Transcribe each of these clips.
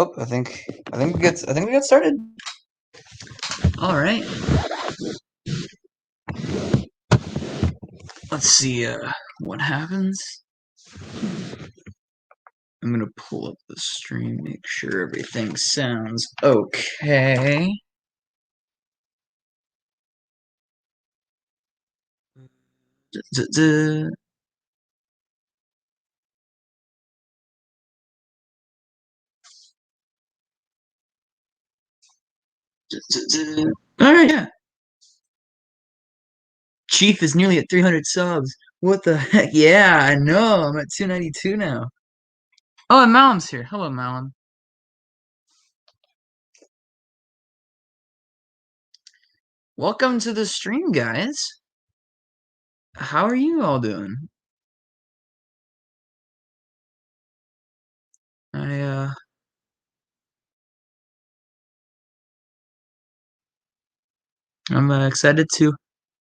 Oh, I think we get started. All right. Let's see what happens. I'm gonna pull up the stream, make sure everything sounds okay. All right, yeah. Chief is nearly at 300 subs. What the heck? Yeah, I know. I'm at 292 now. Oh, and Malum's here. Hello, Malum. Welcome to the stream, guys. How are you all doing? I'm excited to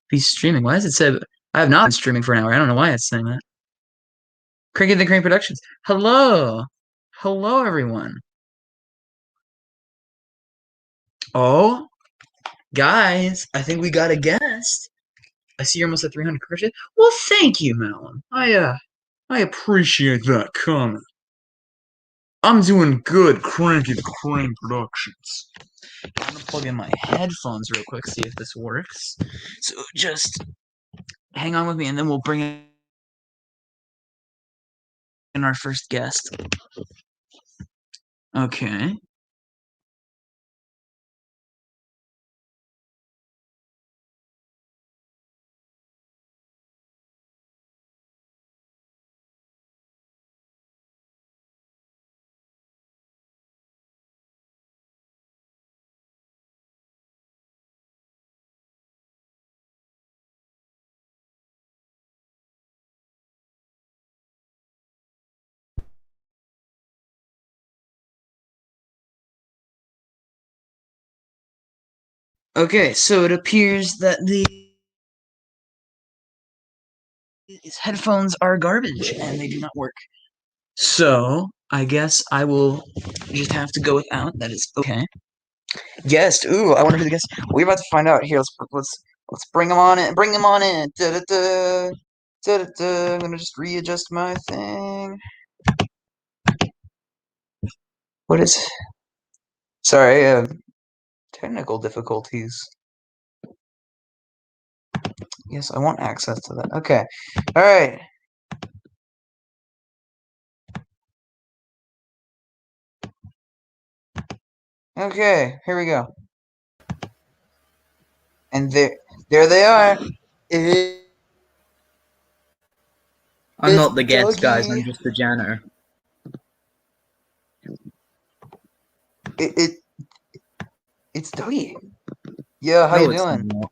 be streaming. Why does it say I have not been streaming for an hour? I don't know why it's saying that. Cranky the Crane Productions. Hello. Hello, everyone. Oh, guys, I think we got a guest. I see you're almost at 300 crochet. Well, thank you, Malum. I appreciate that comment. I'm doing good, Cranky the Crane Productions. I'm gonna plug in my headphones real quick, see if this works. So just hang on with me, and then we'll bring in our first guest. Okay. Okay, so it appears that these headphones are garbage and they do not work. So I guess I will just have to go without. That is okay. Guest. Ooh, I wonder who the guest. We're about to find out. Here, let's bring him on in. Bring him on in. Da-da-da. Da-da-da. I'm gonna just readjust my thing. What is? Sorry, technical difficulties. Yes, I want access to that. Okay. All right. Okay, here we go. And there they are. I'm not the guest, Douggie. guys. I'm just the janitor. It's Dougie. Yeah, how No, you it's doing? not.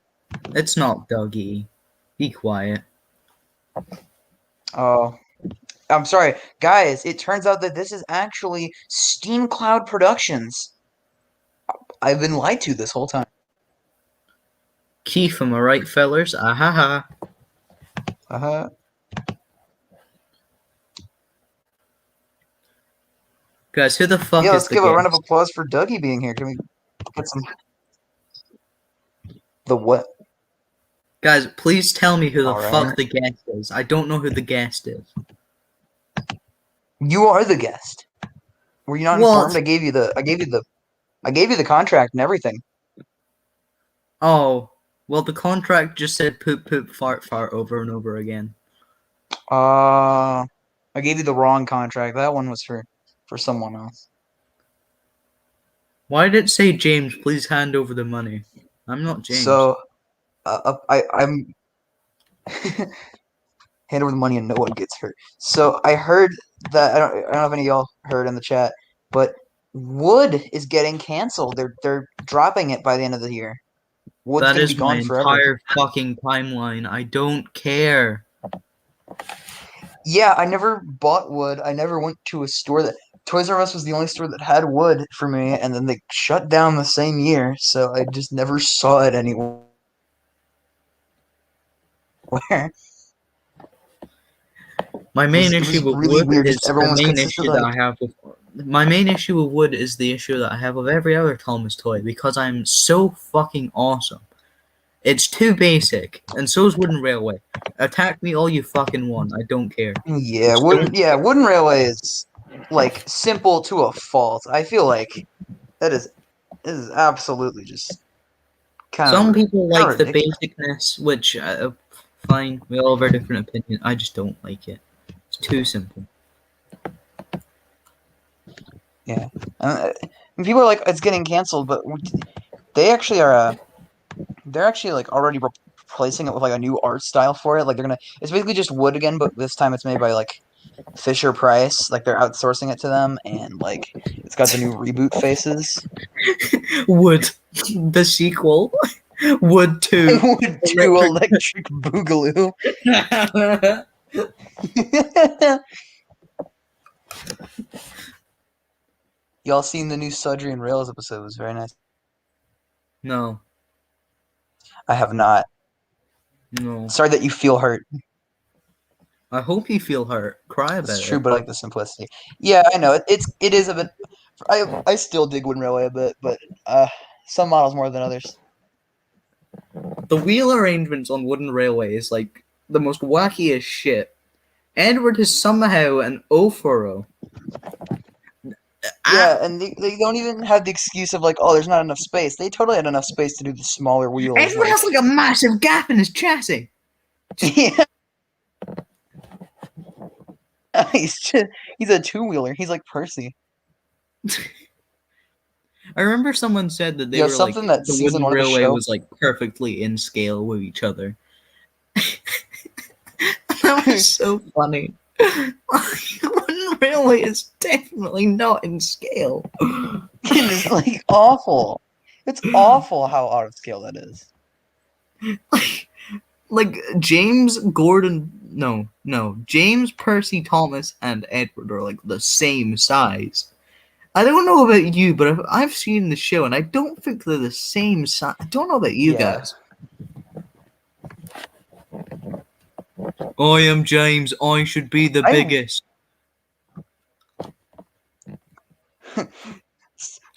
It's not Dougie. Be quiet. Oh, I'm sorry, guys. It turns out that this is actually Steam Cloud Productions. I've been lied to this whole time. Keith, am I right, fellers? Ahaha. Uh-huh. Guys, who the fuck Yeah, is let's the give a round of guest? applause for Dougie being here. Can we get some... The what? Guys, please tell me who the All fuck right. the guest is. I don't know who the guest is. You are the guest. Were you not What? informed? I gave you the contract and everything. Oh, well, the contract just said poop, poop, fart, fart over and over again. I gave you the wrong contract. That one was for someone else. Why did it say, James, please hand over the money? I'm not James. So, I'm hand over the money and no one gets hurt. So I heard that I don't know if any of y'all heard in the chat, but Wood is getting canceled. They're dropping it by the end of the year. Wood's That gonna is be my gone forever. entire fucking timeline. I don't care. Yeah, I never bought Wood. I never went to a store that Toys R Us was the only store that had Wood for me, and then they shut down the same year, so I just never saw it anywhere. My main It issue was with really Wood weird. is Just everyone the was main consistently issue that like, I have with my main issue with wood is the issue that I have with every other Thomas toy, because I'm so fucking awesome. It's too basic, and so is Wooden Railway. Attack me all you fucking want. I don't care. Yeah, Just don't. Wooden Railway is like simple to a fault. I feel like that is absolutely just Some people kind like of the ridiculous. basicness, which fine. We all have our different opinions. I just don't like it. It's too simple. Yeah, and people are like, it's getting canceled, but they actually are. They're actually like already replacing it with like a new art style for it. Like they're gonna. It's basically just wood again, but this time it's made by like Fisher Price. Like they're outsourcing it to them, and like it's got the new reboot faces. Wood, the sequel. Wood 2. Wood 2 Electric Boogaloo. Y'all seen the new Sudry and Rails episode? It was very nice. No. I have not. No. Sorry that you feel hurt. I hope you feel hurt. Cry It's about true, it. but I like the simplicity. Yeah, I know. It is a bit. I still dig Wooden Railway a bit, but some models more than others. The wheel arrangements on Wooden Railway is like the most wackiest shit. Edward is somehow an O4O. Yeah, and they don't even have the excuse of like, oh, there's not enough space. They totally had enough space to do the smaller wheels. Edward has like a massive gap in his chassis. Yeah. he's a two-wheeler. He's like Percy. I remember someone said that they were like something that the season Wooden 1 of the Railway show was like perfectly in scale with each other. That was so funny. Wooden Railway is definitely not in scale. It is like awful. It's awful how out of scale that is. Like James Gordon, no, James, Percy, Thomas, and Edward are like the same size. I don't know about you, but I've seen the show, and I don't think they're the same size. I don't know about you guys. I am James. I should be the biggest.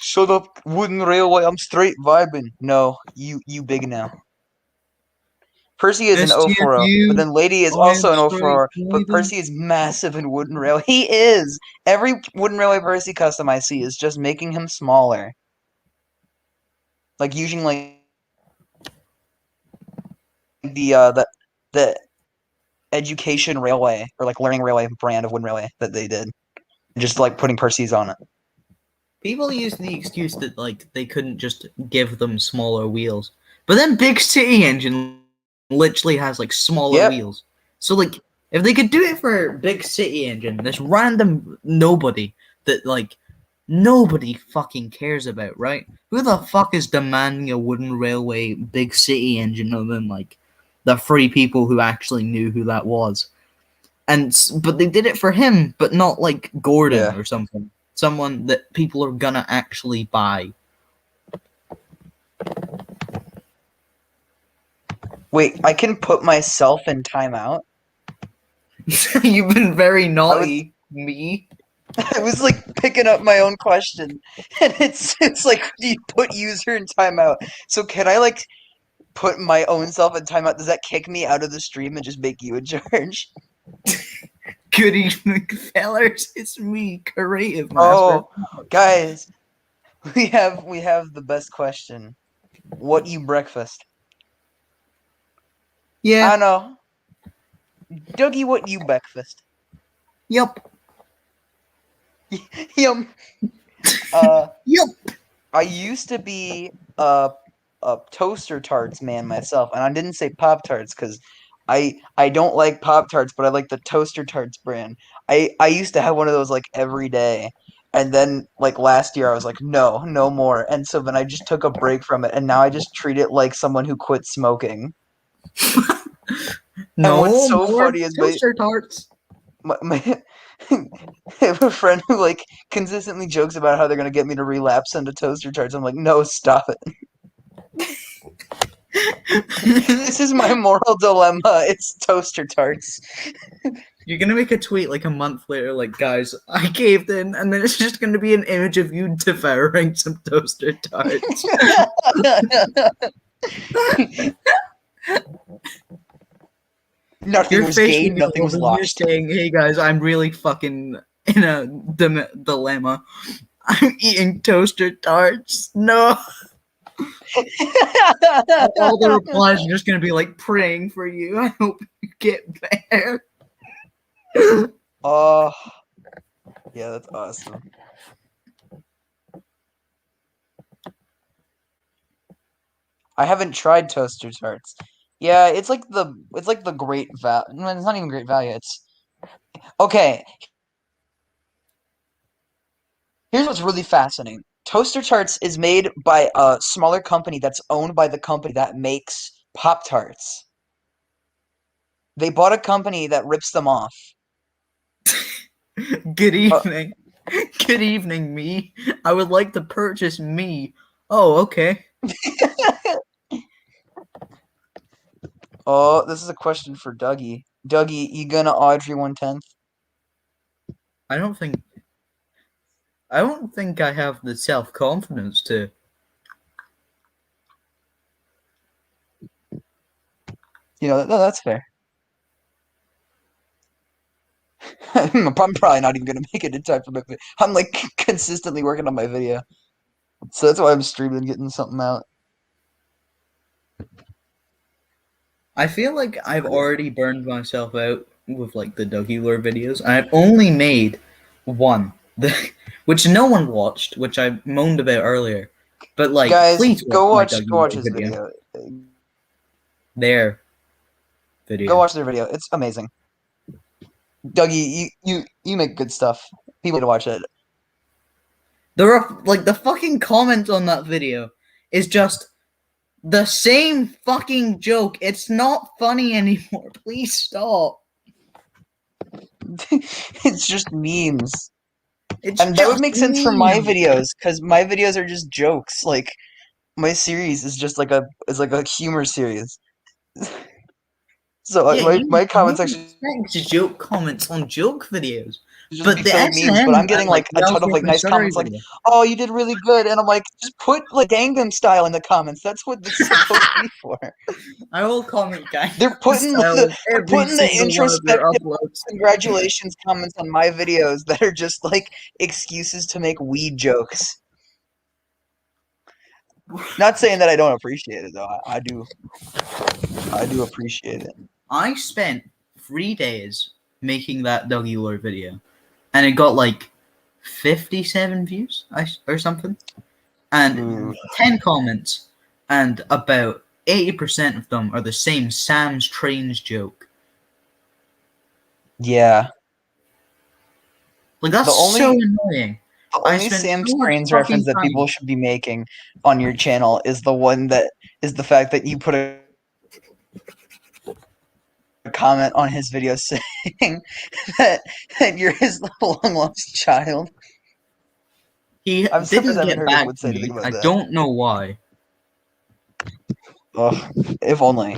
Shut up, Wooden Railway. I'm straight vibing. No, you big now. Percy is an O4O, but then Lady is also an O4O, but Percy is massive in Wooden Railway. He is! Every Wooden Railway Percy custom I see is just making him smaller. Like using like the Education Railway or like Learning Railway brand of Wooden Railway that they did. Just like putting Percy's on it. People use the excuse that like they couldn't just give them smaller wheels. But then Big City Engine literally has like smaller wheels. So like if they could do it for Big City Engine, this random nobody that like nobody fucking cares about, right? Who the fuck is demanding a Wooden Railway Big City Engine other than like the 3 people who actually knew who that was? But they did it for him, but not like Gordon or something. Someone that people are gonna actually buy. Wait, I can put myself in timeout? You've been very naughty, me. I was like picking up my own question, and it's like, do you put user in timeout? So can I like put my own self in timeout? Does that kick me out of the stream and just make you in charge? Good evening, fellers. It's me, Creative Master. Oh, guys, we have the best question. What you breakfast? Yeah. I know. Dougie, what you breakfast? Yup. Yum. Yup. I used to be a toaster tarts man myself, and I didn't say Pop Tarts because I don't like Pop Tarts, but I like the toaster tarts brand. I used to have one of those like every day, and then like last year I was like, no more, and so then I just took a break from it, and now I just treat it like someone who quit smoking. No, and what's so funny is toaster tarts. I have a friend who like consistently jokes about how they're gonna get me to relapse into toaster tarts. I'm like, no, stop it. This is my moral dilemma. It's toaster tarts. You're gonna make a tweet like a month later, like, guys, I caved in, and then it's just gonna be an image of you devouring some toaster tarts. Nothing Your was face gained, nothing was you're lost. saying, hey guys, I'm really fucking in a dilemma. I'm eating toaster tarts. No. All the replies are just gonna be like praying for you. I hope you get better. Oh, yeah, that's awesome. I haven't tried toaster tarts. Yeah, it's like the great value. No, it's not even great value. It's okay. Here's what's really fascinating. Toaster Tarts is made by a smaller company that's owned by the company that makes Pop-Tarts. They bought a company that rips them off. Good evening. Good evening, me. I would like to purchase me. Oh, okay. Oh, this is a question for Dougie. Dougie, you gonna Audrey 1/10? I don't think I have the self-confidence to. No, that's fair. I'm probably not even gonna make it in time for my video. I'm like consistently working on my video. So that's why I'm streaming, getting something out. I feel like I've already burned myself out with like the Dougie lore videos. I've only made one, which no one watched, which I moaned about earlier. But like, Guys, please go watch watch my Dougie lore his video. Their video. Go watch their video. It's amazing. Dougie, you make good stuff. People need to watch it. There are like the fucking comments on that video is just the same fucking joke. It's not funny anymore. Please stop. It's just memes. It's And that would make sense for my memes. videos, because my videos are just jokes. Like my series is just like a humor series. So Yeah, my comment you section expect joke comments on joke videos. is just But be the filler memes, but S&M I'm getting like like a ton of like nice comments like, "Oh, you did really good," and I'm like, just put like Gangnam Style in the comments. That's what this is supposed to be for. I will comment Gangnam They're putting Style in they're every putting the single one of their introspective uploads. congratulations comments on my videos that are just like excuses to make weed jokes. Not saying that I don't appreciate it though. I do appreciate it. I spent 3 days making that Dougie lore video, and it got like 57 views or something, and 10 comments, and about 80% of them are the same Sam's Trains joke. Yeah. Like, that's so annoying. The only Sam's Trains reference that people should be making on your channel is the one that is the fact that you put a comment on his video saying that you're his long lost child. He I'm didn't surprised I haven't get heard back anyone say to anything me. about I that. don't know why. Ugh, if only.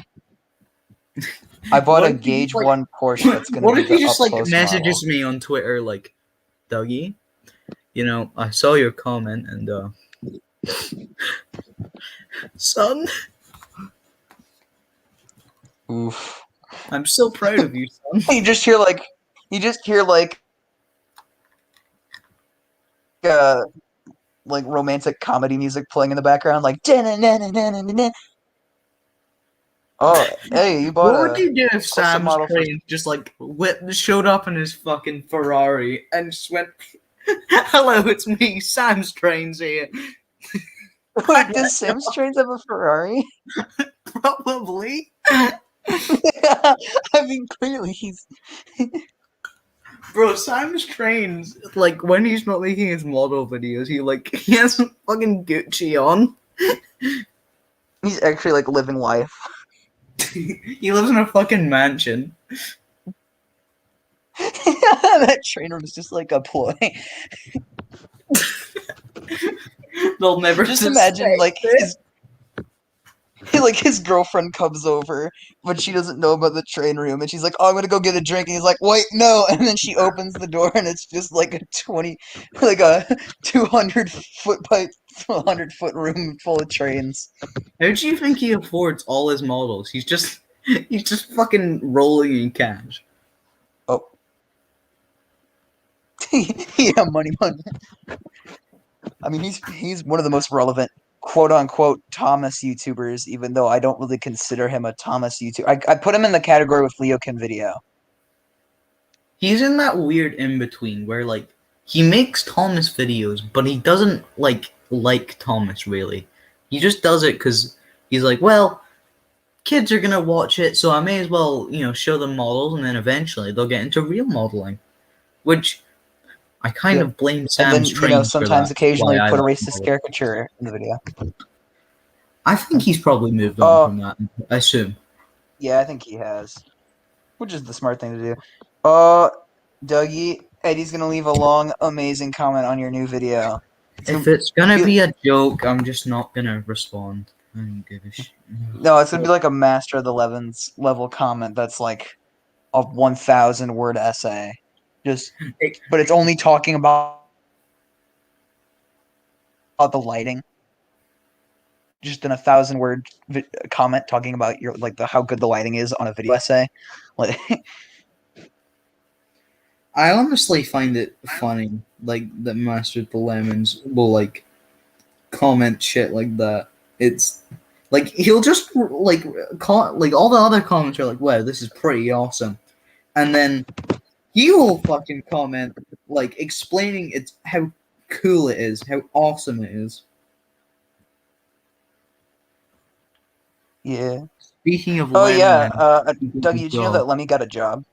I bought a Gauge 1 Porsche that's going to be What if he the just like up-close messages model. me on Twitter like, Dougie, I saw your comment and son, Oof. I'm so proud of you, son. You just hear like romantic comedy music playing in the background, like oh, hey, you bought What would a you do if custom Sam's model for Train just like showed up in his fucking Ferrari and just went, "Hello, it's me, Sam's Trains here." Wait, does Sam's Trains have a Ferrari? Probably. I mean, clearly he's. Bro, Sam's Trains, like, when he's not making his model videos, he has fucking Gucci on. He's actually, like, living life. He lives in a fucking mansion. That trainer was just, like, a ploy. They'll never just imagine, like, his like his girlfriend comes over, but she doesn't know about the train room, and she's like, "Oh, I'm gonna go get a drink," and he's like, "Wait, no!" And then she opens the door, and it's just like like a 200-foot by 100-foot room full of trains. How do you think he affords all his models? He's just fucking rolling in cash. Oh, yeah, money. I mean, he's one of the most relevant quote unquote Thomas YouTubers, even though I don't really consider him a Thomas YouTuber. I put him in the category with Leo Kim Video. He's in that weird in between where like he makes Thomas videos, but he doesn't like Thomas really. He just does it because he's like, well, kids are gonna watch it, so I may as well, show them models, and then eventually they'll get into real modeling, which I kind of blame Sam's and then, for sometimes that. occasionally Why I put a like racist models. caricature in the video. I think he's probably moved on from that. I assume. Yeah, I think he has, which is the smart thing to do. Dougie, Eddie's gonna leave a long, amazing comment on your new video. If it's gonna be a joke, I'm just not gonna respond. I don't give a shit. No, it's gonna be like a Master of the Levens level comment that's like a 1,000-word essay. But it's only talking about the lighting. Just in a 1,000-word comment talking about how good the lighting is on a video essay. Like, I honestly find it funny, like that Master of the Lemons will like comment shit like that. It's like he'll just like all the other comments are like, "Wow, this is pretty awesome," and then he will fucking comment like explaining how cool it is, how awesome it is. yeah. Speaking of Dougie, Lemmy, did you know that Lemmy got a job?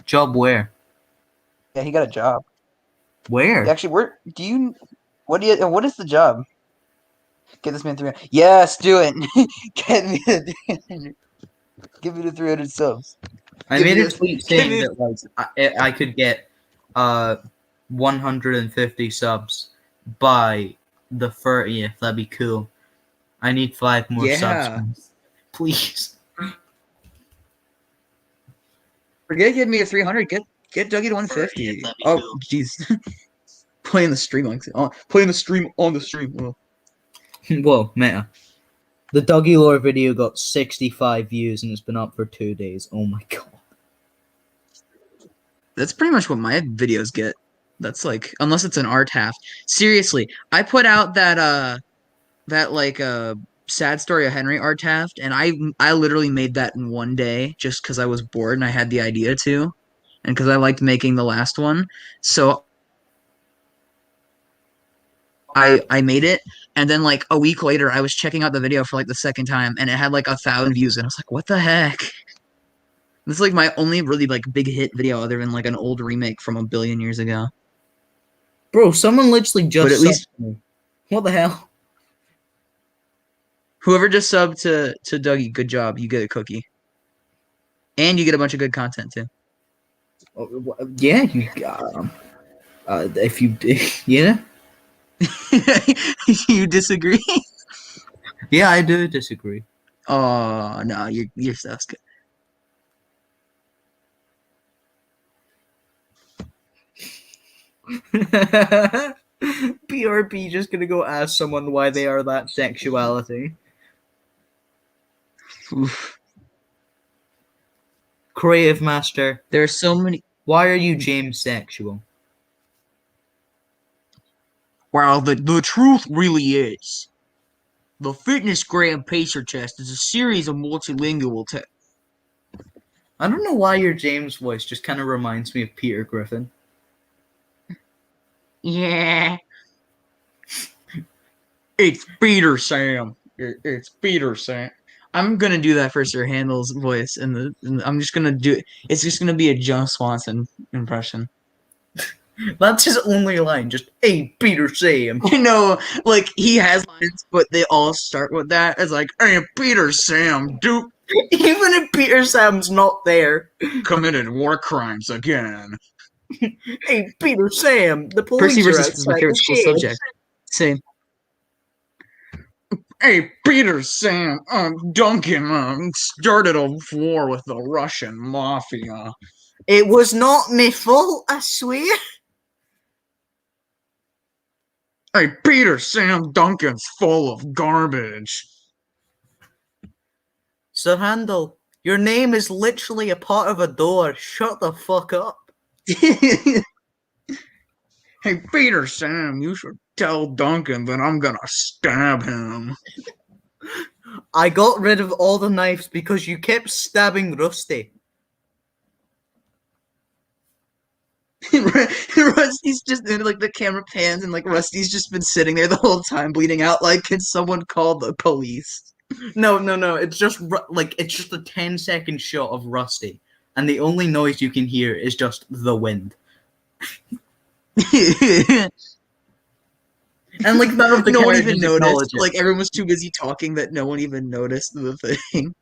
Job where? Yeah, he got a job. Where? Actually, what is the job? Get this man 300. Yes, do it. Get me give me the 300 subs. I made a tweet saying that like I could get 150 subs by the 30th. That'd be cool. I need 5 more subs, please. Forget getting me to 300. Get Dougie to 150. Oh, jeez. Playing the stream on the stream. Whoa. Whoa, meta. The Dougie lore video got 65 views and it's been up for 2 days. Oh my god. That's pretty much what my videos get. That's like, unless it's an art half. Seriously, I put out that sad story of Henry art Taft, and I literally made that in one day just because I was bored and I had the idea to, and because I liked making the last one. So I made it, and then like a week later, I was checking out the video for like the second time, and it had like 1,000 views, and I was like, "What the heck?" This is like my only really like big hit video, other than like an old remake from 1,000,000,000 years ago. Bro, someone literally just. But at least, what the hell? Whoever just subbed to Dougie, good job. You get a cookie, and you get a bunch of good content too. Yeah, you. If you, yeah. You disagree? Yeah, I do disagree. Oh no, your stuff's good. PRP just gonna go ask someone why they are that sexuality. Oof. Creative Master. There are so many. Why are you James sexual? Well, the truth really is, the Fitness Gram Pacer test is a series of multilingual tests. I don't know why your James voice just kind of reminds me of Peter Griffin. Yeah. It's Peter Sam. It's Peter Sam. I'm gonna do that for Sir Handel's voice, and I'm just gonna do it. It's just gonna be a Joe Swanson impression. That's his only line. Just, "Hey, Peter Sam." You know, like he has lines, but they all start with that. It's like, "Hey, Peter Sam, Duke." Even if Peter Sam's not there, committed war crimes again. "Hey, Peter Sam, the police Percy are versus is my outside favorite the school shed." subject. Same. Hey, Peter, Sam, Duncan started a war with the Russian mafia. It was not my fault, I swear. Hey, Peter, Sam, Duncan's full of garbage. Sir Handel, your name is literally a part of a door. Shut the fuck up. Hey, Peter, Sam, you should tell Duncan that I'm gonna stab him. I got rid of all the knives because you kept stabbing Rusty. Rusty's just like the camera pans and like Rusty's just been sitting there the whole time bleeding out. Like, can someone call the police? No. It's just it's just a 10-second shot of Rusty, and the only noise you can hear is just the wind. And like none of the no one characters even noticed. acknowledge it. Like everyone was too busy talking that no one even noticed the thing.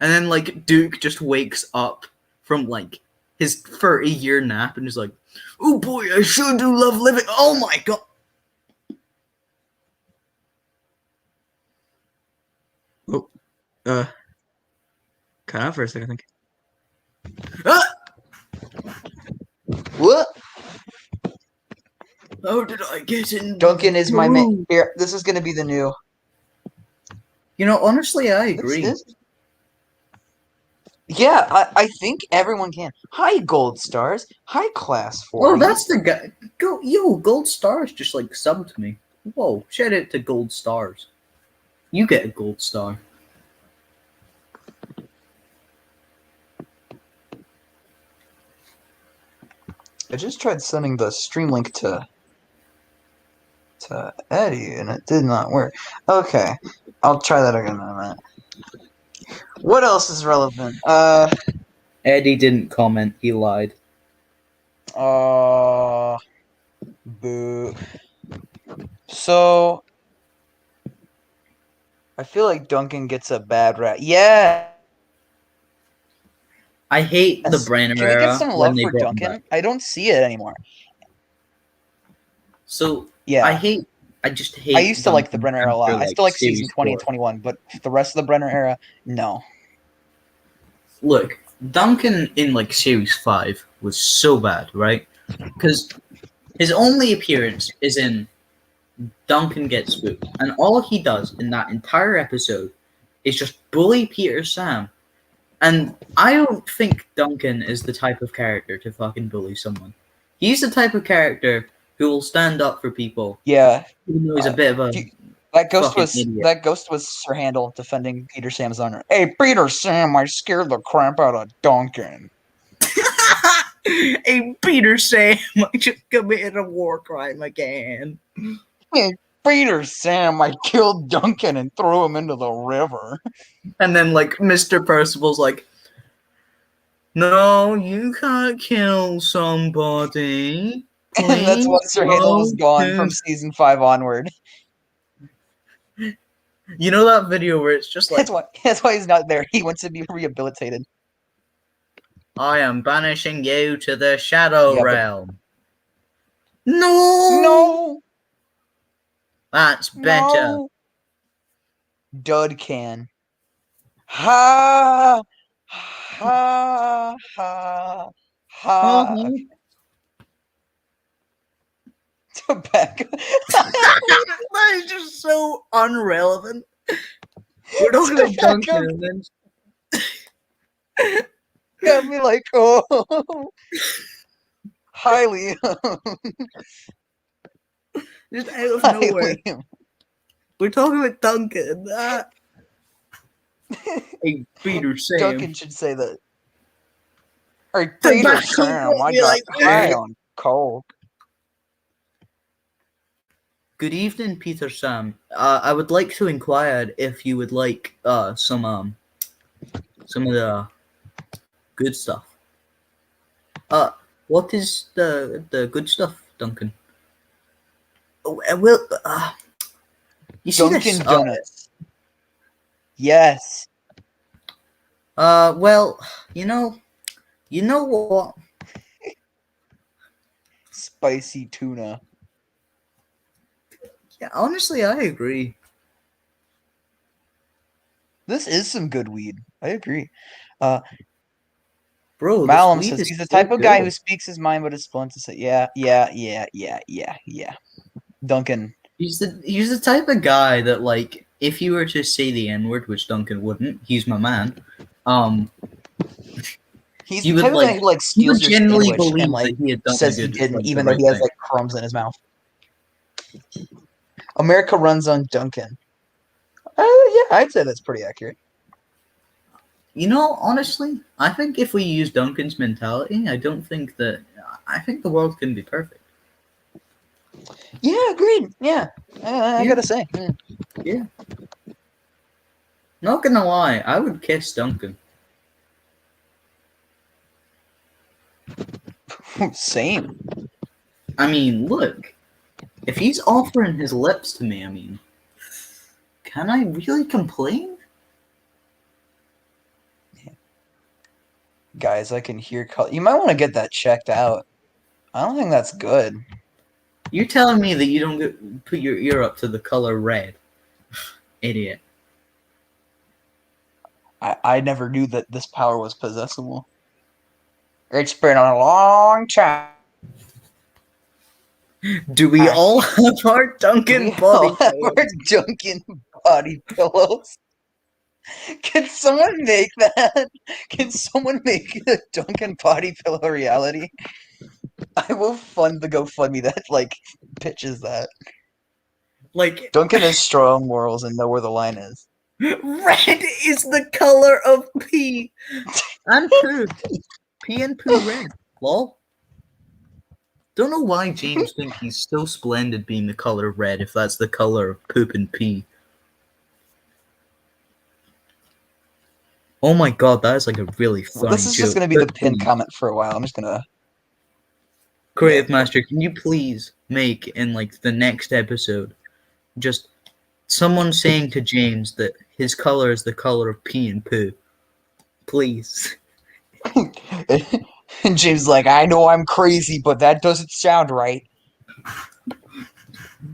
And then like Duke just wakes up from like his 30-year nap and is like, "Oh boy, I sure do love living. Oh my god." Oh, cut out for a second, I think. Ah! What? How did I get in? Duncan is my man. Here, this is gonna be the new. You know, honestly, I agree. Yeah, I think everyone can. Hi, gold stars. Hi, class 4. Oh, that's the guy. Gold Stars just like subbed me. Whoa, shout out to Gold Stars. You get a gold star. I just tried sending the stream link to Eddie, and it did not work. Okay, I'll try that again in a minute. What else is relevant? Eddie didn't comment. He lied. Boo. So, I feel like Duncan gets a bad rap. Yeah. I hate the Brenner Can we era get some when love they for brought him Duncan? back. I don't see it anymore. So Yeah. I just hate. I used to like the Duncan Brenner era a lot. after, I still like Series season 20 and 4. 21, but the rest of the Brenner era, no. Look, Duncan in like Series 5 was so bad, right? Because his only appearance is in Duncan Gets Spooked, and all he does in that entire episode is just bully Peter Sam. And I don't think Duncan is the type of character to fucking bully someone. He's the type of character who will stand up for people. Yeah. Even though he's a bit of a That ghost fucking was Sir Handel defending Peter Sam's honor. Hey, Peter Sam, I scared the crap out of Duncan. Hey, Peter Sam, I just committed a war crime again. Hey, Peter Sam, I killed Duncan and threw him into the river. And then, like, Mr. Percival's like, no, you can't kill somebody. And that's why Sir Handel was gone from season 5 onward. You know that video where it's just like, that's why he's not there. He wants to be rehabilitated. I am banishing you to the Shadow Realm. No! That's better. No. Dud can. Ha! Ha! Ha! Ha! Tobacco. That is just so unrelevant. We're talking about Duncan and then got me like, oh, highly. Just out of nowhere. We're talking about Duncan. Hey, Peter Sam. Duncan should say that. Or Peter Sam, I got high on coke. Good evening, Peter Sam. I would like to inquire if you would like some of the good stuff. What is the good stuff, Duncan? Oh, well, you see Dunkin' this? Donuts. Yes. Well, you know what? Spicy tuna. Yeah, honestly, I agree. This is some good weed. I agree. Bro, this Malum weed says is he's the so type of guy who good. speaks his mind but is blunt to say, yeah. Duncan. He's the type of guy that, like, if you were to say the N-word, which Duncan wouldn't, he's my man. He's He the type would of guy like who like he would steals your genuinely sandwich and believe like that he had done says he didn't, the even though right he has thing. like crumbs in his mouth. America runs on Duncan. Yeah, I'd say that's pretty accurate. You know, honestly, I think if we use Duncan's mentality, I think the world can be perfect. Yeah, agreed. Yeah, I gotta say. Yeah. Not gonna lie, I would kiss Duncan. Same. I mean, look, if he's offering his lips to me, I mean, can I really complain? Guys, I can hear color. You might want to get that checked out. I don't think that's good. You're telling me that you don't put your ear up to the color red? Idiot. I never knew that this power was possessible. It's been a long time. Do we all have our Duncan body have pillows? our Duncan body pillows? Can someone make that? Can someone make the Duncan body pillow a reality? I will fund the GoFundMe that like pitches that. Like, Duncan has strong morals and know where the line is. red is the color of pee and poo. Pee and poo red. Lol. Don't know why James thinks he's so splendid being the color red if that's the color of poop and pee. Oh my god, that is like a really funny This is just joke. gonna be the pinned comment for a while. I'm just gonna. Creative Master, can you please make in like the next episode just someone saying to James that his color is the color of pee and poo? Please. And James is like, I know I'm crazy, but that doesn't sound right.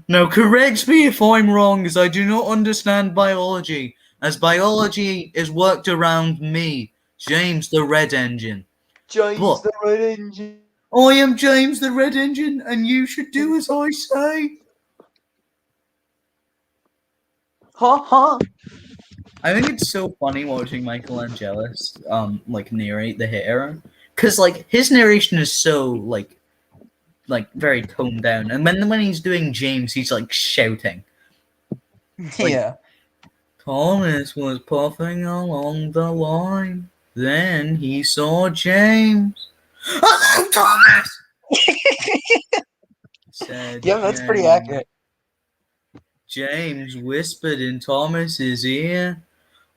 Now correct me if I'm wrong, as I do not understand biology, as biology is worked around me, James the Red Engine. James the Red Engine. I am James the Red Engine, and you should do as I say. Ha. I think it's so funny watching Michael Angelis like narrate the hit era, because like his narration is so like very toned down, and when he's doing James, he's like shouting. Like, yeah. Thomas was puffing along the line. Then he saw James. Hello, Thomas! Said Yeah, that's pretty James. accurate. James whispered in Thomas's ear,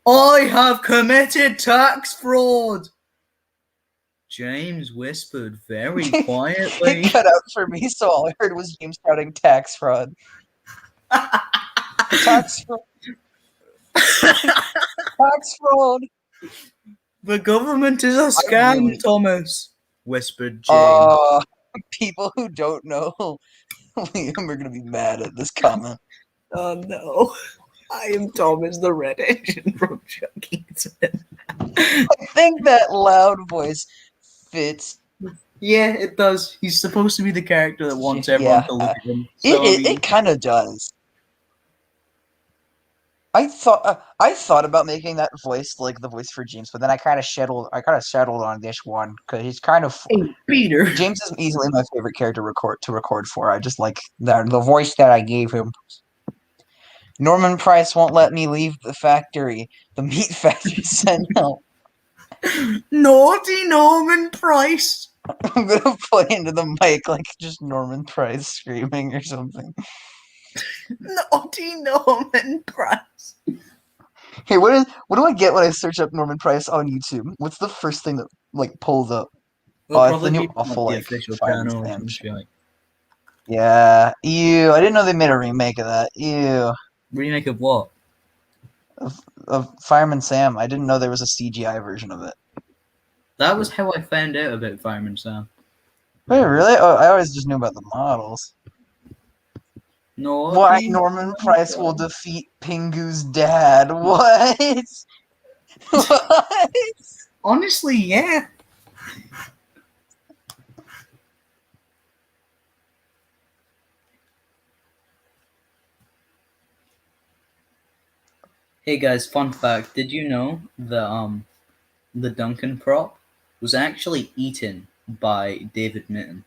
I have committed tax fraud. James whispered very quietly. It cut out for me, so all I heard was James shouting tax fraud. Tax fraud. Tax fraud. The government is a scam, Thomas, whispered James. People who don't know Liam are going to be mad at this comment. Oh no. I am Thomas the Red Engine from Chucky. I think that loud voice fits. Yeah, it does. He's supposed to be the character that wants everyone to look at him. So, it kind of does. I thought about making that voice like the voice for James, but then I kind of settled on this one because he's kind of. Hey, Peter. James is easily my favorite character to record for. I just like the voice that I gave him. Norman Price won't let me leave the factory. The meat factory said no. Naughty Norman Price. I'm gonna play into the mic like just Norman Price screaming or something. Naughty Norman Price. Hey, what do I get when I search up Norman Price on YouTube? What's the first thing that like pulls up? It's the new awful like official Fireman channel or Sam some shit. shit. Yeah, ew. I didn't know they made a remake of that. Ew. Remake of what? Of Fireman Sam. I didn't know there was a CGI version of it. That was how I found out about Fireman Sam. Wait, really? Oh, I always just knew about the models. No, Why Norman Price will defeat Pingu's dad? What? What? Honestly, yeah. Hey guys, fun fact: did you know the Duncan prop was actually eaten by David Mitton?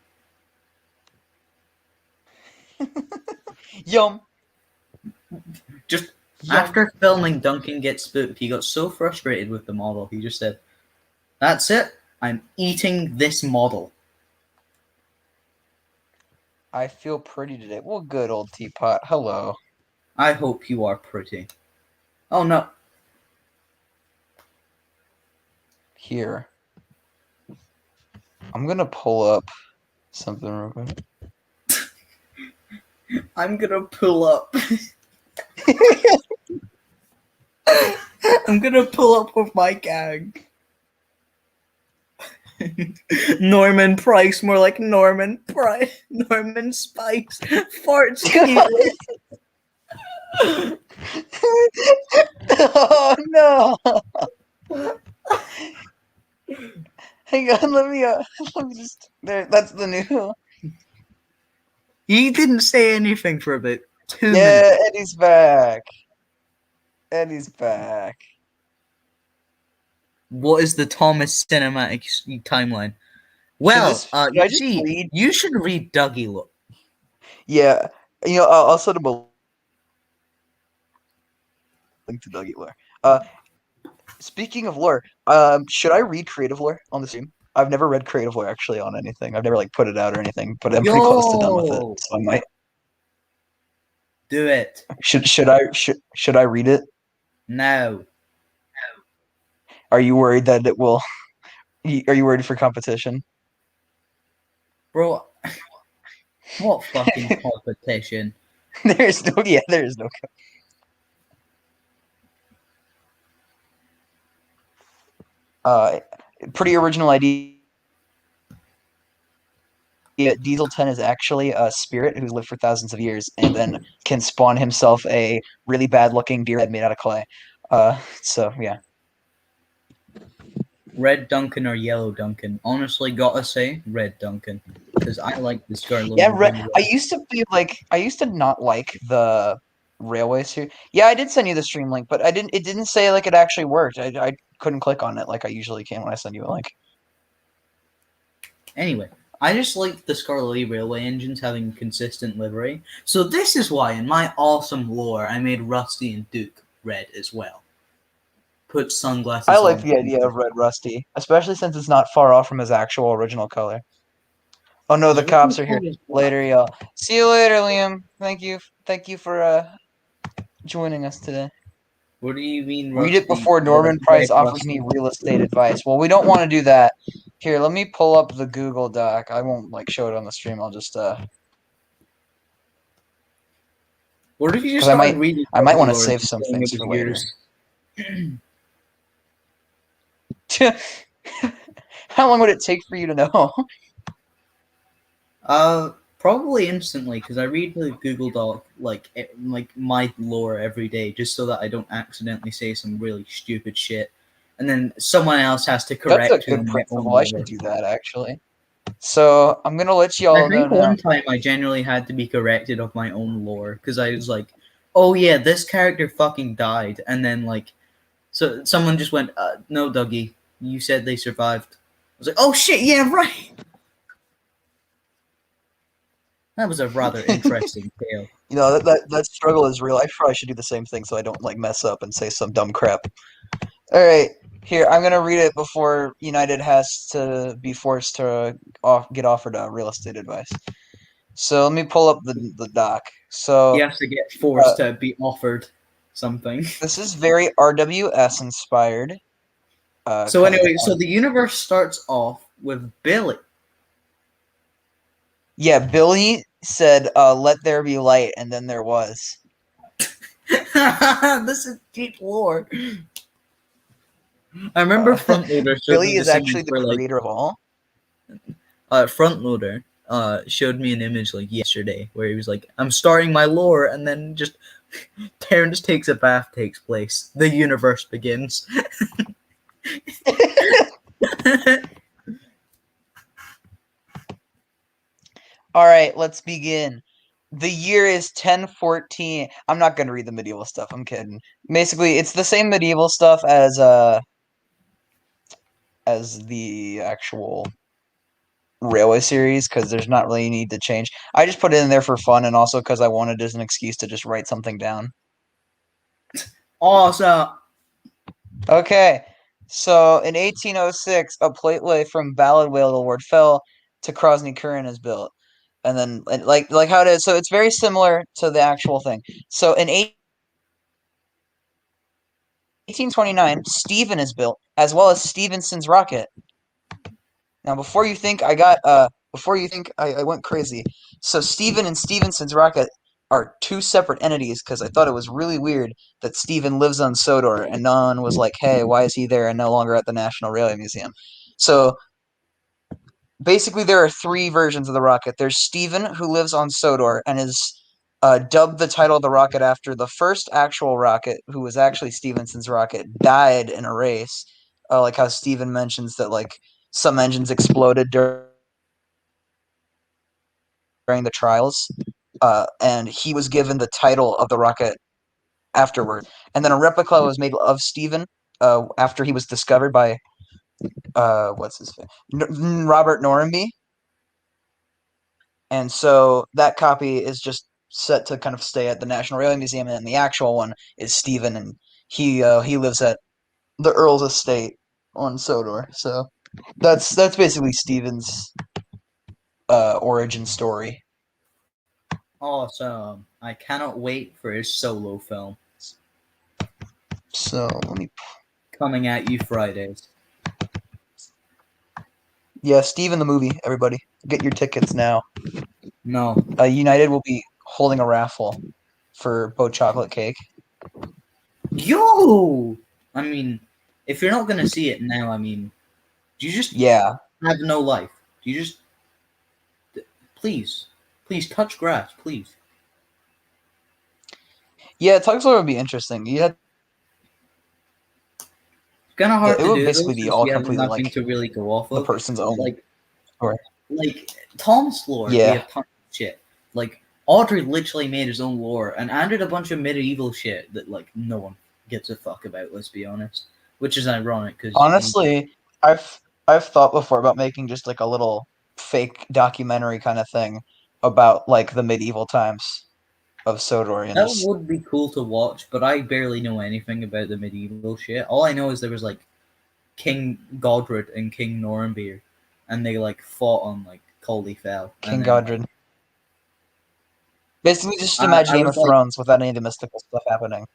Yum. Just Yum. after filming Duncan Gets Spooked, he got so frustrated with the model, he just said, "That's it. I'm eating this model." I feel pretty today. Well, good old teapot. Hello. I hope you are pretty. Oh no. Here. I'm gonna pull up something real quick. I'm gonna pull up. I'm gonna pull up with my gang. Norman Price, more like Norman Price. Norman Spice. Farts cute. Oh no! Hang on, let me just there. That's the new. He didn't say anything for about 2 Yeah, minutes. Eddie's back. Eddie's back. What is the Thomas cinematic timeline? Well, should I just see, read? you should read Douggie Look. Yeah, I'll send him a link to Douggie lore. Speaking of lore, should I read creative lore on the stream? I've never read creative lore actually on anything. I've never like put it out or anything, but I'm pretty close to done with it. So I might do it. Should I read it? No. Are you worried that it will? Are you worried for competition? Bro, what fucking competition? There's no. Pretty original idea. Diesel 10 is actually a spirit who's lived for thousands of years and then can spawn himself a really bad-looking beer head made out of clay. So yeah. Red Duncan or yellow Duncan? Honestly, gotta say red Duncan because I like the Scarlet. Yeah, I used to not like the railway series. Yeah, I did send you the stream link, but it didn't say like it actually worked. I couldn't click on it like I usually can when I send you a link. Anyway, I just like the Scarlet Railway engines having consistent livery. So this is why in my awesome lore I made Rusty and Duke red as well. Put sunglasses on. I like the idea of red Rusty, especially since it's not far off from his actual original color. Oh no, the cops are here. Later, y'all. See you later, Liam. Thank you for joining us today. What do you mean? Read it before Norman Price offers me real estate advice. Well, we don't want to do that. Here, let me pull up the Google Doc. I won't like show it on the stream. I'll just What if you just I might want to save some things for later. How long would it take for you to know? Probably instantly, because I read the Google Doc like my lore every day, just so that I don't accidentally say some really stupid shit, and then someone else has to correct. That's a good principle. I should do that actually. So I'm gonna let y'all know. I think one time I genuinely had to be corrected of my own lore because I was like, "Oh yeah, this character fucking died," and then like, so someone just went, "No, Dougie, you said they survived." I was like, "Oh shit, yeah, right." That was a rather interesting tale. You know, that struggle is real. I probably should do the same thing so I don't like mess up and say some dumb crap. All right, here I'm gonna read it before United has to be forced to get offered real estate advice. So let me pull up the doc. So he has to get forced to be offered something. This is very RWS inspired. So anyway, so the universe starts off with Billy. Yeah, Billy said, "Let there be light," and then there was. This is deep lore. I remember Frontloader. Billy is actually the creator of all. Frontloader showed me an image like yesterday where he was like, "I'm starting my lore," and then just Terrence takes a bath takes place. The universe begins. All right, let's begin. The year is 1014. I'm not gonna read the medieval stuff. I'm kidding. Basically, it's the same medieval stuff as the actual railway series because there's not really a need to change. I just put it in there for fun and also because I wanted as an excuse to just write something down. Awesome. Okay, so in 1806, a platelay from WoodenRailwayEdward fell to Krosny Kurin is built, and then like how it is. So it's very similar to the actual thing. So in 1829, Stephen is built, as well as Stephenson's rocket. Now, before you think I went crazy. So Stephen and Stephenson's rocket are two separate entities because I thought it was really weird that Stephen lives on Sodor and no one was like, hey, why is he there and no longer at the National Railway Museum? So basically there are three versions of the rocket. There's Stephen, who lives on Sodor and is dubbed the title of the rocket after the first actual rocket, who was actually Stephenson's rocket, died in a race. Like how Stephen mentions that like some engines exploded during the trials, and he was given the title of the rocket afterward. And then a replica was made of Stephen after he was discovered by what's his name, Robert Norrenby. And so that copy is just set to kind of stay at the National Railway Museum, and the actual one is Stephen, and he lives at the Earl's estate on Sodor. So that's basically Stephen's origin story. Awesome. I cannot wait for his solo film. So let me. Coming at you Fridays. Yeah, Stephen the movie. Everybody, get your tickets now. No. United will be holding a raffle for boat chocolate cake. Yo! I mean, if you're not gonna see it now, I mean, do you just Yeah. have no life? Do you just please touch grass, please? Yeah, Tugslore would be interesting. You had It's kind of hard it to would do basically this be because all we have completely nothing like to really go off the of. person's own story. Like Tom's lore, we Yeah. have tons of shit. Like Audrey literally made his own lore and added a bunch of medieval shit that like no one gives a fuck about. Let's be honest, which is ironic because Honestly, I've thought before about making just like a little fake documentary kind of thing about like the medieval times of Sodor and that just would be cool to watch. But I barely know anything about the medieval shit. All I know is there was like King Godred and King Norenbeer, and they like fought on like Coldy Fell. King and then, Godred. Like, Basically, just imagine I Game was of Thrones without any of the mystical stuff happening.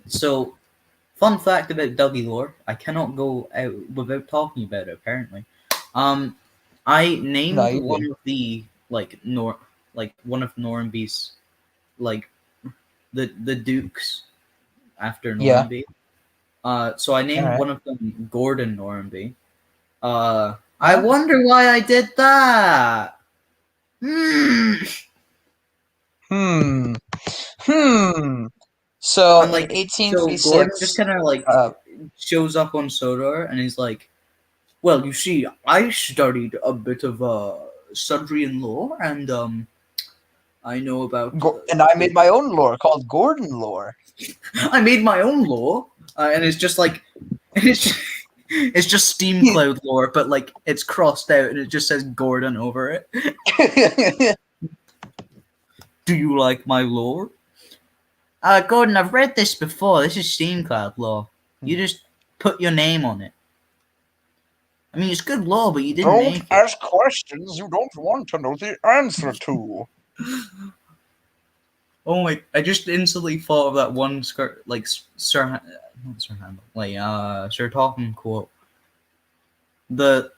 So, fun fact about Douggie lore: I cannot go out without talking about it. Apparently, I named No, you one did. of the one of Norrenby's like the dukes after Yeah. Norrenby. So I named Alright. one of them Gordon Norrenby. I wonder why I did that. So And in like, so Gordon just 1856, kind of like shows up on Sodor, and he's like, "Well, you see, I studied a bit of Sudrian lore, and I know about." and I made my own lore called Gordon lore. I made my own lore, and it's just like, it's just Steam Cloud lore, but like it's crossed out, and it just says Gordon over it. Do you like my lore? Gordon, I've read this before. This is Steam Cloud lore. You just put your name on it. I mean, it's good lore, but you didn't make it. Don't ask questions you don't want to know the answer to. Oh my! I just instantly thought of that one like Sir Topham quote. The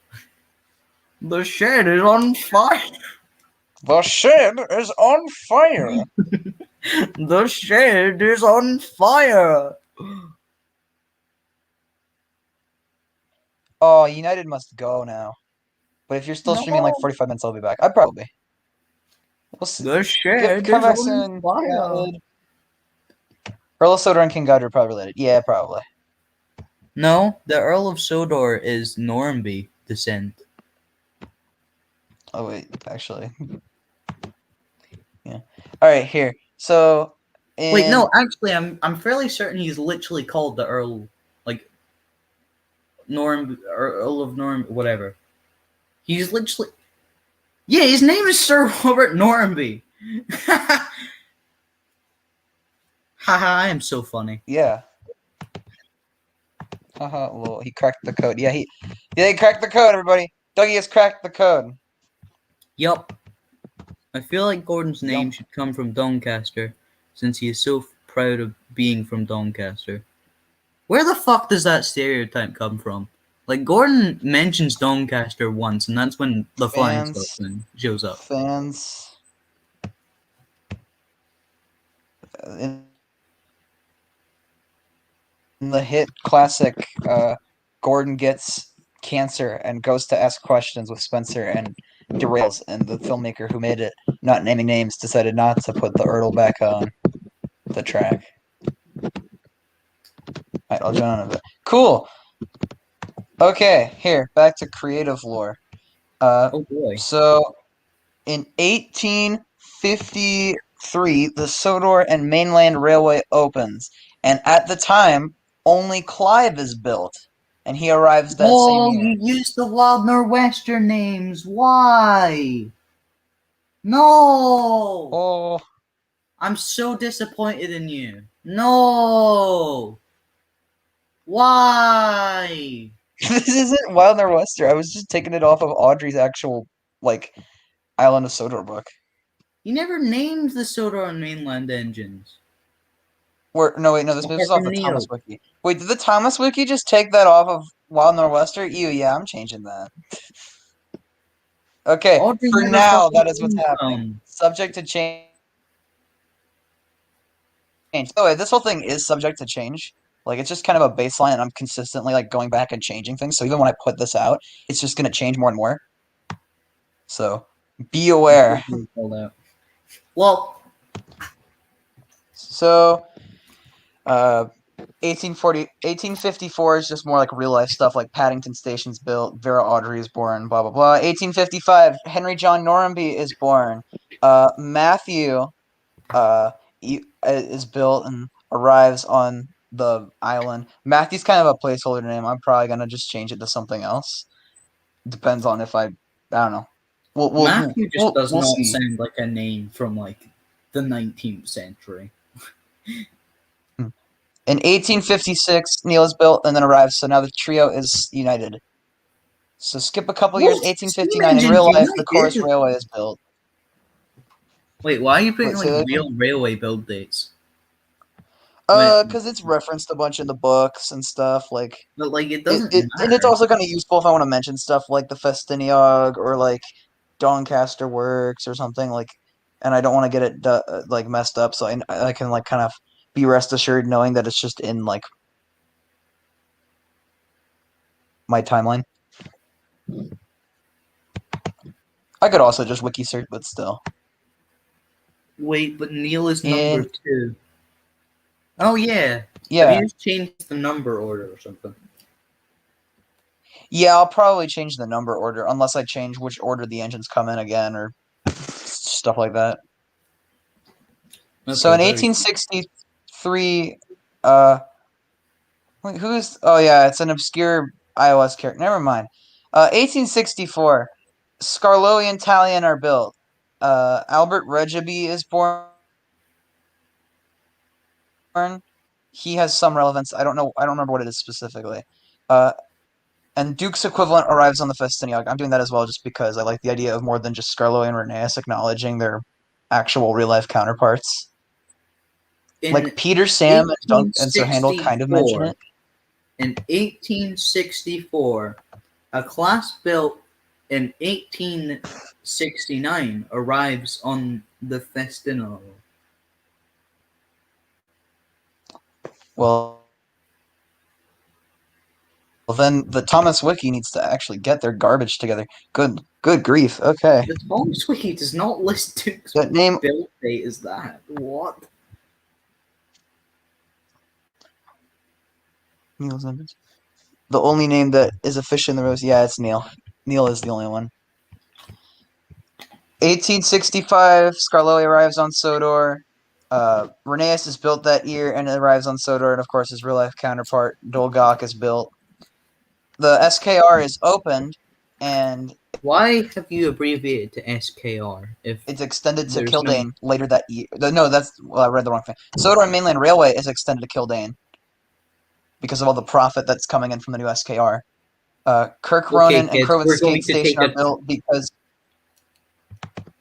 shed is on fire. The shed is on fire. The shed is on fire. Oh, United must go now. But if you're still streaming in like 45 minutes, I'll be back. I probably. We'll see. The shit Come is back on soon. fire. Earl of Sodor and King Godric are probably related. Yeah, probably. No, the Earl of Sodor is Normanby descent. Oh wait, actually. Yeah. All right, here. So. Wait, no, actually, I'm fairly certain he's literally called the Earl, like Earl of Norm, whatever. He's literally, yeah, his name is Sir Robert Normanby. Haha, I am so funny. Yeah. Haha, well, he cracked the code. Yeah, he cracked the code, everybody. Dougie has cracked the code. Yup. I feel like Gordon's name should come from Doncaster, since he is so proud of being from Doncaster. Where the fuck does that stereotype come from? Like, Gordon mentions Doncaster once, and that's when the flying stuff thing shows up. Fans. In the hit classic, Gordon gets cancer and goes to ask questions with Spencer and derails, and the filmmaker who made it, not naming names, decided not to put the Ertl back on the track. Alright, I'll join on a bit. Cool! Okay, here, back to creative lore. Oh boy. So, in 1853, the Sodor and Mainland Railway opens, and at the time, only Clive is built, and he arrives that same year. You used the Wild Nor'Wester names. Why? No! Oh, I'm so disappointed in you. No! Why? this isn't Wild Nor'Wester. I was just taking it off of Audrey's actual, like, Island of Sodor book. You never named the Sodor and Mainland engines. No, this Apart moves off from the Neo. Thomas Wiki. Wait, did the Thomas Wiki just take that off of Wild Nor'Wester? Ew, yeah, I'm changing that. Okay, Audrey for never now, fucking that is what's named happening. them. Subject to change. By the way, this whole thing is subject to change. Like, it's just kind of a baseline, and I'm consistently, like, going back and changing things. So even when I put this out, it's just going to change more and more. So, be aware. Well, So, 1854 is just more like real life stuff, like Paddington Station's built, Vera Audrey is born, blah blah blah. 1855, Henry John Normanby is born. Matthew is built and arrives on the island. Matthew's kind of a placeholder name. I'm probably gonna just change it to something else. Depends on if I don't know. Matthew just does not see. sound like a name from like the 19th century. In 1856, Neil is built and then arrives, so now the trio is united. So skip a couple years, 1859. In real life, the Chorus Railway is built. Wait, why are you putting Wait, like real railway build dates? Because it's referenced a bunch in the books and stuff. Like, but like it doesn't matter. And it's also kind of useful if I want to mention stuff like the Festiniog or like Doncaster Works or something like. And I don't want to get it like messed up, so I can like kind of be rest assured knowing that it's just in like my timeline. I could also just wiki search, but still. Wait, but Neil is number 2. Oh yeah. Yeah. Have you just changed the number order or something? Yeah, I'll probably change the number order unless I change which order the engines come in again or stuff like that. Okay, so in 1863, wait, who's? Oh yeah, it's an obscure iOS character. Never mind. 1864, Scarlowi and Talion are built. Albert Regaby is born. He has some relevance. I don't know. I don't remember what it is specifically. And Duke's equivalent arrives on the Festiniog. I'm doing that as well just because I like the idea of more than just Scarlowi and Rheneas acknowledging their actual real-life counterparts. Like Peter, Sam, and Sir Handel kind of mention it. In 1864, a class built in 1869 arrives on the Festiniog. Well, Well, then the Thomas Wiki needs to actually get their garbage together. Good grief. Okay. The Thomas Wiki does not list Duke's That name. build date as that. What? Neil's numbers. The only name that is official in the rose. Yeah, it's Neil. Neil is the only one. 1865, Skarloey arrives on Sodor. Rheneas is built that year and arrives on Sodor, and of course his real-life counterpart, Dolgok, is built. The SKR is opened, and Why have you abbreviated to SKR if it's extended to there's Kildane later that year. No, I read the wrong thing. Sodor and Mainland Railway is extended to Kildane because of all the profit that's coming in from the new SKR. Kirk Ronan and Crowan Skate Station are built because...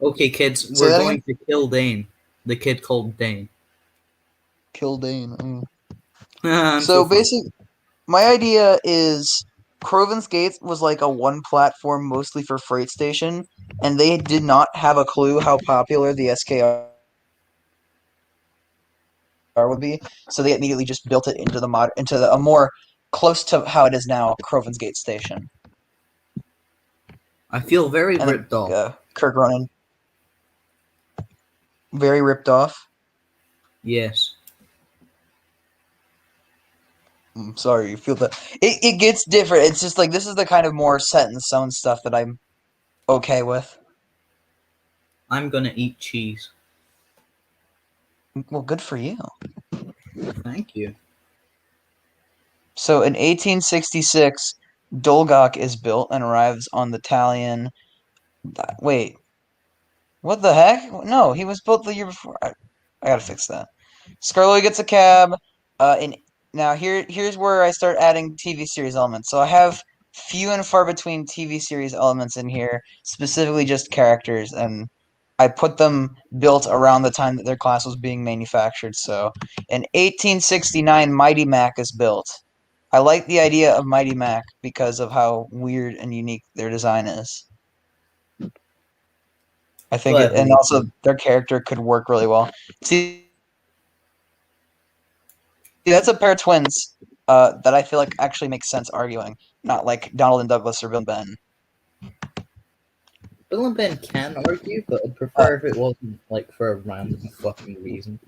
Okay, kids, we're going to kill Dane. The kid called Dane. Kildane. So basically, my idea is Crowan's Gate was like a one platform mostly for freight station, and they did not have a clue how popular the SKR would be, so they immediately just built it into a more close to how it is now, Crowan's Gate Station. I feel very ripped off. Kirk Ronan. Very ripped off? Yes. I'm sorry, you feel that. It gets different. It's just like, this is the kind of more set in stone stuff that I'm okay with. I'm gonna eat cheese. Well, good for you. Thank you. So in 1866, Dolgok is built and arrives on the Talion. Wait. What the heck? No, he was built the year before. I gotta fix that. Skarloey gets a cab. Now here's where I start adding TV series elements. So I have few and far between TV series elements in here, specifically just characters, and I put them built around the time that their class was being manufactured. So in 1869, Mighty Mac is built. I like the idea of Mighty Mac because of how weird and unique their design is. I think, and also their character could work really well. See, that's a pair of twins that I feel like actually makes sense arguing, not like Donald and Douglas or Bill and Ben. Bill and Ben can argue, but I'd prefer if it wasn't like for a random fucking reason.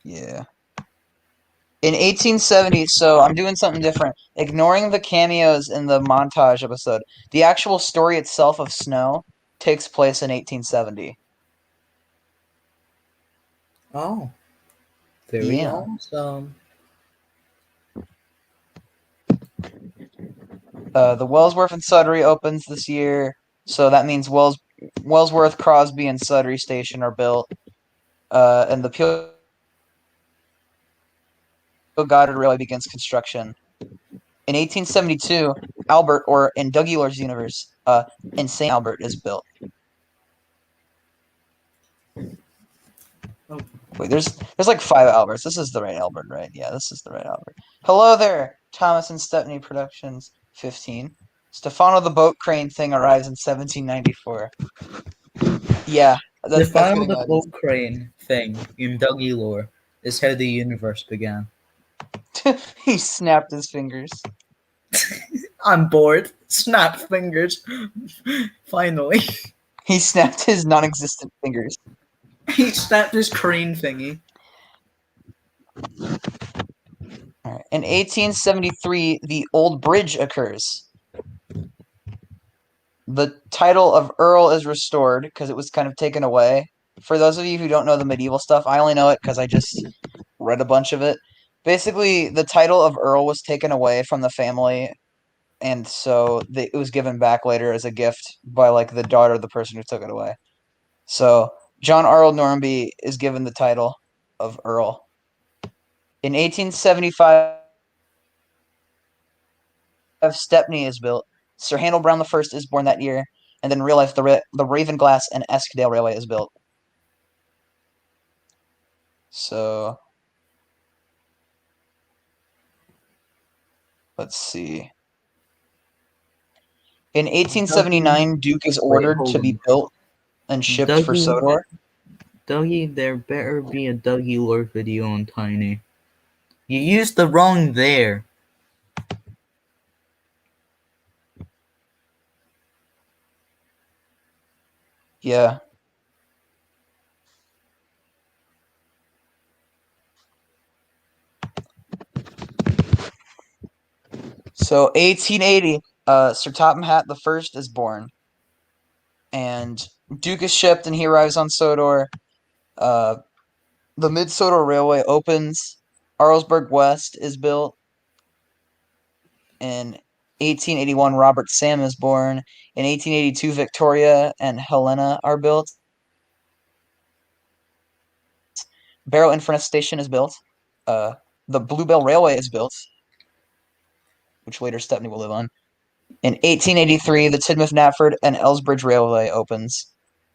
Yeah. In 1870, so I'm doing something different. Ignoring the cameos in the montage episode, the actual story itself of Snow takes place in 1870. Oh. Very awesome. The Wellsworth and Sudbury opens this year, so that means Wellsworth, Crosby, and Sudbury Station are built. And the Peel Goddard Railway begins construction. In 1872, Albert, or in Doug Euler's universe, Insane Albert is built. Oh. Wait, there's like 5 Alberts. This is the right Albert, right? Yeah, this is the right Albert. Hello there, Thomas and Stepney Productions 15. Stefano the boat crane thing arrives in 1794. Yeah, The Stefano the boat crane thing in Dougie lore is how the universe began. He snapped his fingers. I'm bored. Snap fingers. Finally. He snapped his non-existent fingers. He snapped his crane thingy. All right. In 1873, the Old Bridge occurs. The title of Earl is restored because it was kind of taken away. For those of you who don't know the medieval stuff, I only know it because I just read a bunch of it. Basically, the title of Earl was taken away from the family, and so it was given back later as a gift by like the daughter of the person who took it away. So John Arnold Normanby is given the title of Earl. In 1875, Stepney is built. Sir Handel Brown I is born that year, and then in real life, the Ravenglass and Eskdale Railway is built. So let's see. In 1879, Duke is ordered to be built and shipped for Sodor. Dougie, there better be a Dougie lore video on Tiny. You used the wrong there. Yeah. So 1880, Sir Topham Hatt the First is born, and Duke is shipped, and he arrives on Sodor. The Mid Sodor Railway opens. Arlesburg West is built. In 1881, Robert Sam is born. In 1882, Victoria and Helena are built. Barrow Inverness Station is built. The Bluebell Railway is built, which later Stepney will live on. In 1883, the Tidmouth, Knapford, and Elsbridge Railway opens.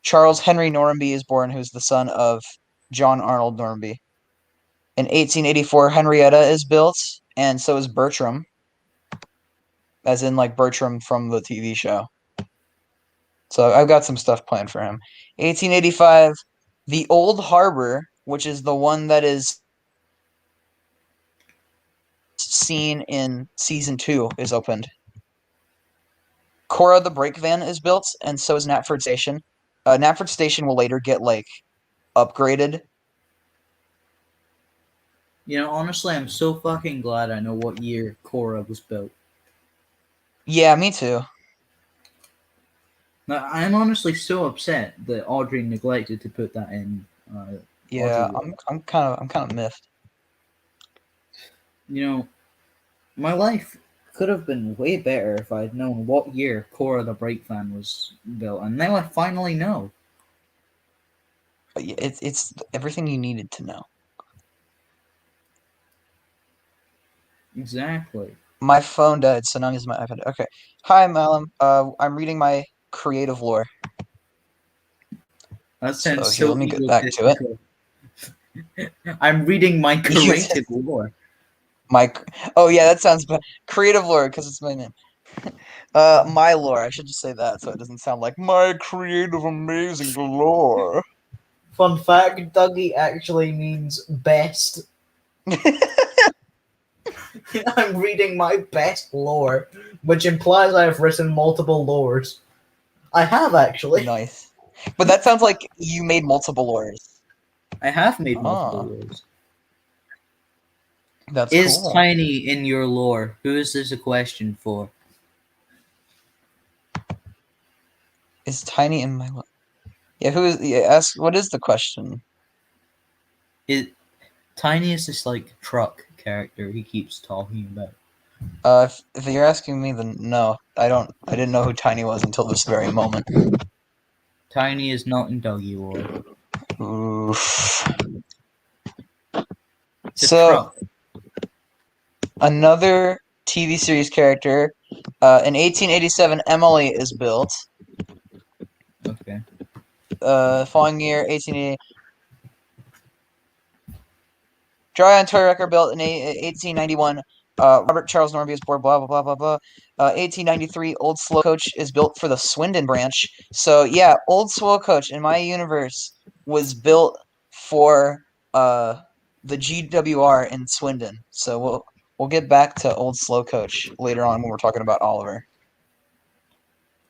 Charles Henry Normanby is born, who's the son of John Arnold Normanby. In 1884, Henrietta is built, and so is Bertram, as in like Bertram from the TV show. So I've got some stuff planned for him. 1885, the Old Harbor, which is the one that is seen in season 2, is opened. Cora the Brake Van is built, and so is Knapford Station. Knapford Station will later get like upgraded. You know, honestly, I'm so fucking glad I know what year Cora was built. Yeah, me too. Now, I'm honestly so upset that Audrey neglected to put that in. Yeah, Audrey. I'm kind of miffed. You know, my life could have been way better if I'd known what year Cora the Brake Van was built, and now I finally know. But yeah, it's everything you needed to know. Exactly. My phone died, so now I'm using my iPad. Okay. Hi, Malum. I'm reading my creative lore. That sounds So here, so let me get back to it. egotistical. I'm reading my creative lore. Oh yeah, that sounds bad. Creative lore, because it's my name. My lore. I should just say that so it doesn't sound like my creative, amazing lore. Fun fact, Dougie actually means best. I'm reading my best lore, which implies I have written multiple lores. I have, actually. Nice. But that sounds like you made multiple lores. I have made multiple lores. That's Is cool. Tiny in your lore? Who is this a question for? Is Tiny in my lore? Yeah, who is? Yeah, ask. What is the question? Tiny is this like truck character he keeps talking about. If you're asking me, then no, I don't. I didn't know who Tiny was until this very moment. Tiny is not in Dougie lore. Oof. It's a So truck. another TV series character. In 1887, Emily is built. Okay. Following year, 1880. Dry on Toy Wrecker built in 1891. Robert Charles Norby is born. Blah blah blah blah blah. 1893, Old Slow Coach is built for the Swindon branch. So yeah, Old Slow Coach in my universe was built for the GWR in Swindon. So we'll get back to Old Slow Coach later on when we're talking about Oliver.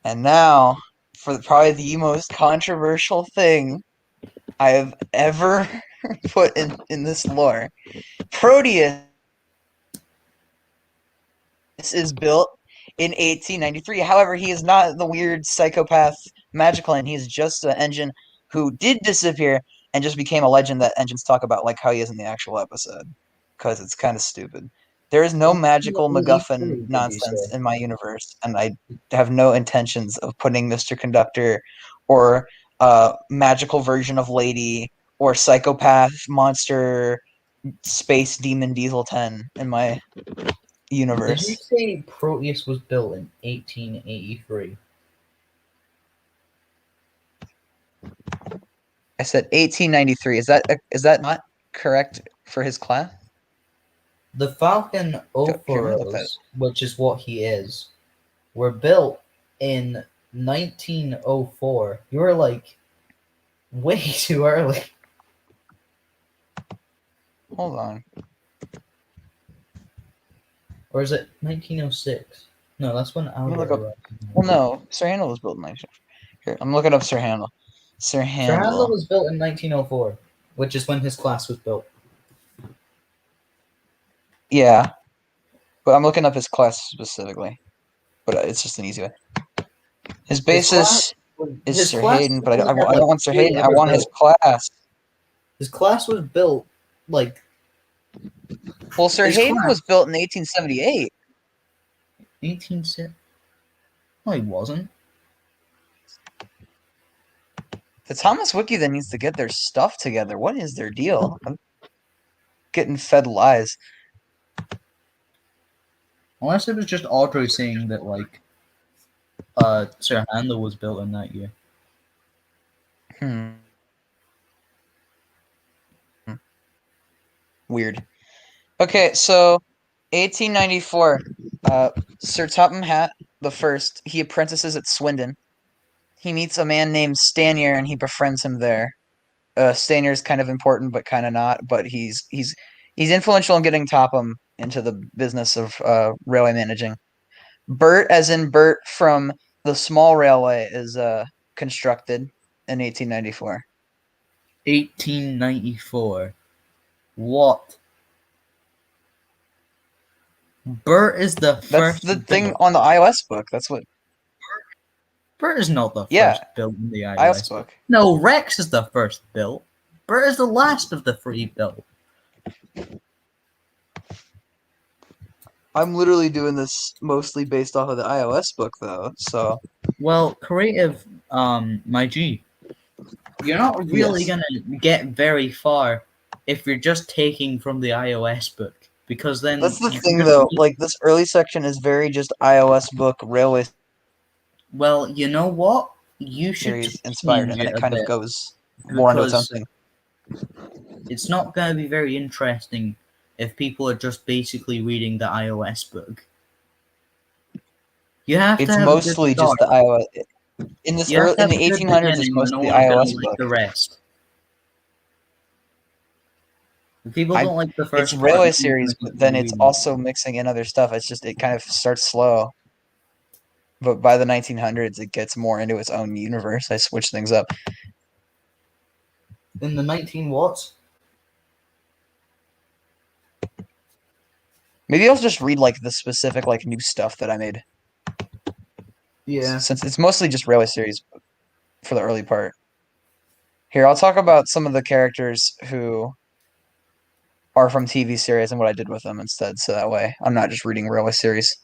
And now for probably the most controversial thing I have ever put in this lore. Proteus is built in 1893. However, he is not the weird psychopath magical engine. He's just an engine who did disappear and just became a legend that engines talk about, like how he is in the actual episode, because it's kind of stupid. There is no magical MacGuffin nonsense in my universe, and I have no intentions of putting Mr. Conductor or magical version of Lady or psychopath monster space demon Diesel 10 in my universe. Did you say Proteus was built in 1883? I said 1893. Is that not correct for his class? The Falcon Ophoros, which is what he is, were built in 1904. You were like way too early. Hold on. Or is it 1906? No, that's when Albert arrived. Well, no, Sir Handel was built in 1904. Here, I'm looking up Sir Handel. Sir Sir Handel Handel. was built in 1904, which is when his class was built. Yeah, but I'm looking up his class specifically. But it's just an easy way. His basis is Sir Hayden, but I don't want Sir Hayden. I want his class. His class was built like. Well, Sir His Hayden class- was built in 1878. 1870. No, he wasn't. The Thomas Wiki then needs to get their stuff together. What is their deal? I'm getting fed lies. Unless it was just Audrey saying that, like, Sir Handel was built in that year. Weird. Okay, so 1894. Sir Topham Hatt the First. He apprentices at Swindon. He meets a man named Stanier, and he befriends him there. Stanier's kind of important, but kind of not. But he's influential in getting Topham into the business of railway managing. Bert, as in Bert from the small railway, is constructed in 1894. 1894. What? Bert is the first. That's the thing on the iOS book. That's what. Bert is not the Yeah, first built in the iOS iOS book. No, Rex is the first built. Bert is the last of the three built. I'm literally doing this mostly based off of the iOS book, though. So. Well, creative, my G, you're not really Yes. gonna get very far if you're just taking from the iOS book, because then That's the you thing, can though. Like, this early section is very just iOS book railway Well, you know what? You should series just inspired, change and then it it a kind of bit, goes more into its own because thing. it's not going to be very interesting if people are just basically reading the iOS book. You have It's to have a good mostly just start. the iOS. In You have to the have a good 1800s, it's beginning, or no mostly the one's going iOS to like book. the rest. If people I- don't like the It's first part, railway no one's gonna series, but then continue it's reading it. also mixing in other stuff. It's just, it kind of starts slow. But by the 1900s, it gets more into its own universe. I switch things up. In the 19 what? Maybe I'll just read, like, the specific, like, new stuff that I made. Yeah. Since it's mostly just railway series for the early part. Here, I'll talk about some of the characters who are from TV series and what I did with them instead, so that way I'm not just reading railway series.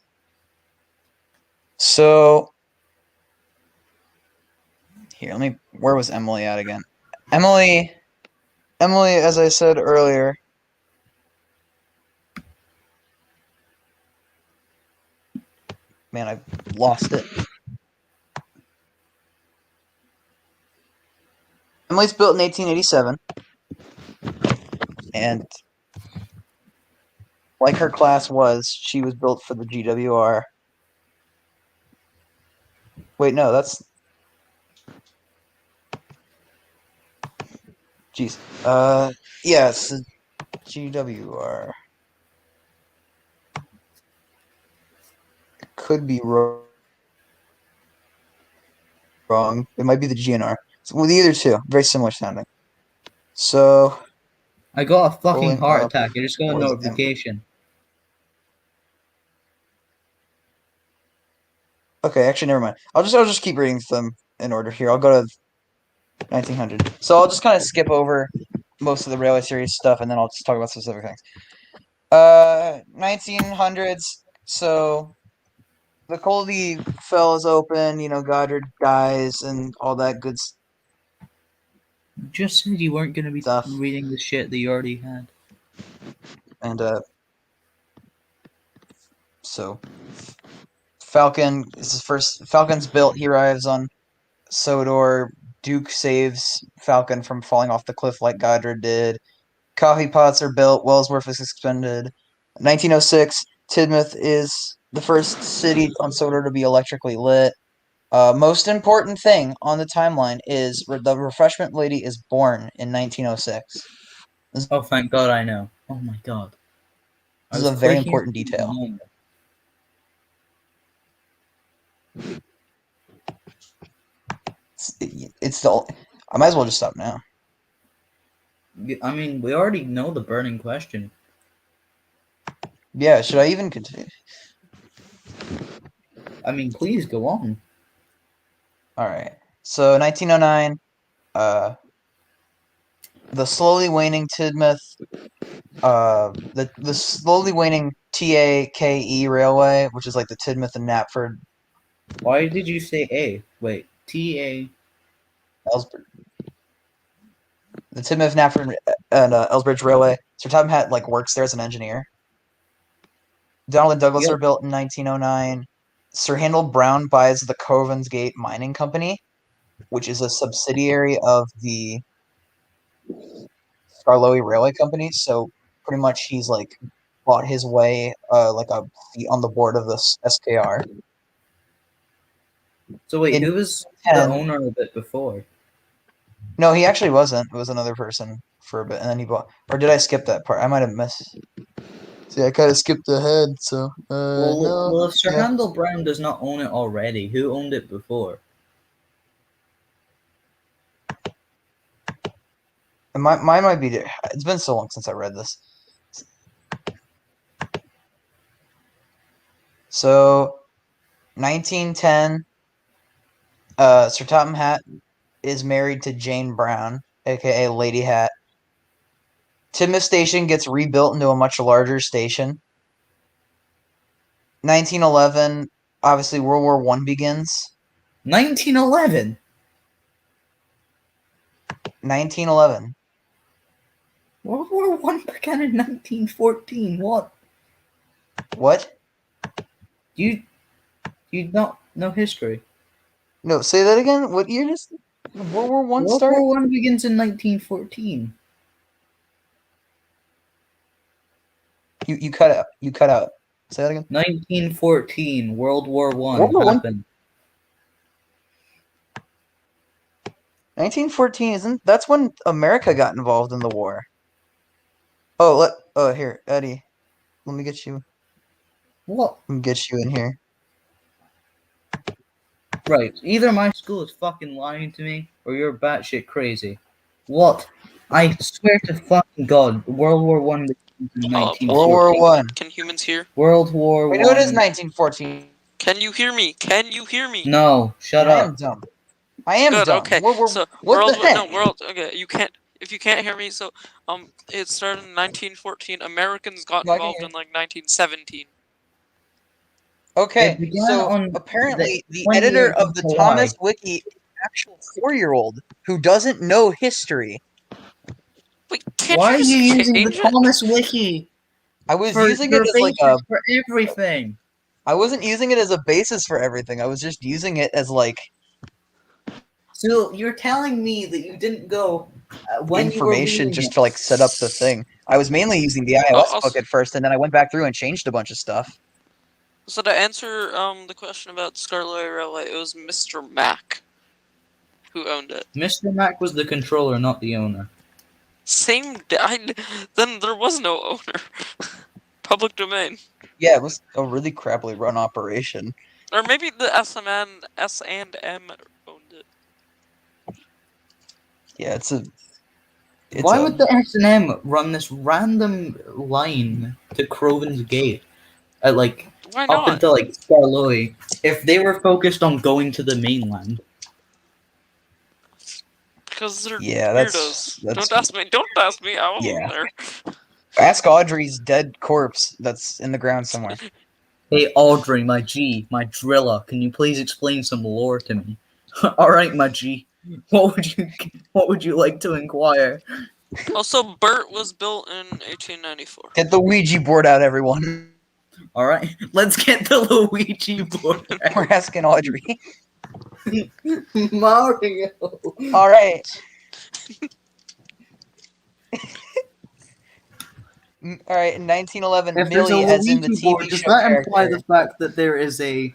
So, here, where was Emily at again? Emily, as I said earlier, man, I lost it. Emily's built in 1887, and like her class was, she was built for the GWR. Wait, no, that's... Jeez. Yeah, it's the GWR. Could be wrong. It might be the GNR. Well, the other two, very similar sounding. So, I got a fucking pulling heart up, attack. I just got a where's notification. okay, actually, never mind. I'll just keep reading them in order here. I'll go to 1900. So I'll just kind of skip over most of the railway series stuff, and then I'll just talk about specific things. 1900s. So the Coldy Fell is open. You know, Goddard dies, and all that good You just said you weren't going to be stuff. reading the shit that you already had. And so Falcon is his first. Falcon's built. He arrives on Sodor. Duke saves Falcon from falling off the cliff like Goddard did. Coffee pots are built. Wellsworth is suspended. 1906, Tidmouth is the first city on Sodor to be electrically lit. Most important thing on the timeline is the refreshment lady is born in 1906. Oh, thank God I know. Oh my God. This is a very important detail. It's the. I might as well just stop now. I mean, we already know the burning question. Yeah, should I even continue? I mean, please go on. All right. So 1909, the slowly waning Tidmouth, the slowly waning TAKE railway, which is like the Tidmouth and Knapford, Why did you say A? Wait, T-A... Ellsbridge, the Tidmouth, Knapford, and Ellsbridge Railway. Sir Topham Hatt like works there as an engineer. Donald and Douglas Yep. are built in 1909. Sir Handel Brown buys the Covens Gate Mining Company, which is a subsidiary of the Skarloey Railway Company. So pretty much he's like bought his way like a seat on the board of this SKR. So wait, In who was 10 the owner of it before? No, he actually wasn't. It was another person for a bit, and then he bought. Or did I skip that part? I might have missed. See, I kind of skipped ahead. So no. Well, if Sir Yeah. Handel Brown does not own it already, who owned it before? And mine might be. It's been so long since I read this. So, 1910. Sir Topham Hatt is married to Jane Brown, aka Lady Hatt. Tidmouth Station gets rebuilt into a much larger station. 1911, obviously World War I begins. 1911. 1911. World War One began in 1914. What? What? You not know history? No, say that again. What year does World War I World start? War One begins in 1914. You cut out. You cut out. Say that again. 1914. World War One World War I? happened. 1914 isn't. That's when America got involved in the war. Here, Eddie. Let me get you. What? Let me get you in here. Right. Either my school is fucking lying to me, or you're batshit crazy. What? I swear to fucking God, World War One begins in World 1914. War One. Can humans hear? World War We One. know it is 1914. Can you hear me? Can you hear me? No, shut I up. am dumb. I am Good. dumb. Okay. So what the heck? Okay. You can't. If you can't hear me, so it started in 1914. Americans got No, I can involved hear in like 1917. Okay, It began so on apparently the 28th editor of of the July. Thomas Wiki is an actual 4-year-old who doesn't know history. Wait, can't Why are you you just using the change it? Thomas Wiki I was for using your it as like basis for everything? I wasn't using it as a basis for everything. I was just using it as like So you're telling me that you didn't go when information you were just reading to like set up the thing. I was mainly using the iOS also- book at first, and then I went back through and changed a bunch of stuff. So to answer the question about Skarloey Railway, it was Mr. Mack who owned it. Mr. Mack was the controller, not the owner. Then there was no owner. Public domain. Yeah, it was a really crappily run operation. Or maybe the S&M owned it. Yeah, Why would the S&M run this random line to Croven's Gate at like Why up not? until like Skarloey if they were focused on going to the mainland? Because they're that's weirdos. Don't ask me. Don't ask me. I wasn't Yeah. there. Ask Audrey's dead corpse that's in the ground somewhere. Hey Audrey, my G, my driller, can you please explain some lore to me? All right, my G. What would you like to inquire? Also, Bert was built in 1894. Get the Ouija board out, everyone. All right, let's get the Luigi board. We're asking Audrey. Mario. All right. All right. In 1911, If there's a Millie, as in the Luigi TV board, does show that character. imply the fact that there is a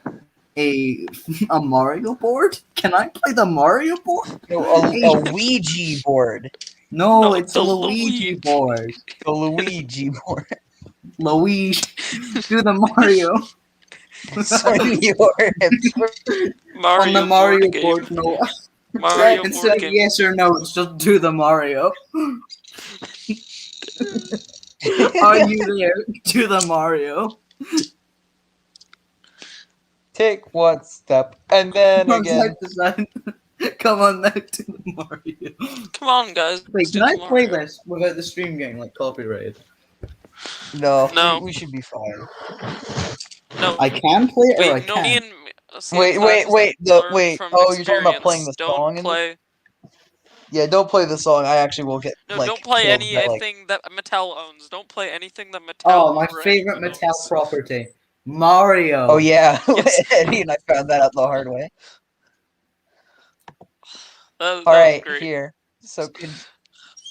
Mario board? Can I play the Mario board? No, a Ouija board. No, No, it's a the Luigi Luigi. board. The Luigi board. Luigi, do the Mario. Swing your hips. Mario On the Mario game. board, no. Mario Instead board of game. yes or no, it's just do the Mario. Are you there? Do the Mario. Take one step, and then From again. side to side. Come on now, do the Mario. Come on, guys. Wait, do can I the play Mario. this without the stream getting like copyrighted? No, No. we should be fine. No. I can play it or I Wait, no, can't. Wait. From Oh, you're talking about playing experience. the song? Don't play. Yeah, don't play the song. I actually will get No, like. don't play killed by, anything that Mattel owns. Don't play anything that Mattel. Oh, my or favorite anyone Mattel owns. property. Mario. Oh yeah, Yes. Eddie and I found that out the hard way. That All right, was great. here. So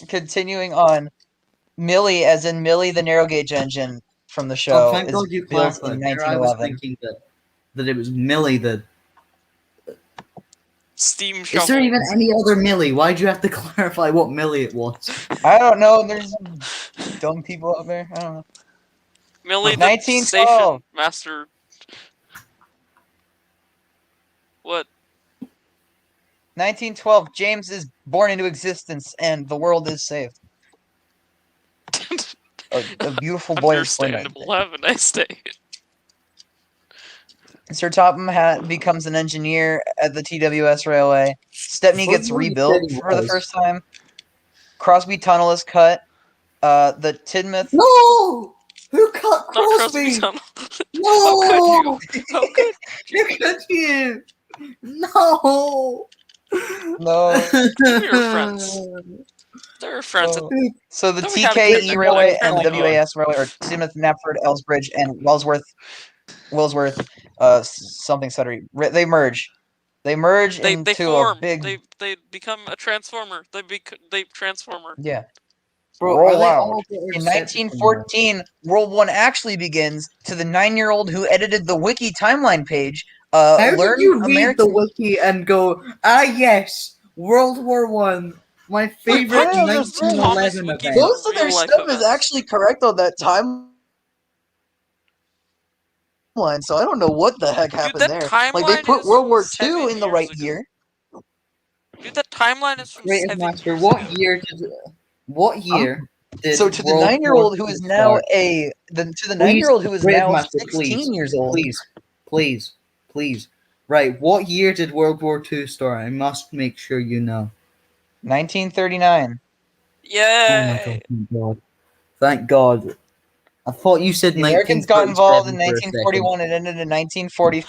continuing on, Millie, as in Millie the narrow gauge engine from the show, Oh, thank is God you built clarified. in There I was 1911. thinking that it was Millie that. Steam shovel. Is there even any other Millie? Why'd you have to clarify what Millie it was? I don't know. There's dumb people out there. I don't know. Millie the 1912. station master. What? 1912. James is born into existence, and the world is saved. A beautiful boy is born. Understandable. Have a nice day. Sir Topham becomes an engineer at the TWS Railway. Stepney What gets were you rebuilt saying for the was? first time. Crosby Tunnel is cut. The Tidmouth. No! Who cut Not Crosby? Tunnel. No! How could How could you? No! No. We're friends. They're friends. So the Then we gotta TKE get Railway that and the going. WAS Railway are Tidmouth, Knapford, Elsbridge, and Willsworth, something Suttery. They merge. They merge They into form. a big. They become a transformer. They transformer. Yeah. Bro, Roll are they out. all British In citizens? 1914, World War actually begins. To the 9-year-old who edited the wiki timeline page, How did learn you read American. the wiki and go, ah yes, World War One, my favorite I don't understand. 1911 Thomas Wiki event. for Most of their real life stuff is events. actually correct on that timeline, so I don't know what the heck happened that there. timeline Like they put is World from War 7 II in the years right ago. year. Dude, that timeline is from Greatest 7 Master, years what ago. year did So to the World 9-year-old War who II is now start? 9-year-old who is Greatest now Master, 16 years old. please. Right, what year did World War II start? I must make sure you know. 1939. Yay! Oh my God. Thank God. I thought you said The Americans got 1937 involved in for a second. 1941 and ended in 1940.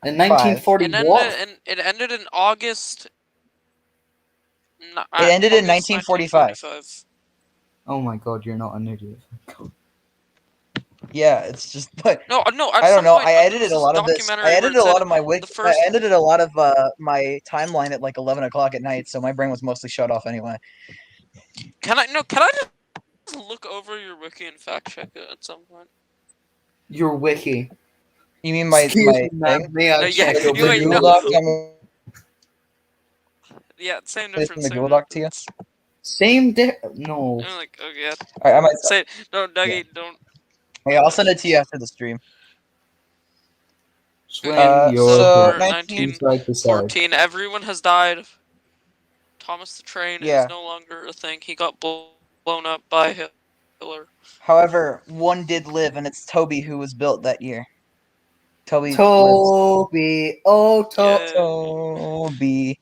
In 1940 what? It ended in August. It ended in August 1945. Oh my God, you're not an idiot. Yeah, it's just but No. I don't know. I edited a lot of this. I edited a lot of my wiki. I edited a lot of my timeline at like 11 o'clock at night, so my brain was mostly shut off anyway. Can I just look over your wiki and fact check it at some point? Your wiki. You mean my Excuse me, thing? ma'am, may I No, check yeah, your you wiki? ain't know. Google Doc? You want Yeah, same me to difference. send the Google Doc to you? No. I'm like, oh yeah. All right, I might. Say no, Dougie, don't. Yeah, I'll send it to you after the stream. Swing so your 1914, everyone has died. Thomas the Train Yeah. is no longer a thing. He got blown up by Hitler. However, one did live, and it's Toby who was built that year. Toby. lives. Toby. Oh, Yeah. Toby.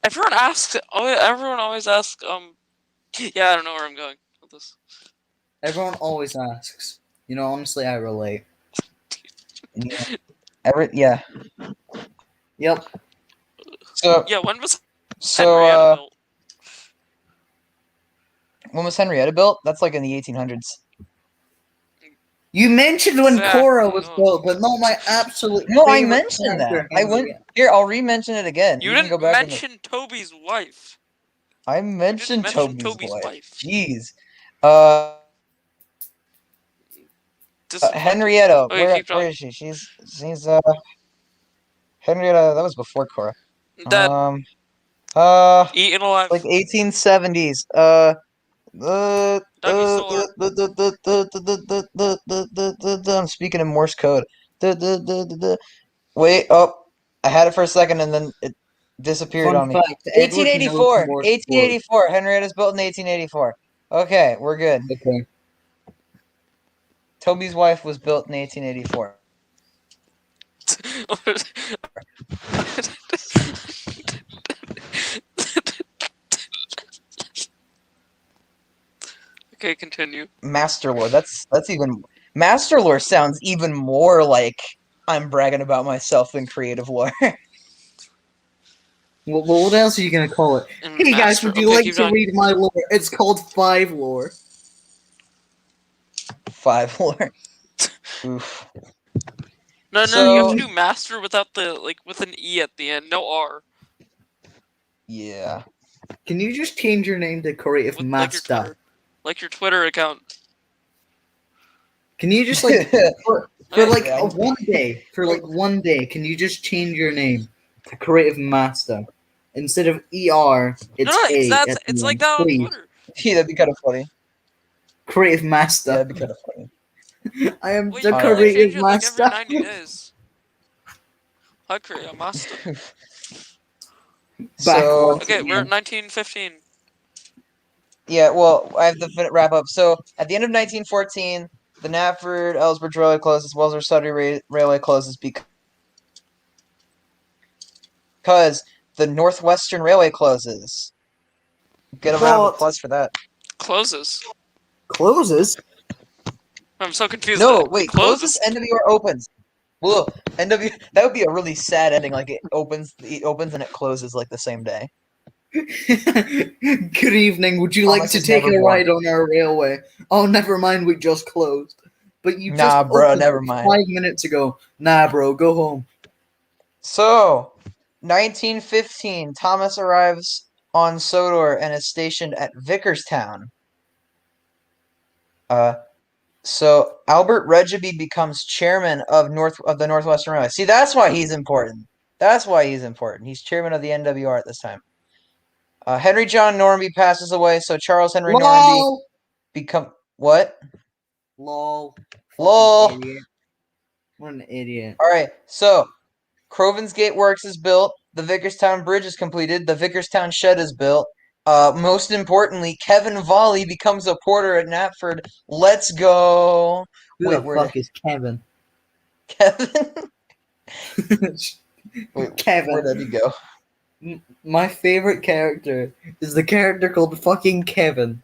Everyone asks. Everyone always asks. Yeah, I don't know where I'm going with this. Everyone always asks. You know, honestly, I relate. Yeah. Yeah. Yep. So Yeah, when was so Henrietta built? when was Henrietta built? That's like in the 1800s. You mentioned when Exactly. Cora was built, but not my absolute. No, I favorite mentioned that. character, I went Henrietta. here. I'll re-mention it again. You can didn't go back mention Toby's wife. I mentioned mention Toby's wife. wife. Jeez. Disappointing. Henrietta. Okay, Where keep talking. is she? She's Henrietta. That was before Cora. Dead. Eaten alive. Like 1870s. Dougie's still alive. I'm speaking in Morse code. Wait, oh, I had it for a second and then it disappeared on Fun me. fact: Edward knows 1884. more 1884. Henrietta's built in 1884. Okay, we're good. sports. Okay. Toby's wife was built in 1884. Okay, continue. Master Lore. That's even Master Lore sounds even more like I'm bragging about myself than creative lore. Well, what else are you gonna call it? And Hey guys, master- would you okay, like keep to going. read my lore? It's called 5 lore. 5 lore. Oof. No, So- you have to do master without the with an E at the end, no R. Yeah. Can you just change your name to Creative Like your Master? Twitter, like your Twitter account. Can you just like for like Yeah, one day, can you just change your name to Creative Master instead of ER? It's No, A. that's at the it's like end, that on please. Twitter. Yeah, that'd be kind of funny. Creative Yeah, Master. that'd be kind of funny. I am Well, the you can only Creative change it like every Master. 90 days. Hi, Korea Master. So, Once Okay, we're at again. 1915. yeah, well, I have to wrap up. So, at the end of 1914, the Knapford Ellsbridge Railway closes, Welser Sudbury Railway closes because the Northwestern Railway closes. Get a round of What? applause for that. Closes. Closes. I'm so confused. No, It wait, closes. closes, NWR opens. Whoa, NW, that would be a really sad ending. Like it opens and it closes like the same day. Good evening. Would you like Thomas to is take never a born. ride on our railway? Oh, never mind. We just closed. But you just Nah, bro, opened never it mind. 5 minutes ago. Nah, bro. Go home. So, 1915, Thomas arrives on Sodor and is stationed at Vickerstown. So Albert Regiby becomes chairman of the Northwestern Railway. See, that's why he's important. That's why he's important. He's chairman of the NWR at this time. Henry John Normanby passes away, so Charles Henry Normanby LOL. become what? LOL. Lol. Fucking idiot. What an idiot. All right, so Crovan's Gate Works is built. The Vickerstown Bridge is completed. The Vickerstown Shed is built. Most importantly, Kevin Volley becomes a porter at Knapford. Let's go. Who Wait, the where fuck did is Kevin? Kevin? Wait, Kevin. where did he go? My favorite character is the character called fucking Kevin.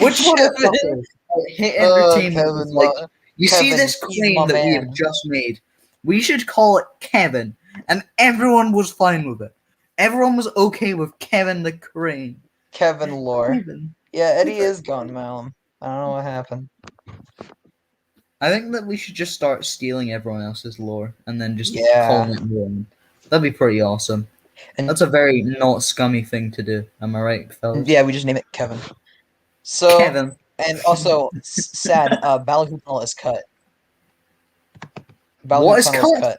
Which one of Kevin? fuckers at Hit Entertainment Kevin, was like, you see Kevin, this he's crane my that we man. have just made? We should call it Kevin. And everyone was fine with it. Everyone was okay with Kevin the crane. Kevin lore. Kevin. Yeah, Eddie is gone, Malum. I don't know what happened. I think that we should just start stealing everyone else's lore and then just Yeah. calling it our own. That'd be pretty awesome. And That's a very not scummy thing to do. Am I right, fellas? yeah, we just name it Kevin. So Kevin. and also sad, Ballyhoo Tunnel is cut. What Ballyhoo is Tunnel cut?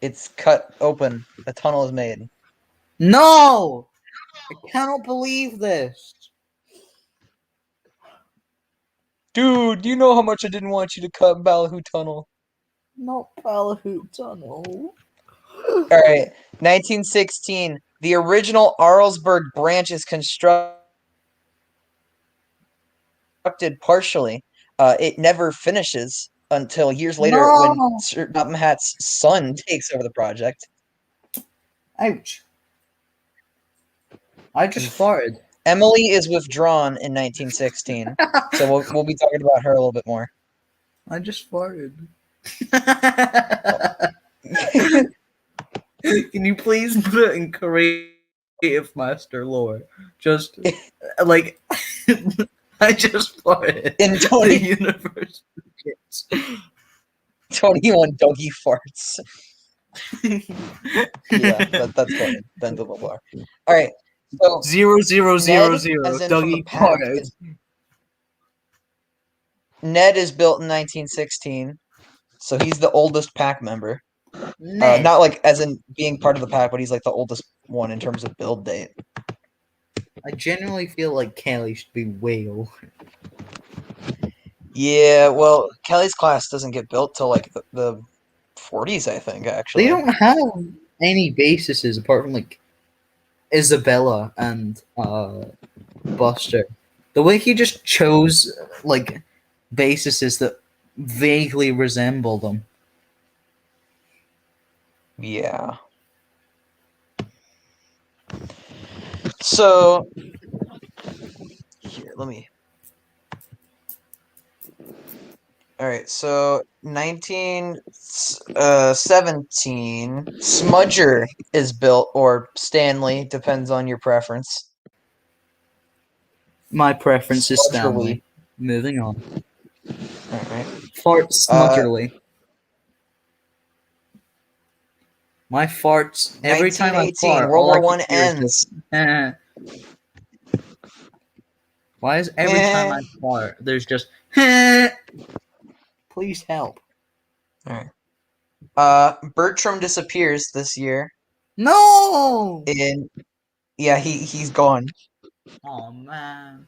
It's cut open. A tunnel is made. No! I cannot believe this. Dude, you know how much I didn't want you to cut Ballyhoo Tunnel. Not Ballyhoo Tunnel. All right, 1916. The original Arlesburg branch is constructed partially. It never finishes until years later when No! Sir Topham Hatt's son takes over the project. Ouch. I just farted. Emily is withdrawn in 1916, so we'll be talking about her a little bit more. I just farted. Can you please put it in Creative Master lore? Just like I just farted. In The 20, universe. 21 Dougie farts. Yeah, that's funny. Then blah blah blah. All right, so 0000. Ned, as in from the Dougie pack, farted. Ned is built in 1916, so he's the oldest pack member. Ned. Not like as in being part of the pack, but he's like the oldest one in terms of build date. I genuinely feel like Kelly should be way older. Yeah, well, Kelly's class doesn't get built till like the 40s, I think, actually. They don't have any bases apart from like Isabella and Buster. The way he just chose like bases that vaguely resemble them. Yeah. So here, let me. All right, so 1917, Smudger is built, or Stanley, depends on your preference. My preference is Smudgerly. Stanley. Moving on. All right. Fart Smudgerly. My farts, every time I 1918, fart, World all I War can I hear is ends. just, Why is every time I fart, there's just, please help. All right. Bertram disappears this year. No! Yeah, he's gone. Oh, man.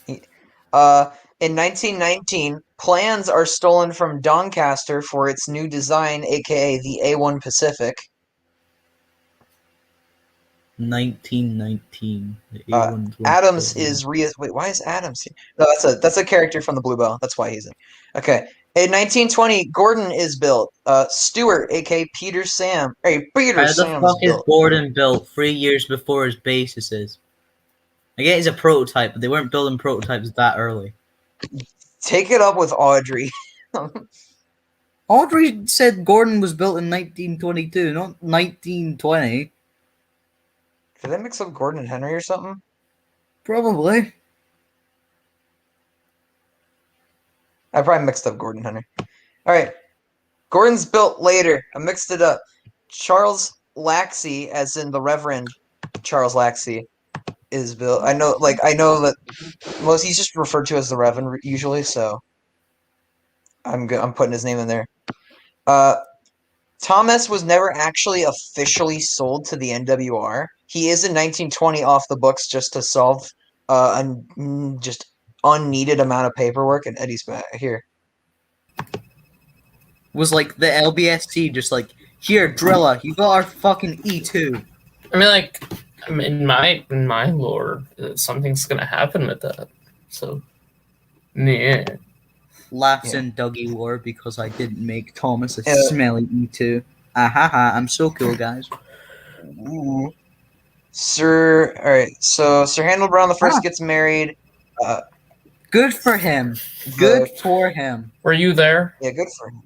In 1919, plans are stolen from Doncaster for its new design, aka the A1 Pacific. 1919. The A1's Adams is wait, why is Adams here? No, that's a character from the Blue Bell. That's why he's in. Okay. In 1920, Gordon is built. Stewart, aka Peter Sam. Hey, Peter How the Sam fuck is is built. Gordon built 3 years before his basis is? I get he's a prototype, but they weren't building prototypes that early. Take it up with Audrey. Audrey said Gordon was built in 1922, not 1920. Did I mix up Gordon and Henry or something? Probably. I probably mixed up Gordon and Henry. All right. Gordon's built later. I mixed it up. Charles Laxey, as in the Reverend Charles Laxey, is built. I know that he's just referred to as the Reverend usually, so I'm putting his name in there. Thomas was never actually officially sold to the NWR. He is in 1920 off the books just to solve just unneeded amount of paperwork, and Eddie's back here. Was like the LBSC just like, here, Drilla, you got our fucking E2. I mean, like, in my lore, something's gonna happen with that. So, yeah. Laughs Yeah. in Dougie lore because I didn't make Thomas a smelly E2. Ahaha, I'm so cool, guys. Ooh. Sir Handel Brown the First gets married. Good for him. Good for him. Were you there? Yeah, good for him.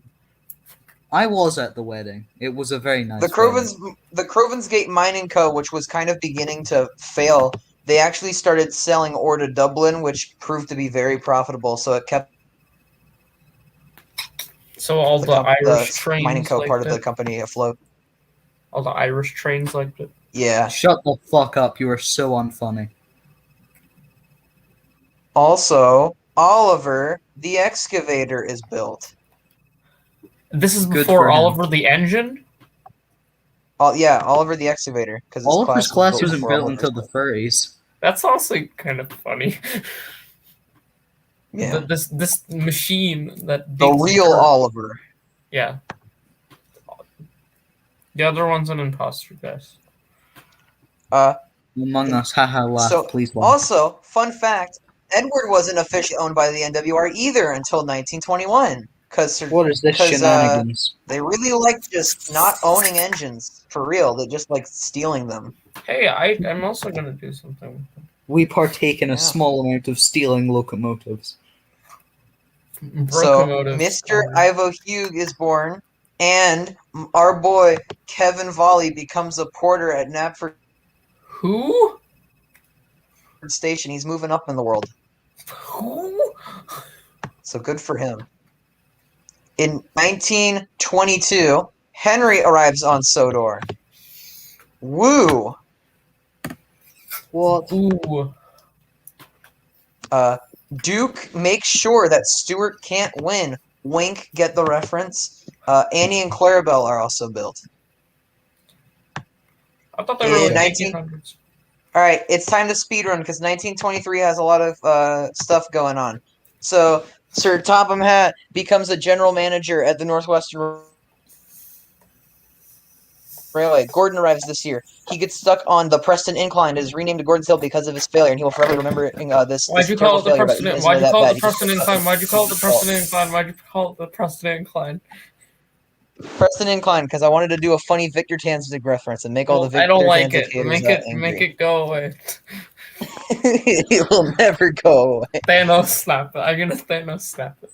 I was at the wedding. It was a very nice The Crovensgate Mining Co., which was kind of beginning to fail, they actually started selling ore to Dublin, which proved to be very profitable. So it kept all the Irish trains Mining Co. liked part of it? the company afloat. All the Irish trains liked it. Yeah. Shut the fuck up. You are so unfunny. Also, Oliver the Excavator is built. This is Good before for him. Oliver the Engine? Oliver the Excavator. Because Oliver's class wasn't before built Oliver's until the 30s. That's also kind of funny. Yeah. This machine that The digs real dirt. Oliver. Yeah. The other one's an imposter, guys. Among Us, haha, laugh, So, please laugh. also, fun fact, Edward wasn't officially owned by the NWR either until 1921. What is this shenanigans? They really like just not owning engines. For real. They just like stealing them. Hey, I'm also gonna do something with them. We partake in a Yeah. small amount of stealing locomotives. So, Brocomotive. Mr. Ivo Hugh is born, and our boy Kevin Volley becomes a porter at Knapford Who? Station. He's moving up in the world. Who? So good for him. In 1922, Henry arrives on Sodor. Woo! What? Ooh. Duke makes sure that Stewart can't win. Wink, get the reference? Annie and Clarabelle are also built. I thought they were In like 19 1800s. Alright, it's time to speedrun because 1923 has a lot of stuff going on. So, Sir Topham Hatt becomes a general manager at the Northwestern Railway. Gordon arrives this year. He gets stuck on the Preston Incline. It is renamed to Gordon's Hill because of his failure, and he will forever remember this. Why'd this you call terrible it the failure, but Preston? he isn't Why'd you that call it bad. the Preston Incline? Why'd you call it the Preston Incline? Why'd you call it the Preston Incline? Preston Incline, because I wanted to do a funny Victor Tanzig reference and make all the Victor I don't like Tanzig it. haters Make it go away. It will never go away. Thanos snap it. I'm gonna Thanos snap it.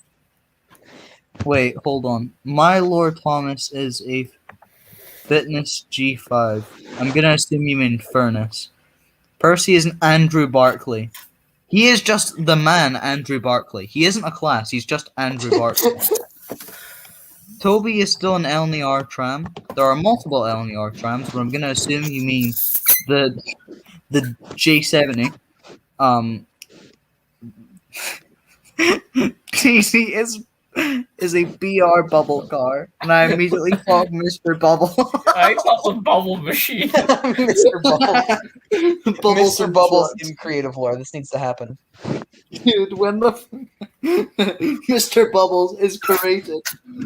Wait, hold on. My Lord Thomas is a fitness G5. I'm gonna assume you mean furnace. Percy is an Andrew Barkley. He is just the man, Andrew Barkley. He isn't a class, he's just Andrew Barkley. Toby is still an LNR tram. There are multiple LNR trams, but I'm gonna assume you mean the J70. TC is a BR bubble car, and I immediately thought Mr. Bubble. I thought the bubble machine. Mr. Bubbles. Bubbles Mr. and Bubbles slugs. in creative lore. This needs to happen. Dude, when the Mr. Bubbles is created,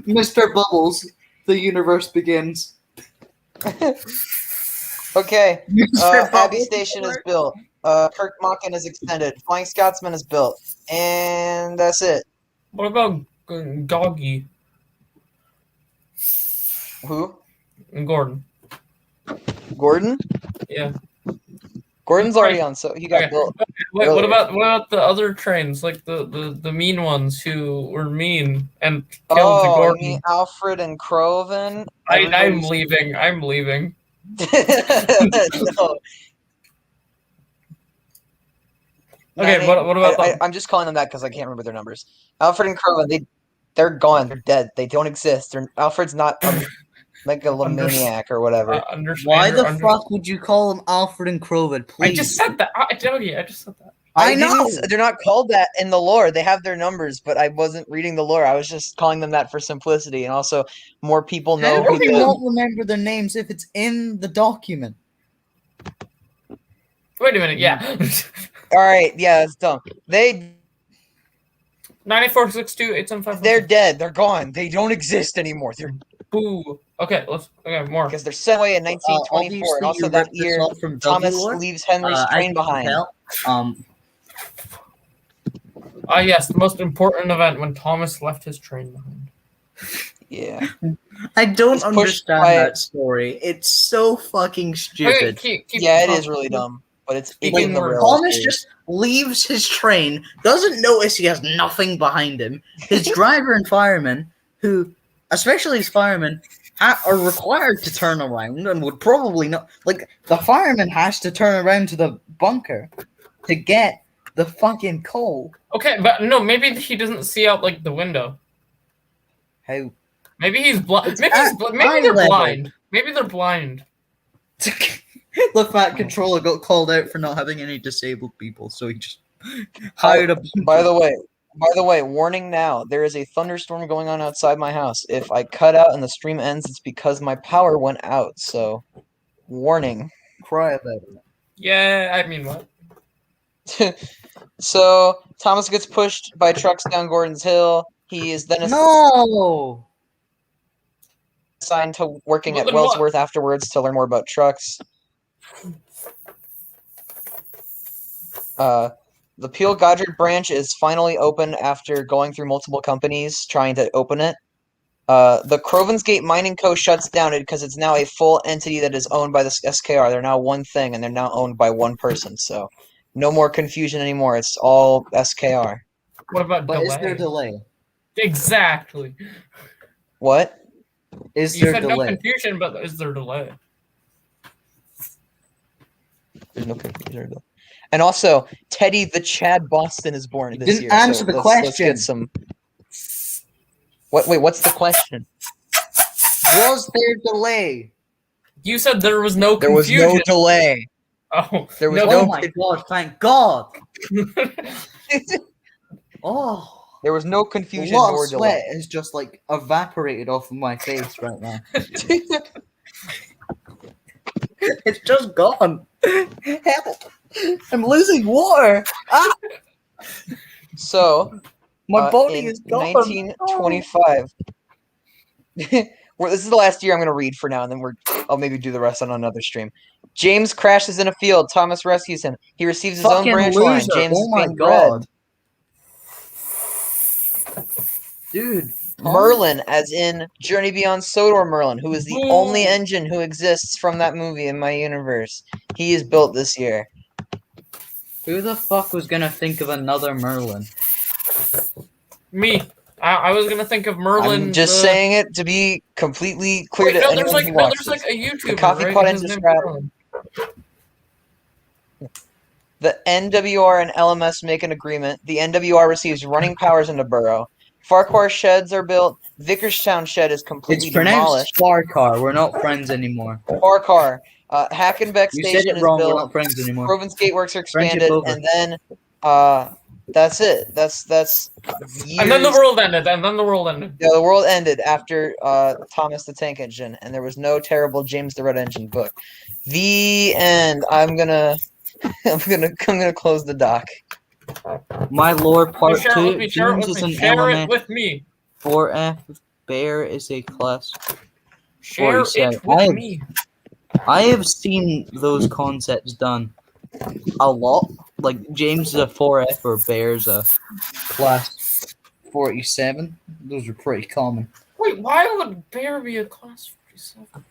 Mr. Bubbles, the universe begins. Okay. Mr. Abbey Bubbles Station is Award? built. Kirk Mockin is extended. Flying Scotsman is built. And that's it. What about Douggie Who? and Gordon? Gordon? Yeah. Gordon's already on, so he got Okay. built. Wait, Really? what about the other trains, like the mean ones who were mean and killed the Oh, Gordon? you mean Alfred and Croven? I'm Everybody's- leaving. I'm leaving. No. Okay, Nanny- what about them? I'm just calling them that because I can't remember their numbers. Alfred and Croven, they're gone. They're dead. They don't exist. Alfred's not a megalomaniac or whatever. Why the fuck would you call them Alfred and Croven? Please. I just said that. Douggie, I just said that. I know. They're not called that in the lore. They have their numbers, but I wasn't reading the lore. I was just calling them that for simplicity, and also more people know How who do you the. not remember their names if it's in the document? Wait a minute. Yeah. All right, yeah, that's dumb. 9462-875. They're dead. They're gone. They don't exist anymore. They're Boo. Okay, more. because they're sent away in 1924, and also that year Thomas leaves Henry's train behind. Yes, the most important event when Thomas left his train behind. Yeah. I don't He's pushed understand by- that story. It's so fucking Okay, stupid. keep Yeah, it talking. is really dumb, but it's Like, in the more- real Thomas history. just leaves his train, doesn't notice he has nothing behind him. His driver and firemen, who, especially his firemen, are required to turn around and would probably not. Like, the fireman has to turn around to the bunker to get the fucking coal. Okay, but no, maybe he doesn't see out like the window. How? Maybe he's blind. It's Maybe at maybe eye they're level. blind. Maybe they're blind. The fat controller got called out for not having any disabled people, so he just hired a. By the way, warning now. There is a thunderstorm going on outside my house. If I cut out and the stream ends, it's because my power went out. So, warning. Cry about it. Yeah, I mean what? So, Thomas gets pushed by trucks down Gordon's Hill. He is then No. assigned to working Well, at then what? Wellsworth afterwards to learn more about trucks. The Peel Goddard branch is finally open after going through multiple companies trying to open it. The Crovensgate Mining Co. shuts down it because it's now a full entity that is owned by the SKR. They're now one thing, and they're now owned by one person. So, no more confusion anymore. It's all SKR. What about But delay? is there delay? Exactly. What? Is You there said no delay? confusion, but is there delay? There's no confusion. And also, Teddy the Chad Boston is born this Didn't year. answer the Let's question. get some. What? Wait, what's the question? Was there delay? You said there was no There was confusion. no delay. Oh, There was no. no Oh my god! Thank God! Oh, There was no a confusion lot nor of sweat delay. is just like evaporated off of my face right now. It's just gone. Help! I'm losing water. Ah, So, my body in is gone. 1925, This is the last year I'm going to read for now, and then I'll maybe do the rest on another stream. James crashes in a field. Thomas rescues him. He receives his own branch line. James is being bred. Dude. Merlin, as in Journey Beyond Sodor Merlin, who is the only engine who exists from that movie in my universe. He is built this year. Who the fuck was gonna think of another Merlin? Me. I was gonna think of Merlin. I'm just saying it to be completely clear to anyone who watches. There's like a YouTuber, the Coffee Pot Engine Scrap. The NWR and LMS make an agreement. The NWR receives running powers into Burrow. Farquhar sheds are built. Vickerstown shed is completely demolished. It's pronounced Farquhar. We're not friends anymore. Farquhar. Hackenbeck Station is wrong. built. We're not friends anymore. Province Gateworks are expanded, and then that's it. That's years. And then the world ended. Yeah, the world ended after Thomas the Tank Engine, and there was no terrible James the Red Engine book. The end. I'm gonna close the doc. My lore part 2. Share it with me. 4F Bear is a class. Share it with me. I have seen those concepts done a lot. Like James is a 4F or Bear's a class 47. Those are pretty common. Wait, why would Bear be a class 47?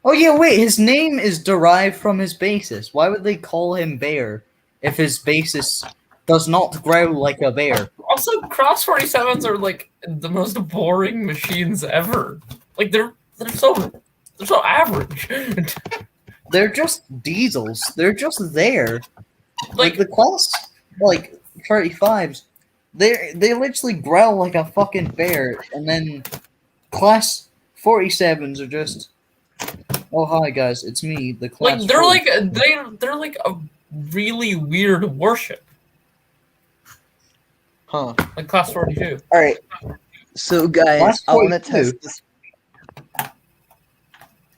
Oh yeah, wait. His name is derived from his basis. Why would they call him Bear if his basis does not growl like a bear? Also, Cross 47s are like the most boring machines ever. Like they're so average. They're just diesels. They're just there. Like the class 35s, they literally growl like a fucking bear, and then class 47s are just, oh hi guys, it's me, the class. Like they're like a really weird warship. Huh. Like class 42. Alright. So guys, I want to test this.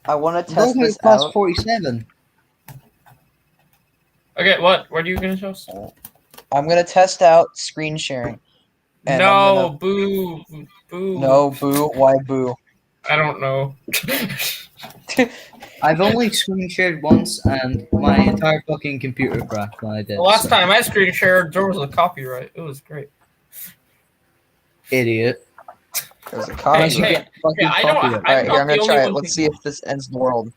I want to test this class out. 47. Okay, what? What are you gonna show us? I'm gonna test out screen sharing. No, boo. No, boo. Why boo? I don't know. I've only screen shared once, and my entire fucking computer crashed when I did. The last time I screen shared, there was a copyright. It was great. Idiot. There's a copyright. Hey, Alright, here, I'm gonna try it. Let's see if this ends the world.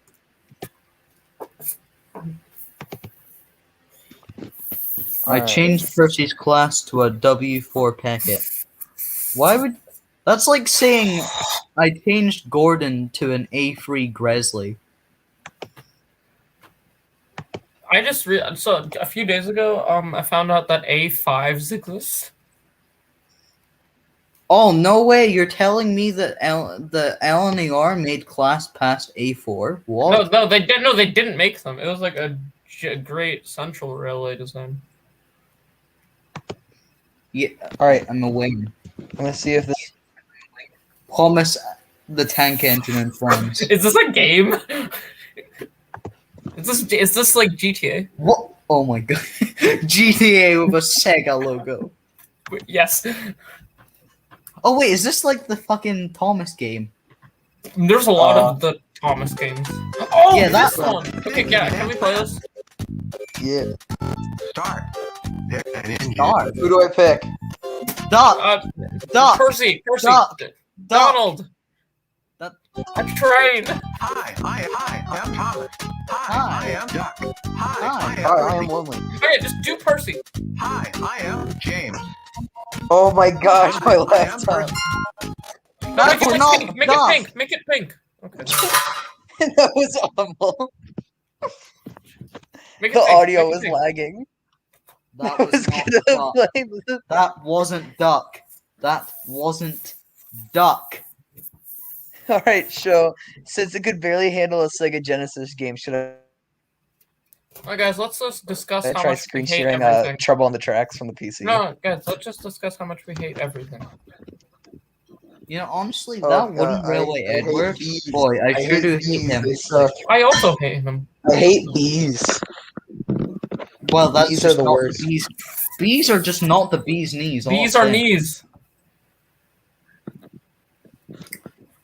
I changed Percy's class to a W4 packet. Why would... That's like saying I changed Gordon to an A3 Gresley. I just so a few days ago, I found out that A5s exist. Oh, no way! You're telling me that the LNER made class past A4? What? No, they didn't. No, they didn't make them. It was like a great central railway design. Yeah. Alright, I'm aware. I'm gonna see if this... Thomas the Tank Engine in Flames. Is this a game? Is this like GTA? What? Oh my god. GTA with a Sega logo. Yes. Oh wait, is this like the fucking Thomas game? There's a lot of the Thomas games. Oh, yeah, this one. Okay, yeah, can we play this? Yeah. Start. Start. Who do I pick? Duck. Duck. Percy. Duck. Donald. Duck. A train. Hi, I am Thomas. Hi, I am Duck. Hi, I am lonely. Okay, just do Percy. Hi, I am James. Oh my gosh, my last time. No, make it pink. Make it pink. Make it pink. Okay. That was awful. Make it The pink. audio Make it was pink. lagging. That I was was not gonna Duck. play this. That wasn't Duck. That wasn't Duck. Alright, so since it could barely handle a Sega Genesis game, should Alright, guys, let's just discuss I how try much screen we hate sharing everything. Trouble on the Tracks from the PC? No, guys, let's just discuss how much we hate everything. You know, honestly, Oh, that God, wooden railway I hate Edward. bees. Boy, I sure hate do bees. hate him. They suck. I also hate him. I hate bees. Well, that's Bees just are the not worst. bees. Bees are just not the bee's knees. all Bees I'm are saying. knees.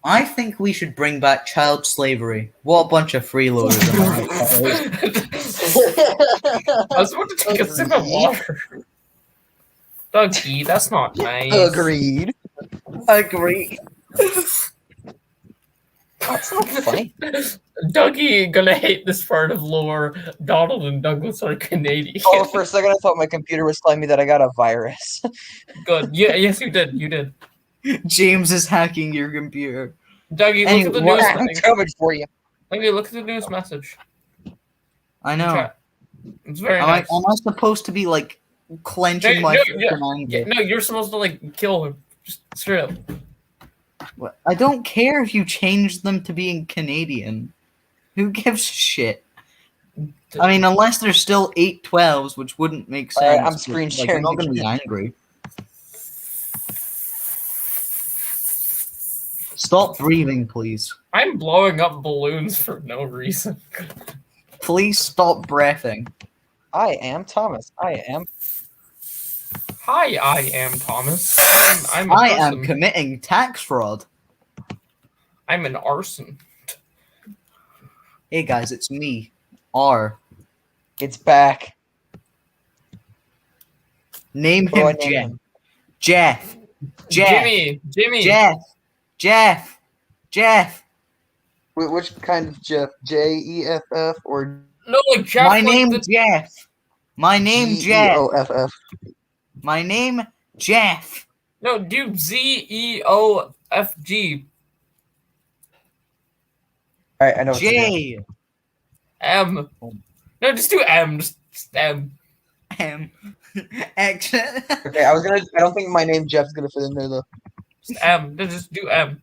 I think we should bring back child slavery. What a bunch of freeloaders. Am I right? I was about to take a sip of water. Dougie, that's not nice. Agreed. Agree. That's not funny. Dougie gonna hate this part of lore. Donald and Douglas are Canadian. Oh, for a second I thought my computer was telling me that I got a virus. Good. Yeah, yes, you did. You did. James is hacking your computer. Dougie, Anyway, look at the what- news. I'm coming for you. Dougie, look at the news message. I know. Chat. It's very Am nice. I supposed to be like clenching my fist in anger? Yeah, no, you're supposed to like kill him. Just straight up. What? I don't care if you change them to being Canadian. Who gives a shit? I mean, unless there's still 812s, which wouldn't make sense. Alright, I'm but, screen like, I'm sharing not gonna be again. angry. Stop breathing, please. I'm blowing up balloons for no reason. Please stop breathing. I am Thomas. I am. Hi, I am Thomas. I'm a I person. am committing tax fraud. I'm an arson. Hey guys, it's me, R. It's back. Name What do I him name Jeff. him? Jeff. Jeff. Jimmy. Jeff. Wait, which kind of Jeff? Jeff or No, like Jeff. My like name the- Jeff. My name Jeff. Geoff? My name Jeff. No, dude. ZEOFG. All right, I know. What to do. J. M. No, just do M. Just M. M. X. Okay, I don't think my name Jeff's gonna fit in there though. Just M. No, just do M.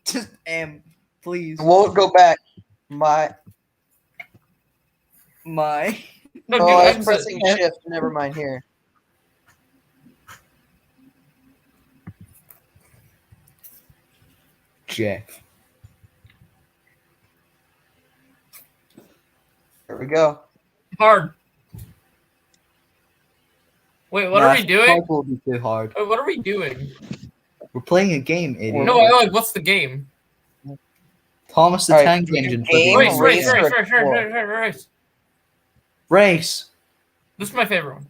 Just M. Please. We'll go back. My. No, Oh, dude. I was M's pressing shift. Never mind here. Jeff. There we go. hard. Wait, what are we doing? That will be too hard. Wait, what are we doing? We're playing a game, idiot. No, I like. What's the game? Thomas the Alright, Tank we Engine for game, the Race, race, race, race, race, race, race, race, race. Race. This is my favorite one.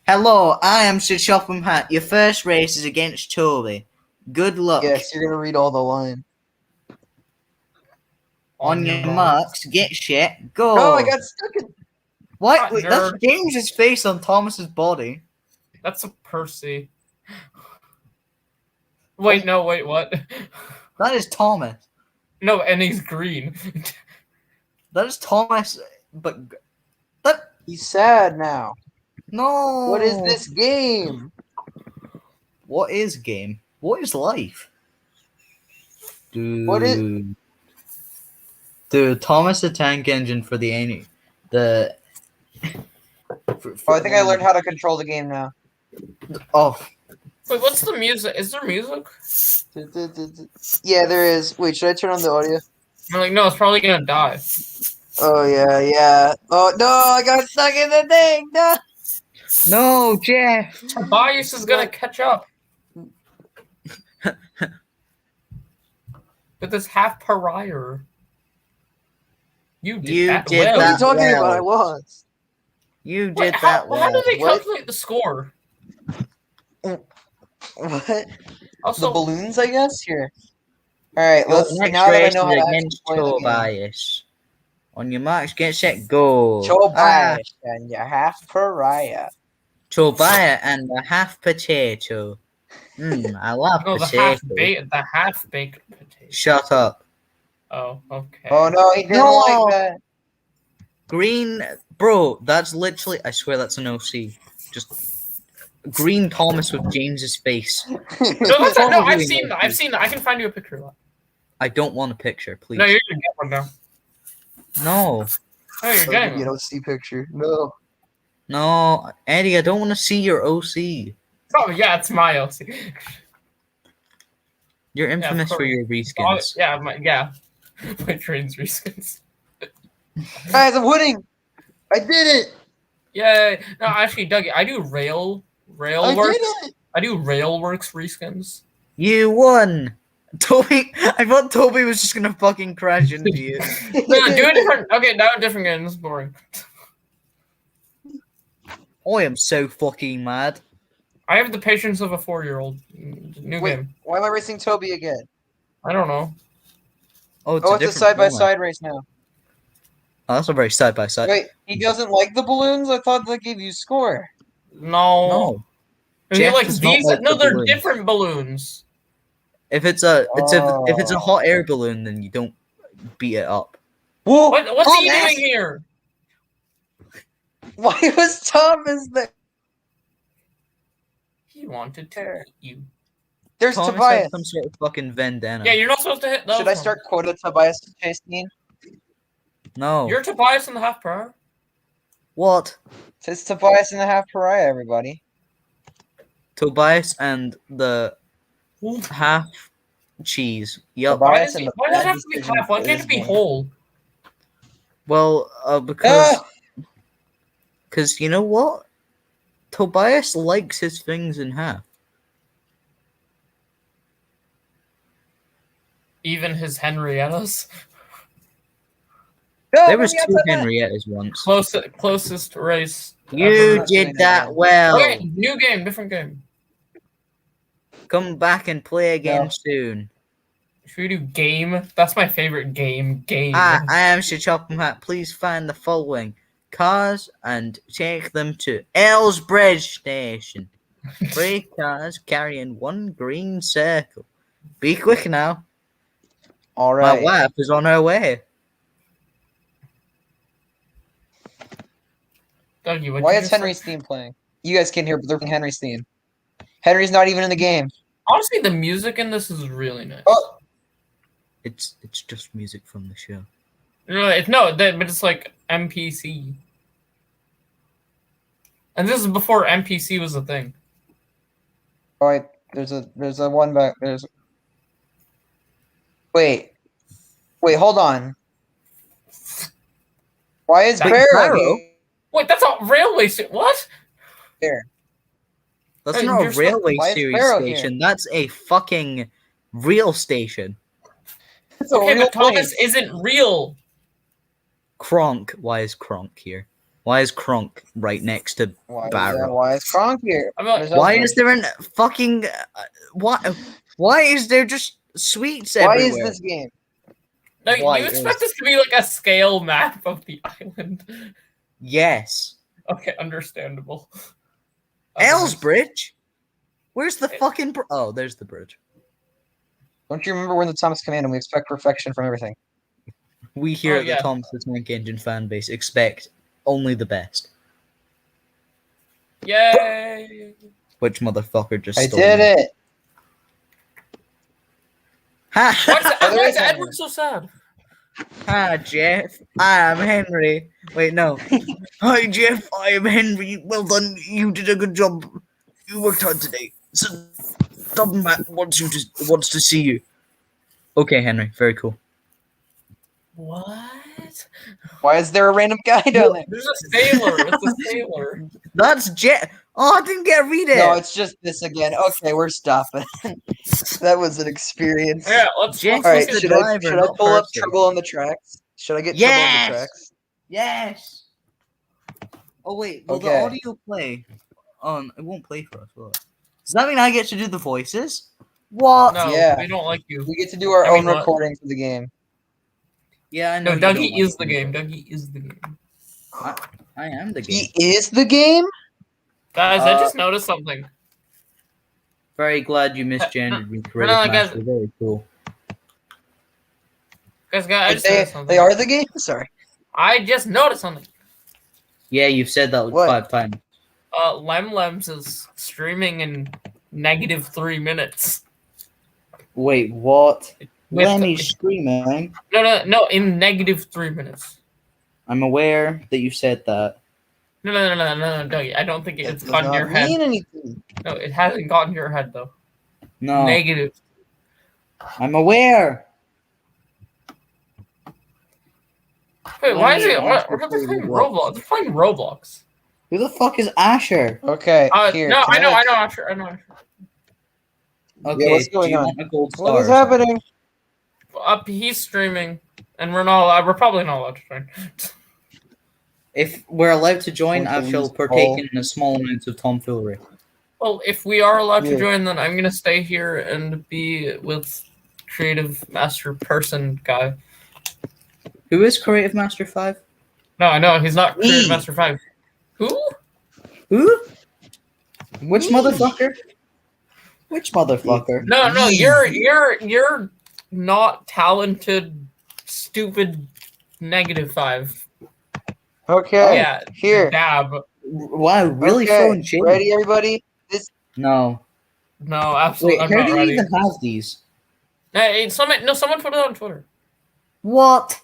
Hello, I am Sir Shopham Hat. Your first race is against Toby. Good luck. Yes, you're gonna read all the line. On your marks, get set, go. Oh, I got stuck in. What? Ah, Wait, that's nerd. James's face on Thomas's body. That's a Percy. Wait, no, wait, what? That is Thomas. No, and he's green. That is Thomas, but that He's sad now. no. What is this game? What is game? What is life? Dude. What is- Dude, Thomas the Tank Engine for the the. Oh, I think I learned how to control the game now. Oh, Wait, what's the music? Is there music? Yeah, there is. Wait, should I turn on the audio? I'm like, no, it's probably gonna die. Oh yeah, yeah. Oh no, I got stuck in the thing. No. no, Jeff. Tobias is gonna catch up. With this half pariah. You did You that did well. What are you that talking well. about? I was. You did Wait, that how do they What? calculate the score? What? The Also, balloons, I guess. Here. All right. Your Let's. next Now that I race know how is to actually against play the game. Tobias. On your marks, get set, go. Tobias and your half pariah. Tobias and the half potato. I love no, the potato. half baked potato. Shut up. Oh, okay. Oh no, he didn't No. like that. Green, bro, that's literally, I swear that's an OC. Just green Thomas with James's face. No, that's not, no, I've Totally seen that. no I've seen that. I can find you a picture of that. I don't want a picture, please. No, you're gonna get one now. No, No, you're I'll getting give you one. an OC picture. No. no, Eddie, I don't want to see your OC. Oh, yeah, it's my OC. You're infamous for course. your Oh, reskins. yeah, my train's reskins. Guys, I'm winning. I did it. Yeah, no, actually, Doug, I do I Railworks. did it. I do Railworks reskins. You won. Toby, I thought Toby was just gonna fucking crash into you. No, do a different. Okay, now a different game. This is boring. I am so fucking mad. I have the patience of a 4-year-old. New Wait, game. why am I racing Toby again? I don't know. Oh, Oh, it's a side-by-side race now. Oh, that's a very side by side. Wait, he doesn't like the balloons? I thought that gave you score. No. No, He Jeff likes does not these. like No, the they're balloons. different balloons. if it's a hot air balloon, then you don't beat it up. Whoa! What's he Thomas! doing here? Why was Thomas there? He wanted to hit you. There's Thomas Tobias. has some sort of fucking vendetta. Yeah, you're not supposed to hit those. Should I ones. start quota Tobias chase scene? No. You're Tobias in the half per hour. What? It's Tobias and the half pariah, everybody. Tobias and the half cheese. Yup. Tobias and the Why does it bad have to be decision half? Why for can't this it be game. whole? Well, because Ah! you know what? Tobias likes his things in half. Even his Henriettas. No, There was let two me answer that. Henriettas once. Closest race. You ever. did that well. Okay, new game, different game. Come back and play again No. soon. Should we do game? That's my favorite game. Game. I am Shopham Hat. Please find the following cars and take them to Ellsbridge Station. 3 cars carrying 1 green circle. Be quick now. All My right. wife is on her way. Dougie, what Why you is just Henry's say? theme playing? You guys can't hear, but they're playing Henry's theme. Henry's not even in the game. Honestly, the music in this is really nice. Oh. It's just music from the show. But it's like MPC. And this is before MPC was a thing. Oh, wait, there's a one back. Wait, hold on. Why is That Barrow Barrow? Wait, that's a railway What? here? That's Hey, not a you're railway why is series Barrow station. That's a fucking real station. It's a Okay, real but Thomas place. isn't real. Kronk. Why is Kronk here? Why is Kronk right next to Barrow? Why is Kronk here? I'm not- There's Why Ellsbridge. is there an fucking why is there just sweets Why is everywhere? this game? Like, Why you expect is- this to be like a scale map of the island? Yes. Okay, understandable. Ellsbridge? Where's the fucking oh, there's the bridge. Don't you remember when the Thomas Command and we expect perfection from everything? We here Oh, at yeah. the Thomas the Tank Engine fan base expect only the best. Yay! Which motherfucker just I stole did it? it. Ha Why is Edward so sad? Hi, Jeff. I am Henry. Wait, no. Hi, Jeff. I am Henry. Well done. You did a good job. You worked hard today. So, Matt wants to see you. Okay, Henry. Very cool. What? Why is there a random guy down there? There's a sailor. It's a sailor. That's Jeff. Oh, I didn't get to read it. No, it's just this again. Okay, we're stopping. That was an experience. Yeah, let's Jeff All look right, is at the should I driver, not pull up person. Trouble on the Tracks? Should I get Yes! Trouble on the Tracks? Yes. Oh wait, will the Okay. audio play? It won't play for us, will it? Does that mean I get to do the voices? What? No, Yeah. we don't like you. We get to do our I mean, own what? recordings of the game. Yeah, I know. No, you don't Dougie like is the me. game. Dougie is the game. I am the game. He is the game? Guys, I Uh, just noticed something. Very glad you misgendered me. no, guys- Master. Very cool. Guys, I just They, noticed something. they are the game? Sorry. I just noticed something. Yeah, you've said that like What? 5 times. Lemlems is streaming in -3 minutes. Wait, what? With- Lemmy's screaming. No, in -3 minutes. I'm aware that you said that. No, Dougie. I don't think It it's does gotten not your head. mean anything. No, it hasn't gotten your head though. No, Negative. I'm aware. Wait, why is Lemmy it? wants What to are they play playing Roblox. Roblox? They're playing Roblox. Who the fuck is Asher? Okay, here. No, can I know. Asher. Okay, what's do going you on? want a gold star? What is or something? happening? He's streaming, and we're probably not allowed to join. If we're allowed to join, I Okay, shall use partake all. in a small amount of tomfoolery. Well, if we are allowed to Yeah. join, then I'm gonna stay here and be with Creative Master Person guy. Who is Creative Master 5? No, he's not Creative Me. Master 5. Who? Who? Which Me. motherfucker? Which motherfucker? No, Me. you're not talented, stupid, -5. Okay. Yeah, Here. dab. Wow, really Okay. throwing shade. Ready, everybody? No. No, absolutely, Wait, I'm how not do you ready. even have these? Hey, someone put it on Twitter. What?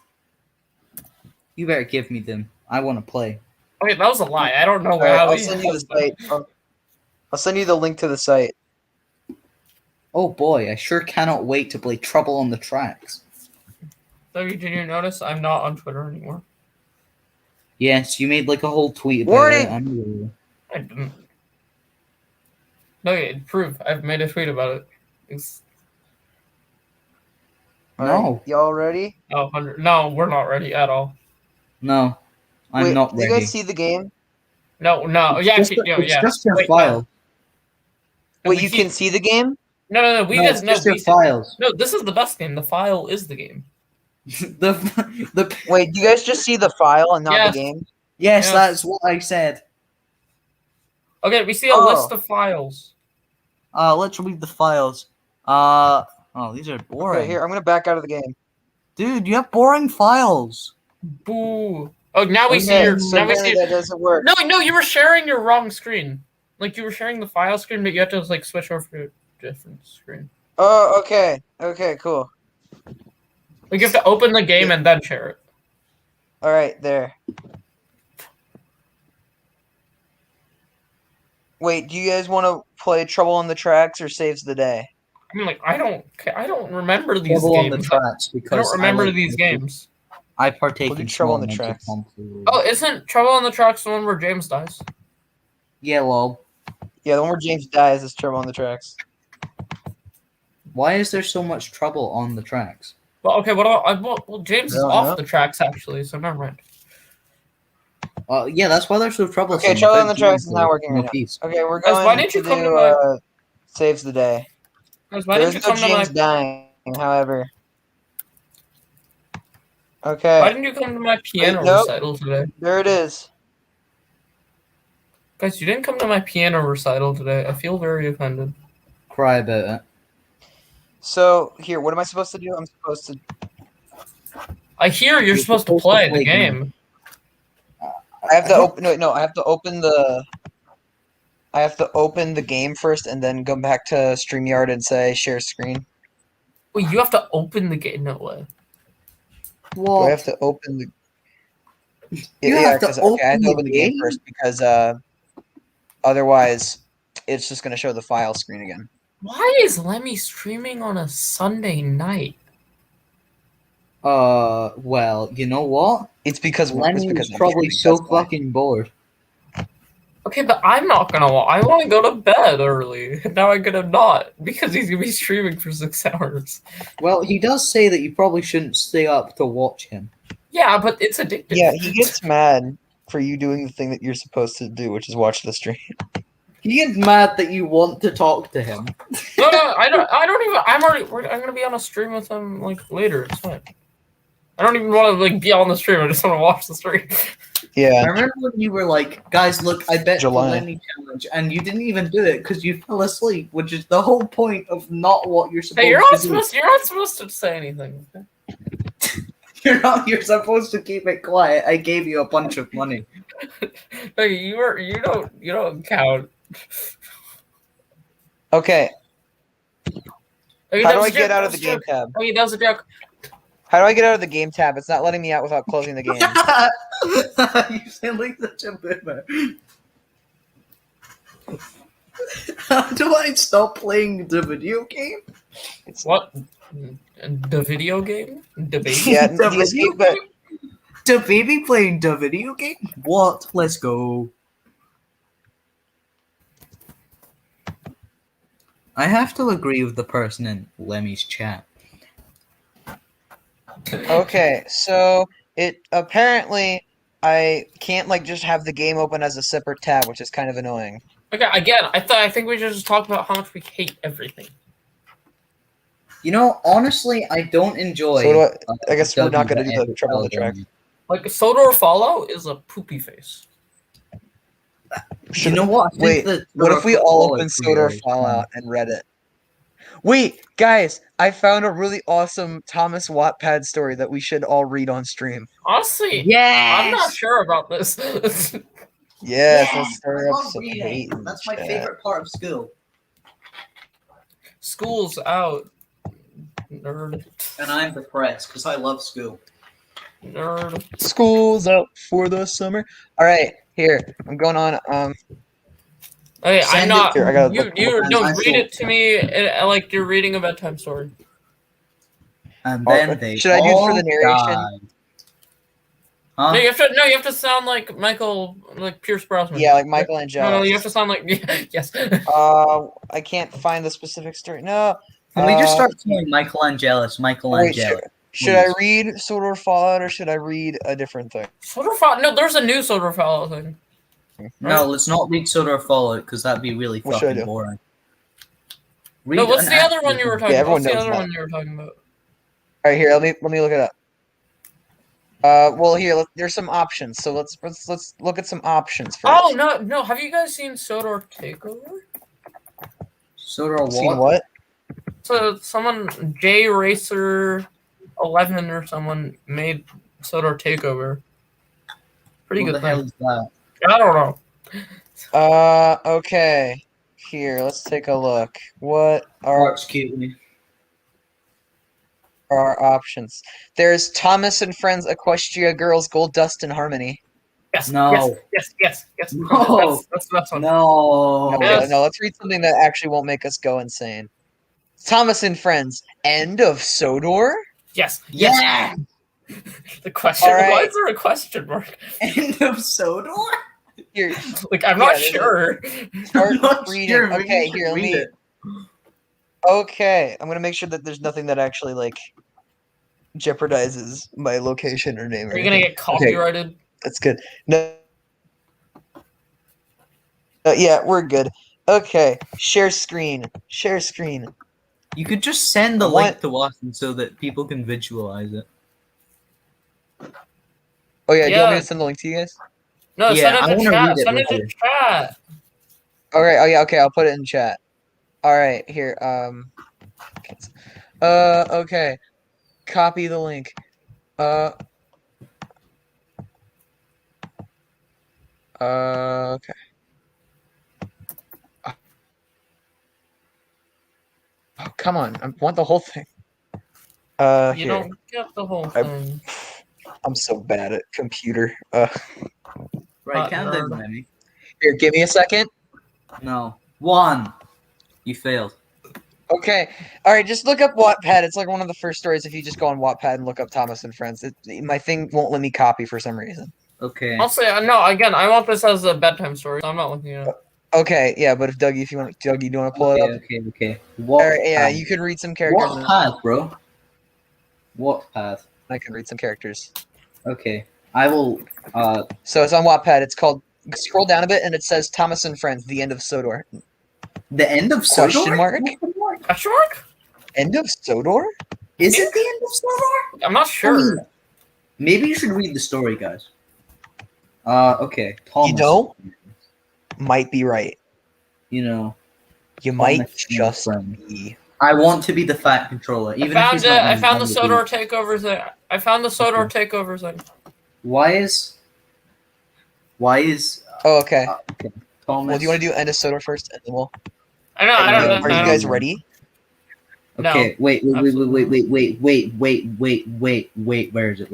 You better give me them. I want to play. Okay, that was a lie. I don't know All right, how I'll he send you the has them. site. I'll send you the link to the site. Oh boy, I sure cannot wait to play Trouble on the Tracks. So, did you notice I'm not on Twitter anymore? Yes, you made like a whole tweet about Warning! it. I'm I didn't. No, yeah, prove. I've made a tweet about it. It's, All No. right, y'all ready? no, we're not ready at all. No, I'm Wait, not do you ready. guys see the game? No. Yeah, It's actually, no, it's yeah. just your Wait, file. No, Wait, we you keep- can see the game? No. We No, just it's no. just your we- files. No, this is the best game. The file is the game. the Wait, do you guys just see the file and not Yes. the game? Yes, Yeah. that's what I said. Okay, we see a Oh. list of files. Let's read the files. These are boring. Okay, here, I'm gonna back out of the game. Dude, you have boring files. Boo. Oh, now we see Okay, your. so Now we apparently see. that doesn't work. No, you were sharing your wrong screen. Like you were sharing the file screen, but you have to like switch over to a different screen. Oh, okay. Okay, cool. Like you have to open the game and then share it. All right, there. Wait, do you guys want to play Trouble on the Tracks or Saves the Day? I mean, like I don't remember these Trouble on the games. Tracks I because don't remember like these games. I partake We'll do in Trouble small on the amounts of Tracks. tomfoolery. Oh, isn't Trouble on the Tracks the one where James dies? Yeah, lol. Yeah, the one where James dies is Trouble on the Tracks. Why is there so much trouble on the tracks? Well, okay. What about? Well, James is No, off no. the tracks actually, so never mind. Yeah, that's why they're so troublesome. Okay, Trouble on the Without Tracks is not working no right now. peace. Okay, we're Guys, going why didn't you to come to do my- Saves the Day. Guys, why There's didn't you no come to my? James dying, however. Why Okay, didn't you come to my piano nope. recital today? there it is. Guys, you didn't come to my piano recital today. I feel very offended. Cry about it. So, here, what am I supposed to do? I'm supposed to... I hear you're You're supposed to supposed to play play the game. I have to open... No, I have to open the... I have to open the game first and then go back to StreamYard and say share screen. Wait, you have to open the game? No way. Do I have to open the... You have to 'cause, okay, I have open to the open the game game? first because otherwise it's just going to show the file screen again. Why is Lemmy streaming on a Sunday night? Well, you know what? It's because Lenny because is probably that's so why. fucking bored. Okay, but I'm not gonna. I want to go to bed early. Now I'm gonna not because he's gonna be streaming for 6 hours. Well, he does say that you probably shouldn't stay up to watch him. Yeah, but it's addictive. Yeah, he gets mad for you doing the thing that you're supposed to do, which is watch the stream. He gets mad that you want to talk to him. No, I don't even. I'm gonna be on a stream with him like later. It's fine. I don't even want to like be on the stream. I just want to watch the stream. Yeah. I remember when you were like, guys, look, I bet the July. Lenny challenge, and you didn't even do it because you fell asleep, which is the whole point of not what you're supposed Hey, you're to not do. supposed to say anything. Okay? You're supposed to keep it quiet. I gave you a bunch of money. Hey, you don't count. Okay. Okay, How that do was I a get joke, out that of the was a game joke. tab? Okay, that was a joke. How do I get out of the game tab? It's not letting me out without closing the game. You sound like such a boomer. How do I stop playing the video game? What? The video game? The baby? Yeah, The the escape button. The baby playing the video game? What? Let's go. I have to agree with the person in Lemmy's chat. Okay, so it apparently I can't like just have the game open as a separate tab, which is kind of annoying. Okay, again, I think we should just talk about how much we hate everything. You know, honestly, I don't enjoy. So I guess we're not going to do the Dougie trouble of the track. Like Sodor Fallout is a poopy face. You know what? Wait, what if we all open Soda Fallout and Reddit? Wait, guys, I found a really awesome Thomas Wattpad story that we should all read on stream. Honestly, Yes! I'm not sure about this. Yes, I let's start up love some reading. hate in That's the my chat. favorite part of school. School's out. Nerd. And I'm depressed because I love school. Nerd. School's out for the summer. All right, here I'm going on. Hey, Send I'm not. Here, I gotta You look- don't read it to me like you're reading a bedtime story. And then they should I do it for the all narration? died. Huh? No, you have to sound like Michael, like Pierce Brosnan. Yeah, like Michael No, Angelis. you have to sound like yes. I can't find the specific story. No. Can we just start saying Michael Angelis? Michael Wait, Angelis. should I read Sodor Fallout or should I read a different thing? Sodor Fallout. No, there's a new Sodor Fallout thing. No, let's not read Soda Fallout because that'd be really What should I fucking do? boring. No, Read what's an the other actual one you were book. talking Yeah, about? What's the everyone other knows one you were talking about? All right, here. Let me look it up. Well, here there's some options. So let's look at some options first. Oh no! Have you guys seen Sodor Takeover? Soda what? Seen what? So someone J Racer 11 or someone made Sodor Takeover. Pretty What good the hell thing. is that? I don't know. Okay. Here, let's take a look. What are Arts cute. our options? There's Thomas and Friends Equestria Girls Gold Dust and Harmony. Yes. No. Yes. No. That's the best one. No. Okay, Yes. no, let's read something that actually won't make us go insane. Thomas and Friends, End of Sodor? Yes. Yeah. The question. All right. Why is there a question mark? End of Soda? Here, Like I'm Yeah, not there's a- sure. start I'm not reading. sure, maybe Okay, you should here, let read me. it. Okay, I'm gonna make sure that there's nothing that actually like jeopardizes my location or name. Or Are you gonna anything. get copyrighted? That's good. No. Yeah, we're good. Okay, share screen. Share screen. You could just send the I want- link to us and so that people can visualize it. Oh yeah, do you want me Yeah. to send the link to you guys? No, Yeah, send I it to wanna chat. read it Send it to later. chat. Alright, oh yeah, okay, I'll put it in chat. Alright, here, okay. Copy the link. Okay. Oh, come on, I want the whole thing. You Here. don't get the whole I- thing. I'm so bad at computer. Right, calm down, nerd. Lemmy. Here, give me a second. No. 1. You failed. Okay. All right, just look up Wattpad. It's like one of the first stories if you just go on Wattpad and look up Thomas and Friends. My thing won't let me copy for some reason. Okay. I'll say no. Again, I want this as a bedtime story. So I'm not looking at it. Okay, yeah, but if Dougie, do you want to pull it up? Okay. What All right, yeah, path? you can read some characters. What path, bro? What path? I can read some characters. Okay. I will, So it's on Wattpad. It's called. Scroll down a bit, and it says Thomas and Friends: The End of Sodor. the end of Question Sodor? mark? Question mark? End of Sodor? Is it the end of Sodor? I'm not sure. Maybe you should read the story, guys. Okay. Thomas. You know, might be right. You know, You might Thomas and just Friends. be. I want to be the fat controller. Even if he's not I on found the the Sodor video. takeover thing. I found the Sodor takeover thing. Why is Oh, okay. okay, Thomas? Well, do you want to do End of Sodor first, and then we'll. I know. I don't know. Are you guys ready? No, Okay, wait. absolutely Wait. Where is it?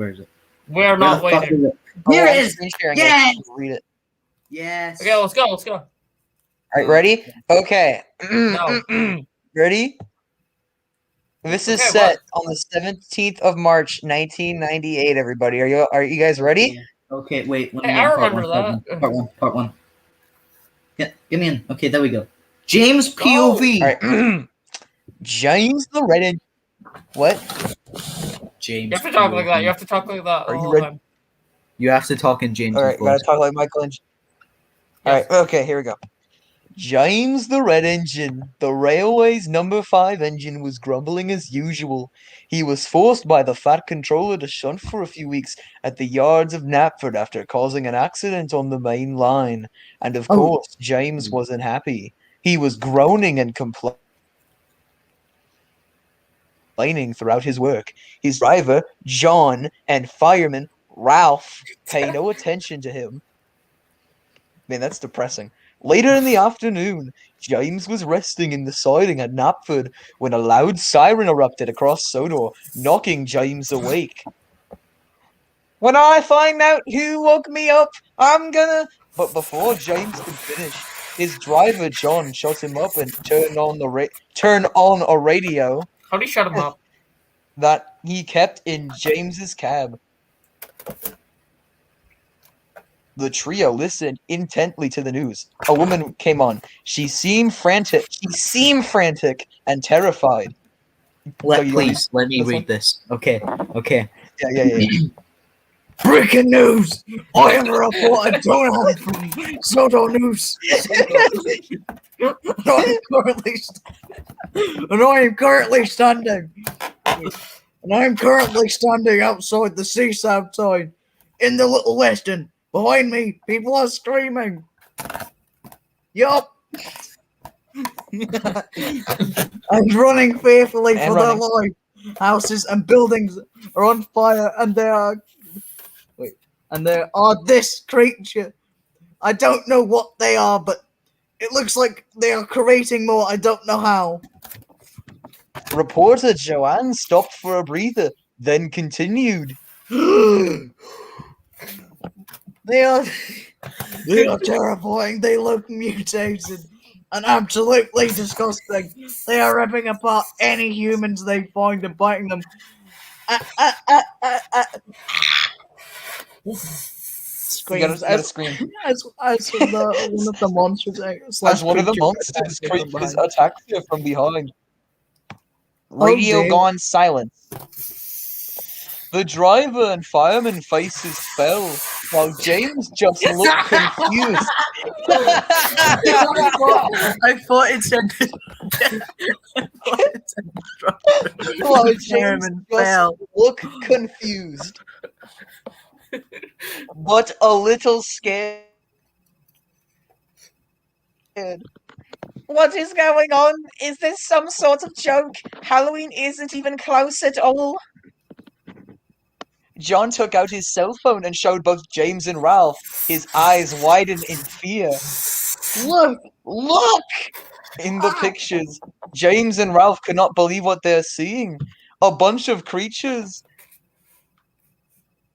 We're not Where the fuck waiting. is it? Oh, Here I'm it is. screen sharing. Yes! Read it. Yes. Okay, let's go. All right, ready? Okay. No. Ready? This is Okay, set on the 17th of March, 1998. Everybody, are you guys ready? Okay, wait. Let Hey, me I in part remember one, that. Part one. Yeah, get me in. Okay, there we go. James POV. All right. James the Red Engine. What? James. You have to talk like that. POV. You have to talk like that the Are you whole ready? time. You have to talk in James' All right, voice. gotta talk like Michael and. All right, okay, here we go. James the Red Engine, the railway's number 5 engine, was grumbling as usual. He was forced by the fat controller to shunt for a few weeks at the yards of Knapford after causing an accident on the main line. And of course, James wasn't happy. He was groaning and complaining throughout his work. His driver, John, and fireman, Ralph, pay no attention to him. Man, that's depressing. Later in the afternoon, James was resting in the siding at Knapford when a loud siren erupted across Sodor, knocking James awake. When I find out who woke me up, I'm gonna... But before James could finish, his driver, John, shut him up and turned on a radio How do you shut him up? that he kept in James's cab. The trio listened intently to the news. A woman came on. She seemed frantic and terrified. Please, let me this read one? this. Okay. Yeah. Breaking news! I am a reporter, don't hide from me. Soto News. And I am currently standing outside the seaside sign in the Little Western. Behind me, people are screaming. Yup. And running fearfully for their life. Houses and buildings are on fire, and there are this creature. I don't know what they are, but it looks like they are creating more. I don't know how. Reporter Joanne stopped for a breather, then continued. They are terrifying. They look mutated and absolutely disgusting. They are ripping apart any humans they find and biting them. You gotta scream. As one of the monsters. As one of the monsters creatures attacks you from behind. Radio gone silent. The driver and fireman faces fell, while James just looked confused. I thought it said. While James just looked confused, but a little scared. What is going on? Is this some sort of joke? Halloween isn't even close at all. John took out his cell phone and showed both James and Ralph. His eyes widened in fear. Look! In the pictures, James and Ralph could not believe what they're seeing. A bunch of creatures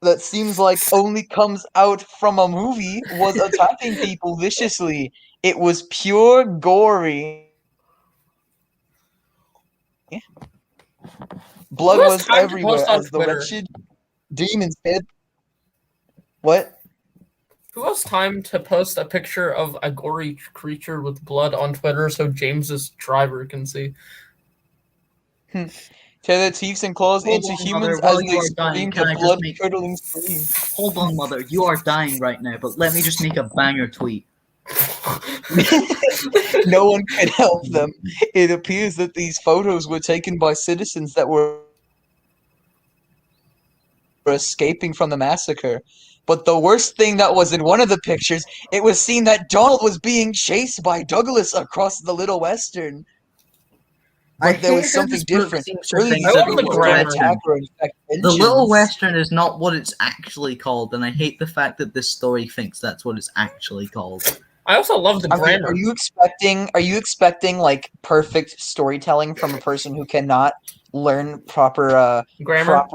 that seems like only comes out from a movie was attacking people viciously. It was pure gory. Blood was everywhere as the wretched demons head. What? Who has time to post a picture of a gory creature with blood on Twitter so James's driver can see? Tear their teeth and claws into humans as they scream to blood-curdling scream. Hold on, Mother. You are dying right now, but let me just make a banger tweet. No one could help them. It appears that these photos were taken by citizens that were escaping from the massacre. But the worst thing that was in one of the pictures, it was seen that Donald was being chased by Douglas across the Little Western. But there was something different. The Little Western is not what it's actually called, and I hate the fact that this story thinks that's what it's actually called. I also love the grammar. Are you expecting like perfect storytelling from a person who cannot learn proper grammar?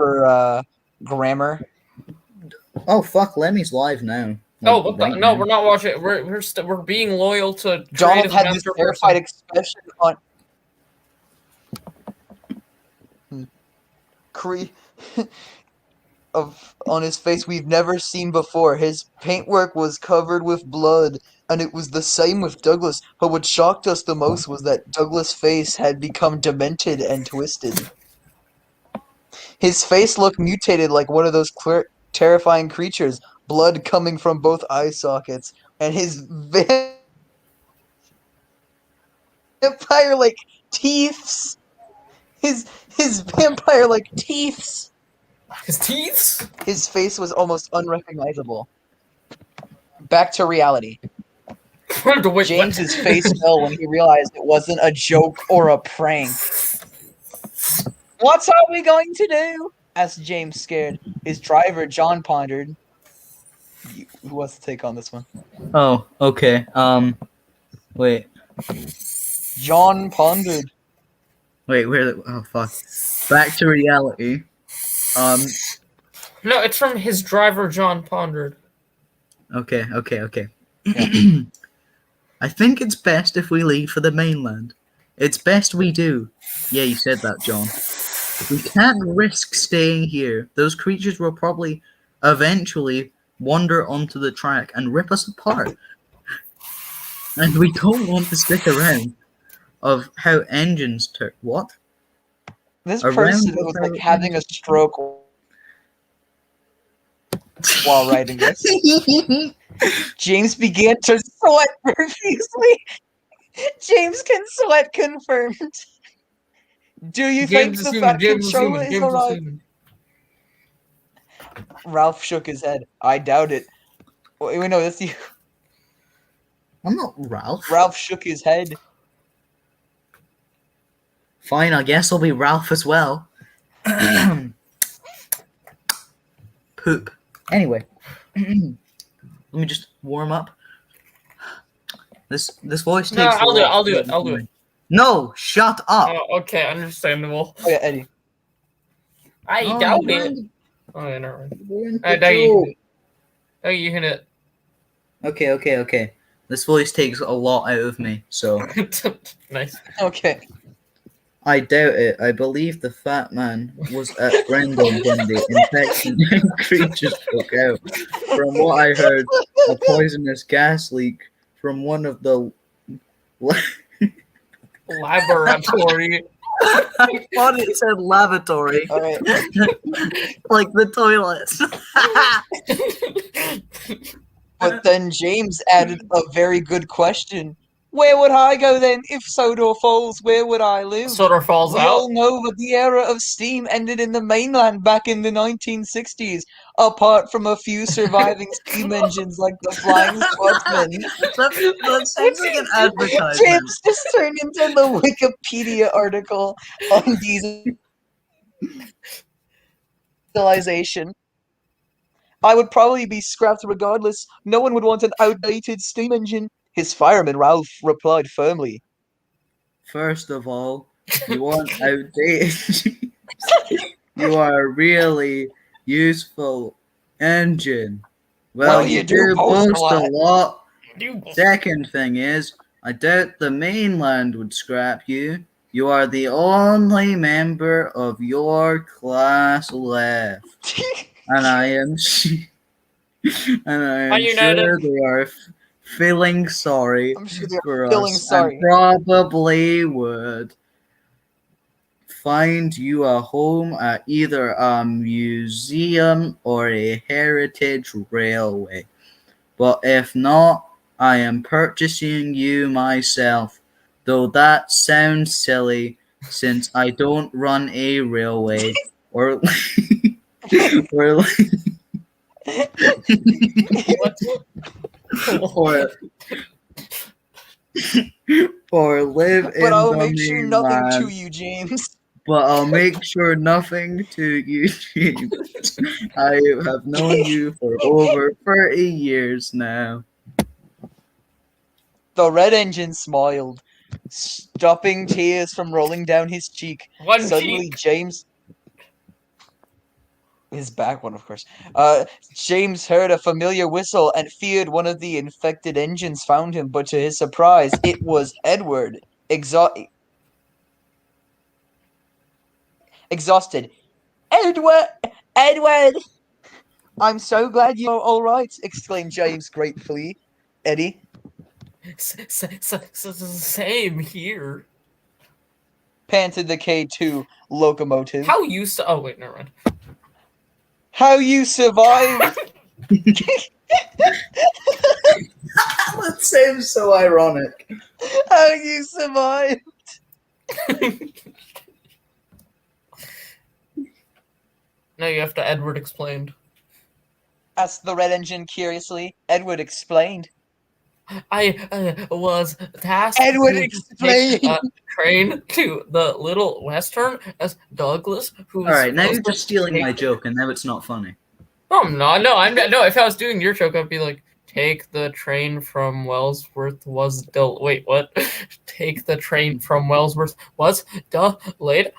Oh fuck! Lemmy's live now. No, we're not watching it. We're being loyal to. Donald had this terrified expression on. on his face we've never seen before. His paintwork was covered with blood, and it was the same with Douglas. But what shocked us the most was that Douglas' face had become demented and twisted. His face looked mutated like one of those terrifying creatures, blood coming from both eye sockets, and his vampire-like teeth. His vampire-like teeth. His teeth? His face was almost unrecognizable. Back to reality. James's face fell when he realized it wasn't a joke or a prank. What are we going to do? Asked James, scared. His driver, John, pondered. Who wants to take on this one? Oh, okay. Wait. John pondered. Wait, oh, fuck. Back to reality. No, it's from his driver, John pondered. Okay. I think it's best if we leave for the mainland. It's best we do. Yeah, you said that, John. We can't risk staying here. Those creatures will probably eventually wander onto the track and rip us apart. And we don't want to stick around of how engines turn. What? This person was like having a stroke while writing this. James began to sweat profusely. James can sweat confirmed. Do you think the Fat Controller is alive? Ralph shook his head. I doubt it. Wait, no, that's you. I'm not Ralph. Ralph shook his head. Fine, I guess I'll be Ralph as well. Poop. Anyway, let me just warm up. This voice takes. No, I'll do it. No, shut up. Oh, okay, understandable. Oh yeah, Eddie. I doubt it. Oh, yeah, never mind. Dougie, you hit it. Okay. This voice takes a lot out of me, so. Nice. Okay. I doubt it. I believe the fat man was at Brendan when the infection creatures broke out. From what I heard, a poisonous gas leak from one of the laboratory. I thought it said lavatory. All right. Like the toilets. But then James added a very good question. Where would I go then? If Sodor Falls, where would I live? Sodor Falls We out. all know that the era of steam ended in the mainland back in the 1960s, apart from a few surviving steam engines like the Flying Scotsman. That sounds like an advertisement. James just turned into the Wikipedia article on dieselization. I would probably be scrapped regardless. No one would want an outdated steam engine. His fireman, Ralph, replied firmly. First of all, you aren't outdated. You are a really useful engine. Well, you do boast a lot. Second thing is, I doubt the mainland would scrap you. You are the only member of your class left. And I am sure they are feeling sorry for us, and probably would find you a home at either a museum or a heritage railway. But if not, I am purchasing you myself, though that sounds silly since I don't run a railway or or live in But I'll the make sure nothing mainland. to you, James. But I'll make sure nothing to you, James. I have known you for over 30 years now. The red engine smiled, stopping tears from rolling down his cheek. Suddenly, James... His back one, of course. James heard a familiar whistle and feared one of the infected engines found him, but to his surprise, it was Edward. Exhausted. Edward! I'm so glad you're all right, exclaimed James gratefully. Eddie? Same here. Panted the K2 locomotive. How you so? Oh wait, never mind. How you survived? That seems so ironic. How you survived? No, you have to Edward explained. Asked the red engine curiously. Edward explained. I was tasked Edward to explained. take a train to the Little Western as Douglas, who's Alright, now you're supposed to just stealing my take- joke, and now it's not funny. No, I'm not. No, I'm not. No, if I was doing your joke, I'd be like, take the train from Wellsworth was wait, what? Take the train from Wellsworth was delayed.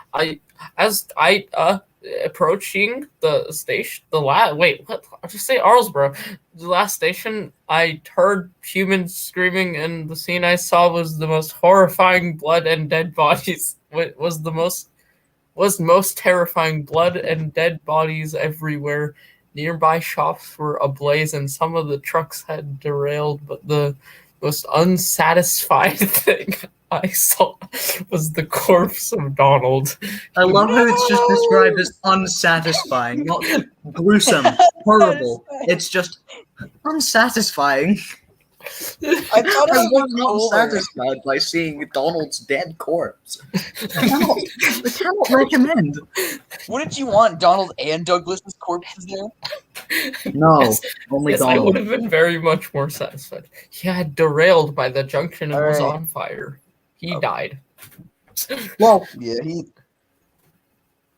Approaching the station, wait, what? I just say Arlesborough. The last station, I heard humans screaming, and the scene I saw was the most horrifying. Blood and dead bodies. Was most terrifying. Blood and dead bodies everywhere. Nearby shops were ablaze, and some of the trucks had derailed. But the most unsatisfied thing I saw was the corpse of Donald. I love how it's just described as unsatisfying, not gruesome, horrible. It's just unsatisfying. I thought I it was was not cooler. satisfied by seeing Donald's dead corpse. I cannot recommend. What did you want? Donald and Douglas's corpses there? No, only Yes, I would Donald. have been very much more satisfied. He had derailed by the junction and was Alright. on fire. He died. Well, Yeah,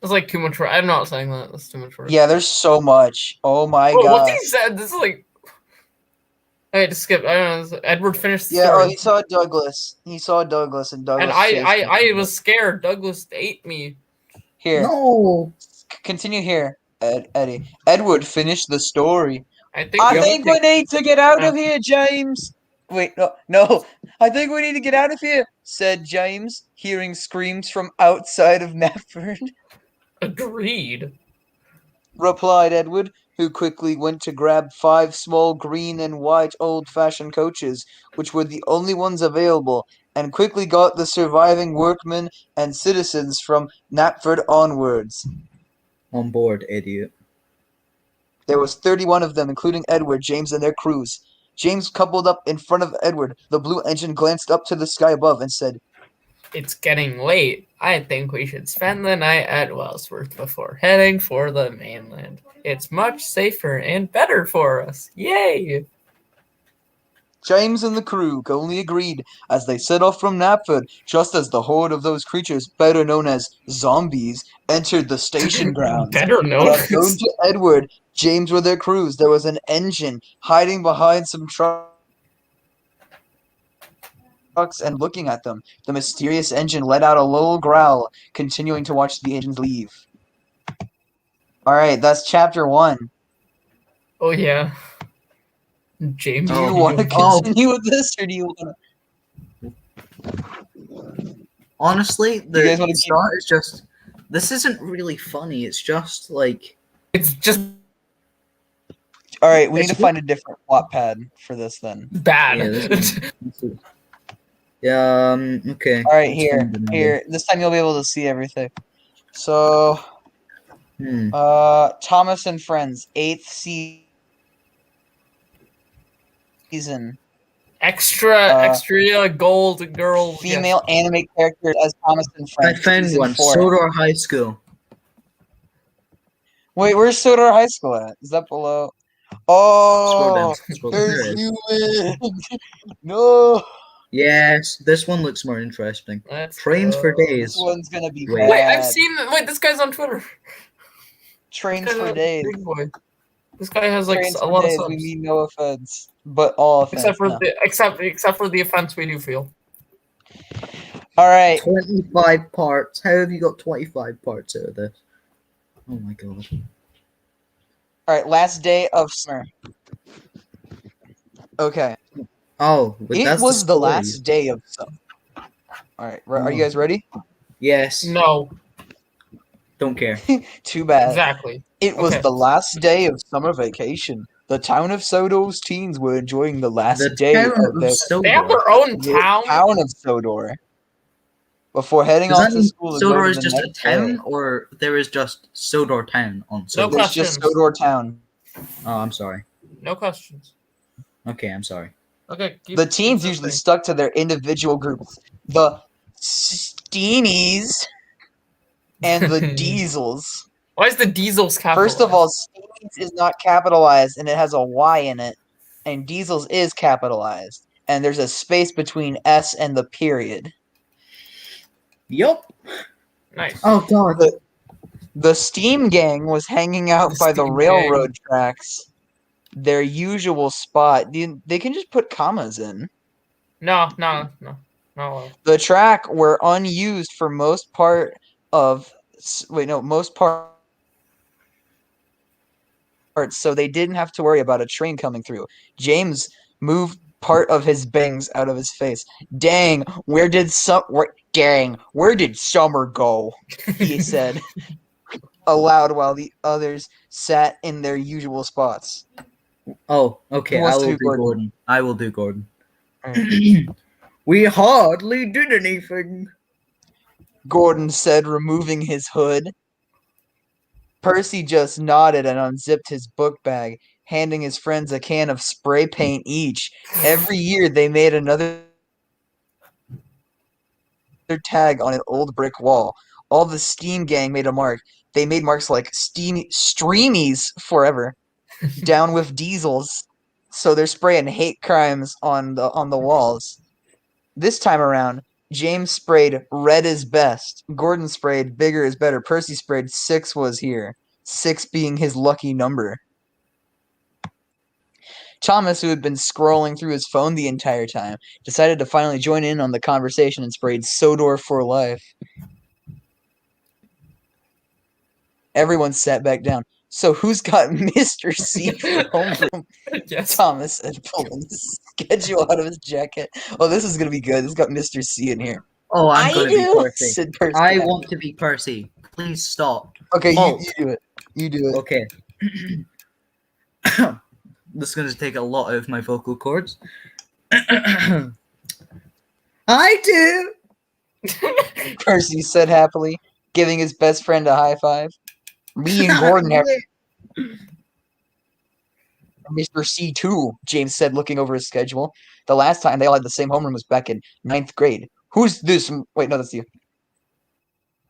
That's like too much work. I'm not saying that. That's too much work. yeah, there's so much. Oh my Well, god. what he said, this is like. I had to skip. I don't know. Edward finished the Yeah, story. he saw Douglas. He saw Douglas, and Douglas. And I was scared. Douglas ate me. Here. no. Continue here, Eddie. Edward finished the story. I think. I we think we need to get out of here, James. Wait, no. I think we need to get out of here, said James, hearing screams from outside of Knapford. agreed. Replied Edward, who quickly went to grab 5 small green and white old-fashioned coaches, which were the only ones available, and quickly got the surviving workmen and citizens from Knapford onwards. On board, idiot. There was 31 of them, including Edward, James, and their crews. James coupled up in front of Edward. The blue engine glanced up to the sky above and said, It's getting late. I think we should spend the night at Wellsworth before heading for the mainland. It's much safer and better for us. Yay! James and the crew only agreed as they set off from Knapford, just as the horde of those creatures, better known as zombies, entered the station grounds. Better known. But unknown to Edward, James were their crews. There was an engine hiding behind some trucks and looking at them. The mysterious engine let out a low growl, continuing to watch the engines leave. Alright, that's chapter 1. Oh yeah. James. Do you Oh, want to oh. continue with this, or do you want to... Honestly, You guys wanna the start is just. This isn't really funny. It's just like. It's just Alright, we need It's to find a different plot pad for this then. bad. Yeah, this Yeah. Okay. Alright, Let's here. find another. Here. This time you'll be able to see everything. So, Hmm. Thomas and Friends, 8th season. extra gold girl. Female anime characters as Thomas and I Friends. found season one. 4. Sodor High School. Wait, where's Sodor High School at? Is that below? Scroll Oh, down. Scroll down. There there's it is. humans. No, Yes, this one looks more interesting. Let's Trains for go. days. this one's gonna be Wait. bad. Wait, I've seen. Wait, this guy's on Twitter. Trains for days. Big boy. This guy has like Trains a for lot of days. subs. We mean no offense, but all offense. Except for no. except for the offense we do feel. All right. 25 parts. How have you got 25 parts out of this? Oh my god. All right, last day of summer. Okay, Oh, but it that's was the story. last day of summer. All right, are you guys ready? Yes. No. Don't care. Too bad. Exactly. It was Okay. the last day of summer vacation. The town of Sodor's teens were enjoying the last day town of of their They have Sodor. their own the town. town of Sodor. Before heading Does off that to mean school to go Sodor to is the just a next town, day. or there is just Sodor town on No Sodor? There's just questions. Sodor town. Oh, I'm sorry. No questions. Okay, I'm sorry. Okay. The teens usually stuck to their individual groups. The Steenies and the Diesels. Why is the Diesels capitalized? First of all, Steenies is not capitalized and it has a Y in it. And Diesels is capitalized. And there's a space between S and the period. Yup. Nice. Oh god. The Steam Gang was hanging out The by the Steam railroad tracks. Their usual spot. They can just put commas in. No. The track were unused for most parts, so they didn't have to worry about a train coming through. James moved part of his bangs out of his face. Dang, where did summer go? He said aloud while the others sat in their usual spots. Oh, okay. Who I wants to will do do Gordon? Gordon. I will do Gordon. Alright. We hardly did anything. Gordon said, removing his hood. Percy just nodded and unzipped his book bag, handing his friends a can of spray paint each. Every year they made another tag on an old brick wall. All the Steam Gang made a mark. They made marks like Streamies forever. Down with Diesels. So they're spraying hate crimes on the walls. This time around, James sprayed red is best. Gordon sprayed bigger is better. Percy sprayed 6 was here. 6 being his lucky number. Thomas, who had been scrolling through his phone the entire time, decided to finally join in on the conversation and sprayed Sodor for life. Everyone sat back down. So who's got Mr. C for homeroom? Yes. Thomas said, pulling his schedule out of his jacket. Oh, this is going to be good. This has got Mr. C in here. Oh, I'm going to be Percy. Said Percy. I want to be Percy. Please stop. Okay, Halt. you do it. You do it. Okay. This is going to take a lot of my vocal cords. I do. Percy said happily, giving his best friend a high five. Me and Gordon have Mr. C too, James said, looking over his schedule. The last time they all had the same homeroom was back in 9th grade. Who's this? Wait, no, that's you.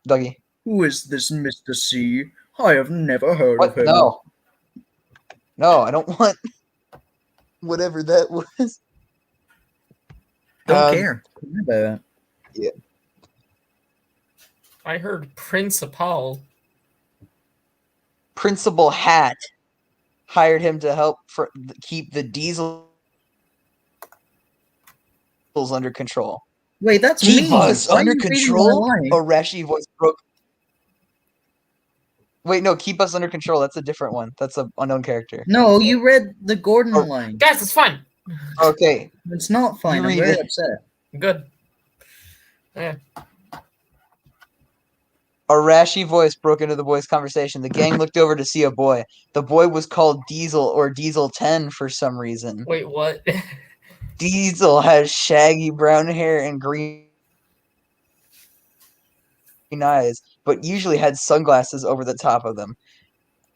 Dougie. Who is this Mr. C? I have never heard of What? him. No. No, I don't want whatever that was. Don't care. Remember. Yeah. I heard Principal. Principal Hat hired him to help keep the Diesels under control. Wait, that's Keep me. us Why are under you reading my control? line? A rashy voice broke. Wait, no, keep us under control. That's a different one. That's an unknown character. No, you read the Gordon Oh. line. Guys, it's fine. Okay. It's not fine. You I'm read very it. upset. Good. Yeah. A rashy voice broke into the boys' conversation. The gang looked over to see a boy. The boy was called Diesel or Diesel 10 for some reason. Wait, what? Diesel has shaggy brown hair and green eyes, but usually had sunglasses over the top of them.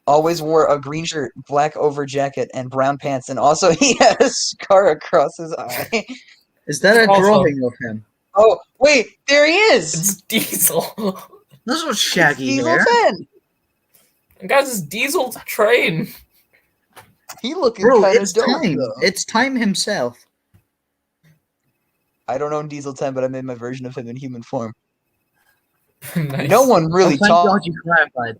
Always wore a green shirt, black over jacket, and brown pants, and also he had a scar across his eye. Is that a Also- drawing of him? Oh, wait, there he is! It's Diesel. That's not It's shaggy Diesel hair. 10! And guys, it's Diesel's train. He looking Bro, kind of it's dope, time. though. It's time himself. I don't own Diesel 10, but I made my version of him in human form. Nice. No one really Thank talked God you clarified.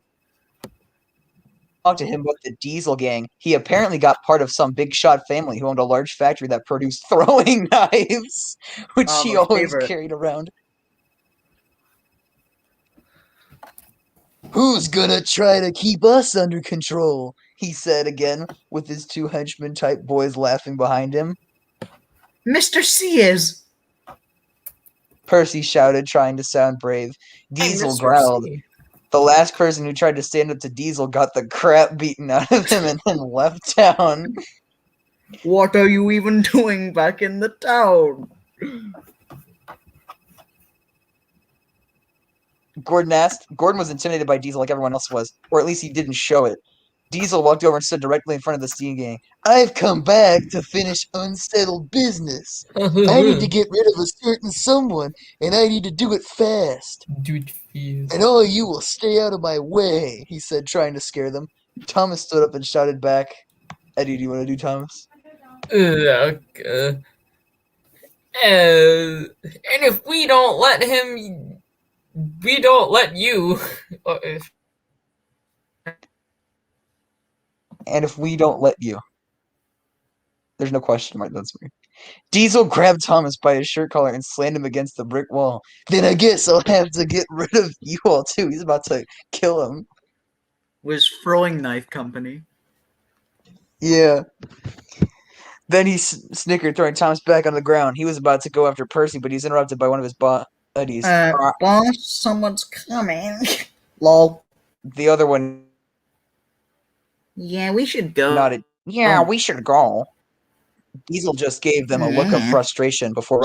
to him about the Diesel gang. He apparently got part of some big shot family who owned a large factory that produced throwing knives, which Oh, he my always favorite. carried around. Who's gonna try to keep us under control? He said again, with his 2 henchman-type boys laughing behind him. Mr. C is. Percy shouted, trying to sound brave. Hey, Diesel Mr. growled. C. The last person who tried to stand up to Diesel got the crap beaten out of him and then left town. What are you even doing back in the town? Gordon asked. Gordon was intimidated by Diesel like everyone else was, or at least he didn't show it. Diesel walked over and stood directly in front of the steam gang. I've come back to finish unsettled business. I need to get rid of a certain someone, and I need to do it fast. Do it fast. And all of you will stay out of my way, he said, trying to scare them. Thomas stood up and shouted back. Eddie, do you want to do Thomas? Okay. And if we don't let him, we don't let you. And if we don't let you. There's no question mark, that's weird. Diesel grabbed Thomas by his shirt collar and slammed him against the brick wall. Then I guess I'll have to get rid of you all too. He's about to kill him. Was throwing knife company. Yeah. Then he snickered, throwing Thomas back on the ground. He was about to go after Percy, but he's interrupted by one of his buddies. Boss, someone's coming. Lol. The other one Yeah, we should go. nodded. Yeah, we should go. Diesel just gave them a look of frustration before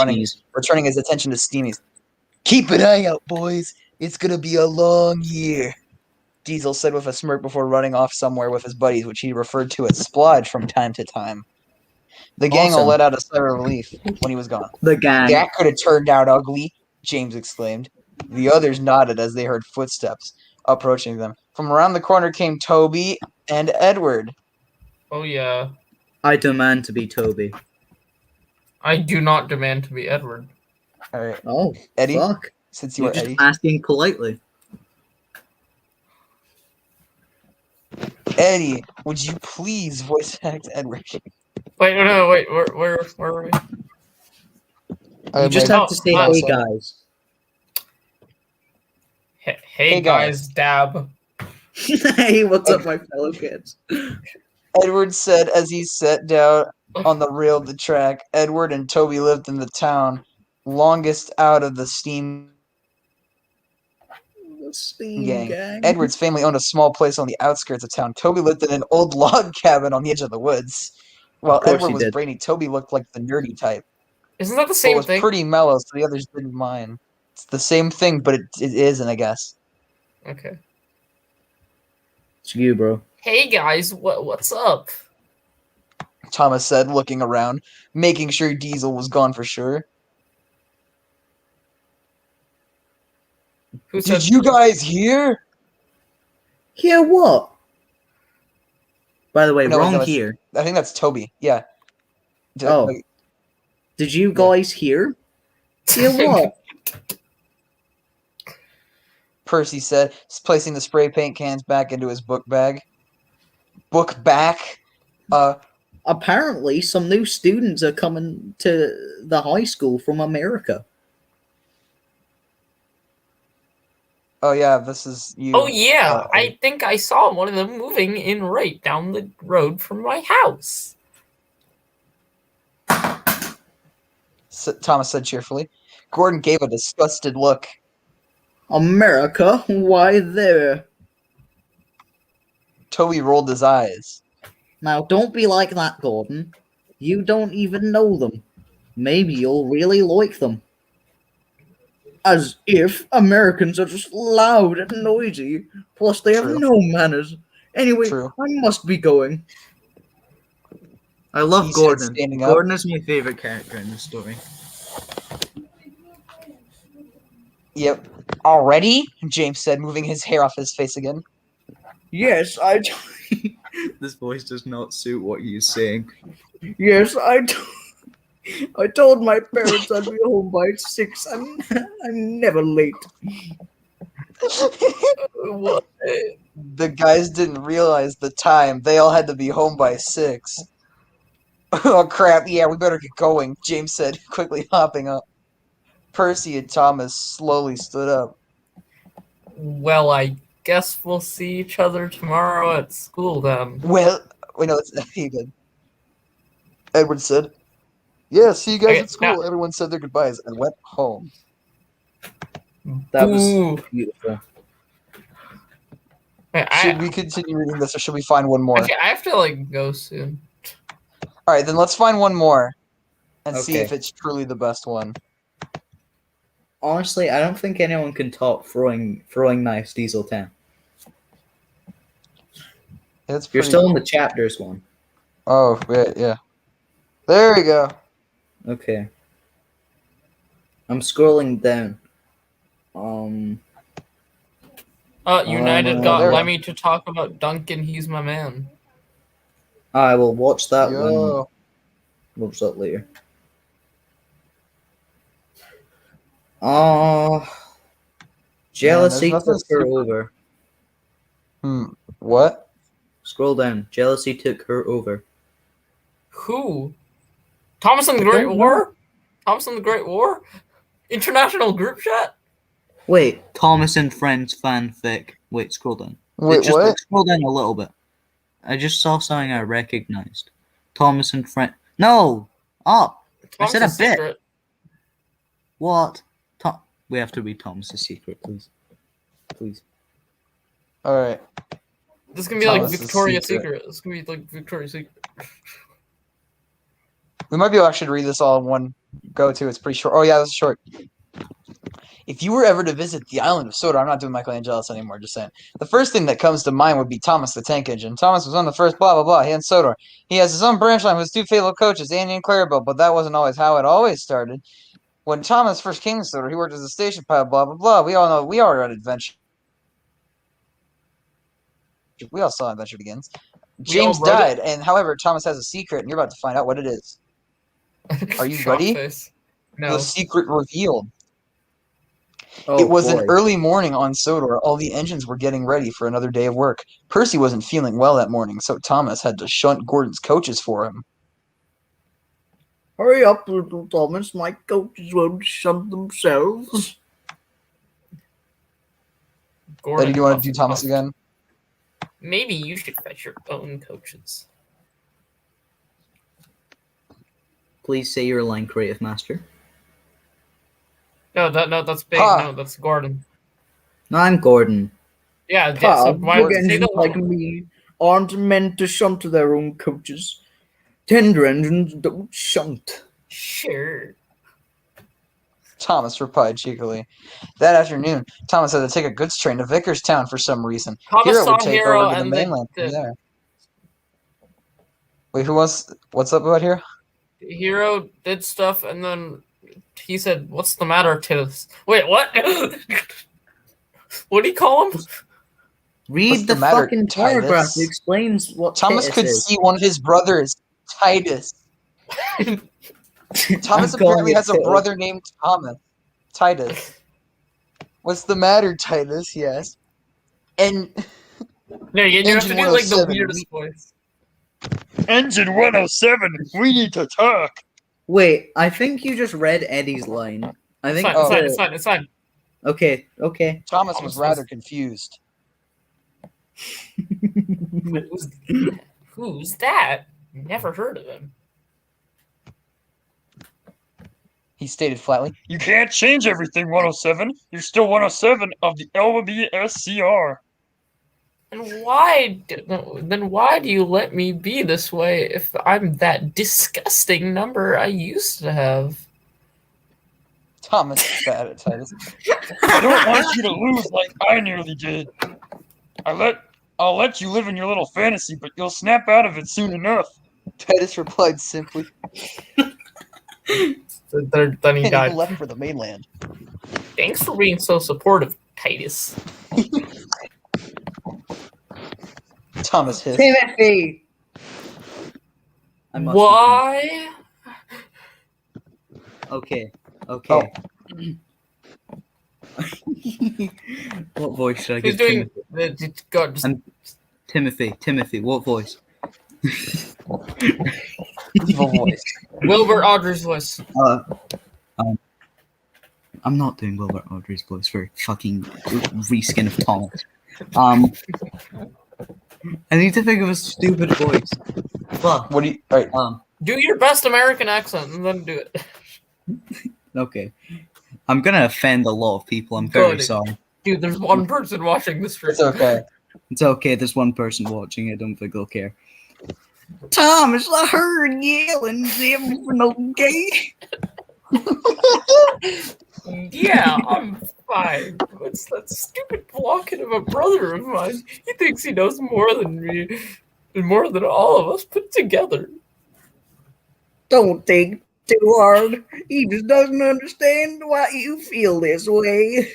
returning his attention to Steamies. Keep an eye out, boys. It's gonna be a long year, Diesel said with a smirk before running off somewhere with his buddies, which he referred to as Splodge from time to time. The gang all let out a sigh of relief when he was gone. The gang. That could have turned out ugly, James exclaimed. The others nodded as they heard footsteps approaching them. From around the corner came Toby and Edward. Oh yeah. I demand to be Toby. I do not demand to be Edward. All right. Oh, Eddie, fuck. since you You're are just Eddie. asking politely. Eddie, would you please voice act Edward? Wait, no, wait, where are we? You just have to say, Oh, hey guys. Hey guys, dab. Hey, what's up, my fellow kids? Edward said as he sat down on the rail of the track. Edward and Toby lived in the town, longest out of the steam gang. Edward's family owned a small place on the outskirts of town. Toby lived in an old log cabin on the edge of the woods. While Edward was brainy, Toby looked like the nerdy type. Isn't that the same thing? It was pretty mellow, so the others didn't mind. It's the same thing, but it isn't, I guess. Okay. It's you, bro. Hey guys, what's up? Thomas said, looking around, making sure Diesel was gone for sure. Did you guys hear? Hear what? By the way, No, wrong no, here. I think that's Toby. Yeah. Did you guys hear? Hear what? Percy said, placing the spray paint cans back into his book bag. Book back? Apparently, some new students are coming to the high school from America. Oh, yeah, this is you. Oh, yeah, I think I saw one of them moving in right down the road from my house. Thomas said cheerfully. Gordon gave a disgusted look. America? Why there? Toby rolled his eyes. Now, don't be like that, Gordon. You don't even know them. Maybe you'll really like them. As if Americans are just loud and noisy. Plus, they have no manners. Anyway, I must be going. I love Gordon. Gordon is my favorite character in the story. Yep. Already? James said, moving his hair off his face again. Yes, This voice does not suit what he's saying. Yes, I told my parents I'd be home by 6. I'm never late. What? The guys didn't realize the time. They all had to be home by 6. Oh, crap. Yeah, we better get going, James said, quickly hopping up. Percy and Thomas slowly stood up. Well, I guess we'll see each other tomorrow at school then. Well, wait, no, he did. Edward said, yeah, see you guys at school. Everyone said their goodbyes and went home. That was beautiful. Wait, Should we continue reading this, or should we find one more? actually, I have to like go soon. All right, then let's find one more and see Okay. if it's truly the best one. Honestly, I don't think anyone can top throwing knives Diesel 10. It's You're pretty. still in the chapters one. Oh, yeah. There we go. Okay. I'm scrolling down. United there got we go. Lemmy to talk about Duncan. He's my man. I will watch that when Yo. watch that later. Jealousy nothing took her super- over. What? Scroll down. Jealousy took her over. Who? Thomas and the Great War? Thomas and the Great War? International group chat? Wait, Thomas and Friends fanfic. Wait, scroll down. Wait, Just what? scroll down a little bit. I just saw something I recognized. Thomas and Friends. No! Up! Thomas said a is bit. secret. What? We have to read Thomas's secret, please. Please. All right. This is gonna be like Thomas's Victoria's Secret. Secret. This is gonna be like Victoria's Secret. We might be able to actually read this all in one go, too. It's pretty short. Oh, yeah, this is short. If you were ever to visit the island of Sodor, I'm not doing Michael Angelis anymore, just saying. The first thing that comes to mind would be Thomas the Tank Engine. Thomas was one of the first blah, blah, blah. He in Sodor. He has his own branch line with his two faithful coaches, Andy and Clarabelle, but that wasn't always how it always started. When Thomas first came to Sodor, he worked as a station pilot, blah, blah, blah. We all know, we all read Adventure. We all saw Adventure Begins. James wrote died, and however, Thomas has a secret, and you're about to find out what it is. Are you Shock ready? face. No. The secret revealed. Oh, It was boy. an early morning on Sodor. All the engines were getting ready for another day of work. Percy wasn't feeling well that morning, so Thomas had to shunt Gordon's coaches for him. Hurry up, little Thomas. My coaches won't shunt themselves. Gordon Eddie, do you want Huff to do Thomas Huff. again? Maybe you should fetch your own coaches. Please say your line, Creative Master. No, that's big. Ha. No, that's Gordon. No, I'm Gordon. Yeah, so why would say engines the like me aren't meant to shunt their own coaches. Tender engines don't shunt. Sure. Thomas replied cheekily. That afternoon, Thomas had to take a goods train to Vickerstown for some reason. Thomas Hero saw would take Hero over to the and mainland from there. Wait, what's up about here? Hero did stuff, and then he said, "What's the matter, Titus?" Wait, what? What do you call him? What's Read the the matter, fucking paragraph. Titus? It explains what Thomas Titus could is. see one of his brothers, Titus. Thomas I'm calling apparently it has a Titus. brother named Thomas. Titus. What's the matter, Titus? Yes. And No, you have to Engine do like the 107. weirdest voice. Engine 107, we need to talk. Wait, I think you just read Eddie's line. I It's think. fine, it's fine, it's fine. Okay. Thomas was rather confused. Who's that? Never heard of him. He stated flatly. You can't change everything, 107. You're still 107 of the LBSCR. And why? Then why do you let me be this way if I'm that disgusting number I used to have? Thomas spat at Titus. I don't want you to lose like I nearly did. I'll let you live in your little fantasy, but you'll snap out of it soon enough. Titus replied simply, Then he and he died. left for the mainland. Thanks for being so supportive, Titus. Thomas hissed. Timothy. I must be Why? Okay. Oh. What voice should I He's give doing. Timothy? God, just, Timothy, what voice? Evil voice. Wilbur Audrey's voice. I'm not doing Wilbert Audrey's voice for fucking reskin of Thomas. I need to think of a stupid voice. Fuck. What do you? All right. Do your best American accent and then do it. Okay. I'm gonna offend a lot of people. I'm very Good. sorry. Dude, there's one person watching this stream. It's okay. It's okay. There's one person watching. I don't think they'll care. Thomas, I heard yelling. Is everything okay? Yeah, I'm fine. What's that stupid blockhead of a brother of mine? He thinks he knows more than me, and more than all of us put together. Don't think too hard. He just doesn't understand why you feel this way.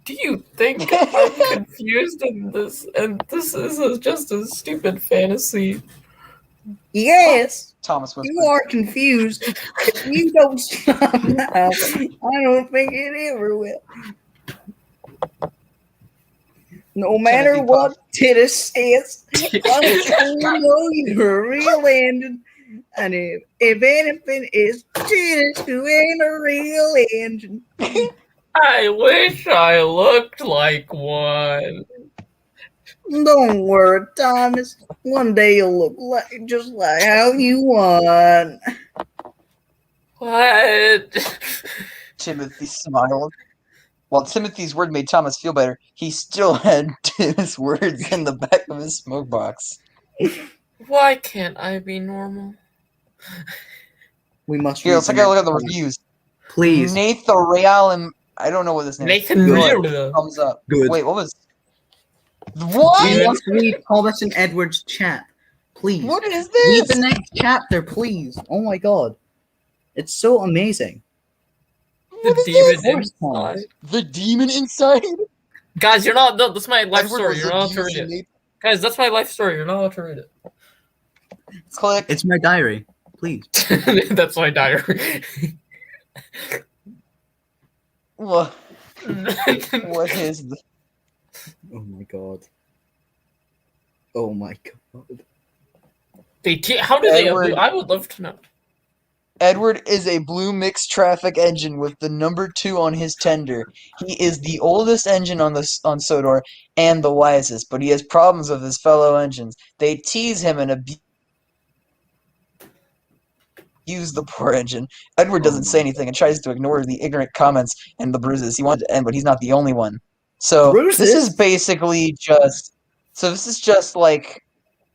Do you think I'm confused in this? And this is just a stupid fantasy. Yes, Thomas whispered. you are confused. If you don't stop now, I don't think it ever will. No matter Timothy what Titus says, I know you're a real engine. And if anything, it's Titus who ain't a real engine. I wish I looked like one. Don't worry, Thomas. One day you'll look like just like how you want. What? Timothy smiled. While Timothy's word made Thomas feel better, he still had his words in the back of his smoke box. Why can't I be normal? We must. Here, let's take a look at the reviews. Please. Nathan Real and I don't know what this name is. Nathan Good. Real. Thumbs up. Good. Wait, what was? What? We must read Thomas and Edward's chat. Please. What is Read this? the next chapter, please. Oh my god. It's so amazing. The What is demon this? inside. The demon inside? Guys, you're not. No, that's my life Edward story. was You're not allowed to read abusing it. Nathan. Guys, that's my life story. You're not allowed to read it. Click. It's my diary. Please. That's my diary. What? What is the... Oh my god. Oh my god. How do they? Edward. I would love to know. Edward is a blue mixed traffic engine with the number 2 on his tender. He is the oldest engine on Sodor and the wisest, but he has problems with his fellow engines. They tease him and abuse the poor engine. Edward doesn't say anything and tries to ignore the ignorant comments and the bruises. He wanted to end, but he's not the only one. So this is basically just... So this is just like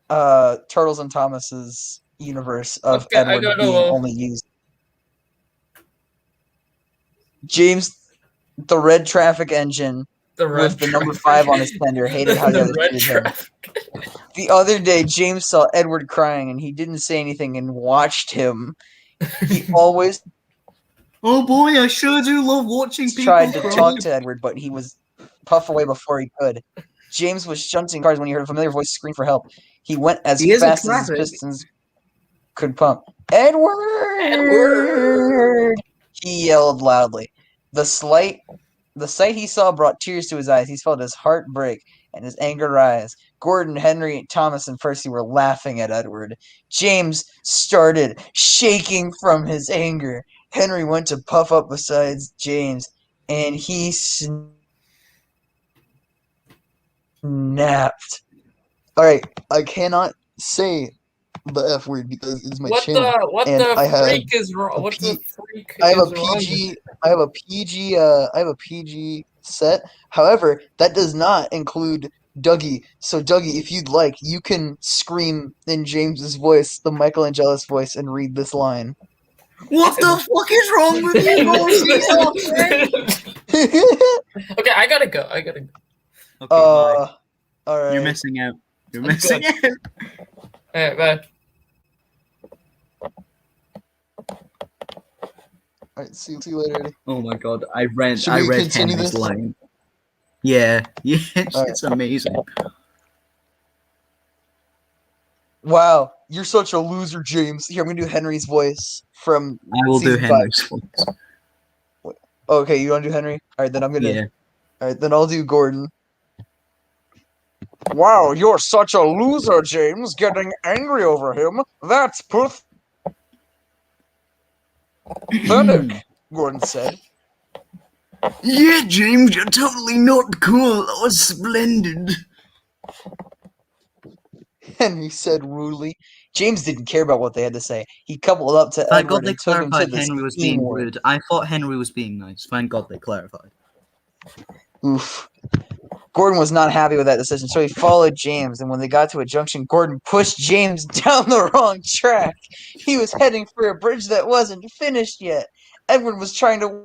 Turtles and Thomas's universe of Okay, Edward being only used. James, the red traffic engine with the number 5 on his tender, hated how the others treated him. The other day, James saw Edward crying, and he didn't say anything and watched him. He always Oh boy, I sure do love watching people tried to cry. talk to Edward, but he was puff away before he could. James was shunting cars when he heard a familiar voice scream for help. He went as fast as his pistons could pump. Edward! Edward! He yelled loudly. The sight he saw brought tears to his eyes. He felt his heart break and his anger rise. Gordon, Henry, Thomas, and Percy were laughing at Edward. James started shaking from his anger. Henry went to puff up beside James, and he snapped. Alright, I cannot say the F word because it's my channel. What and the I have freak is wrong? What the freak I have is a wrong? PG. I have a PG set. However, that does not include Douggie. So Douggie, if you'd like, you can scream in James's voice, the Michelangelo's voice, and read this line. What the fuck is wrong with you? Okay, I gotta go. Okay, bye. All right. You're missing out. You're I'm missing good. out. Alright, bye. All right. See you later, Eddie. Oh my god, I read Should we continue Henry's this? line. Yeah, it's, Alright. it's amazing. Wow, you're such a loser, James. Here, I'm gonna do Henry's voice from. I will do season Henry's voice. Okay, you want to do Henry? All right, then I'm gonna. Yeah. All right, then I'll do Gordon. Wow, you're such a loser, James. Getting angry over him. That's pathetic, Gordon said. Yeah, James, you're totally not cool. That was splendid. Henry said rudely. James didn't care about what they had to say. He coupled up to Thank Edward God they and took him to clarified the Henry was steam being ward. rude. I thought Henry was being nice. Thank God they clarified. Oof. Gordon was not happy with that decision, so he followed James, and when they got to a junction, Gordon pushed James down the wrong track. He was heading for a bridge that wasn't finished yet. Edward was trying to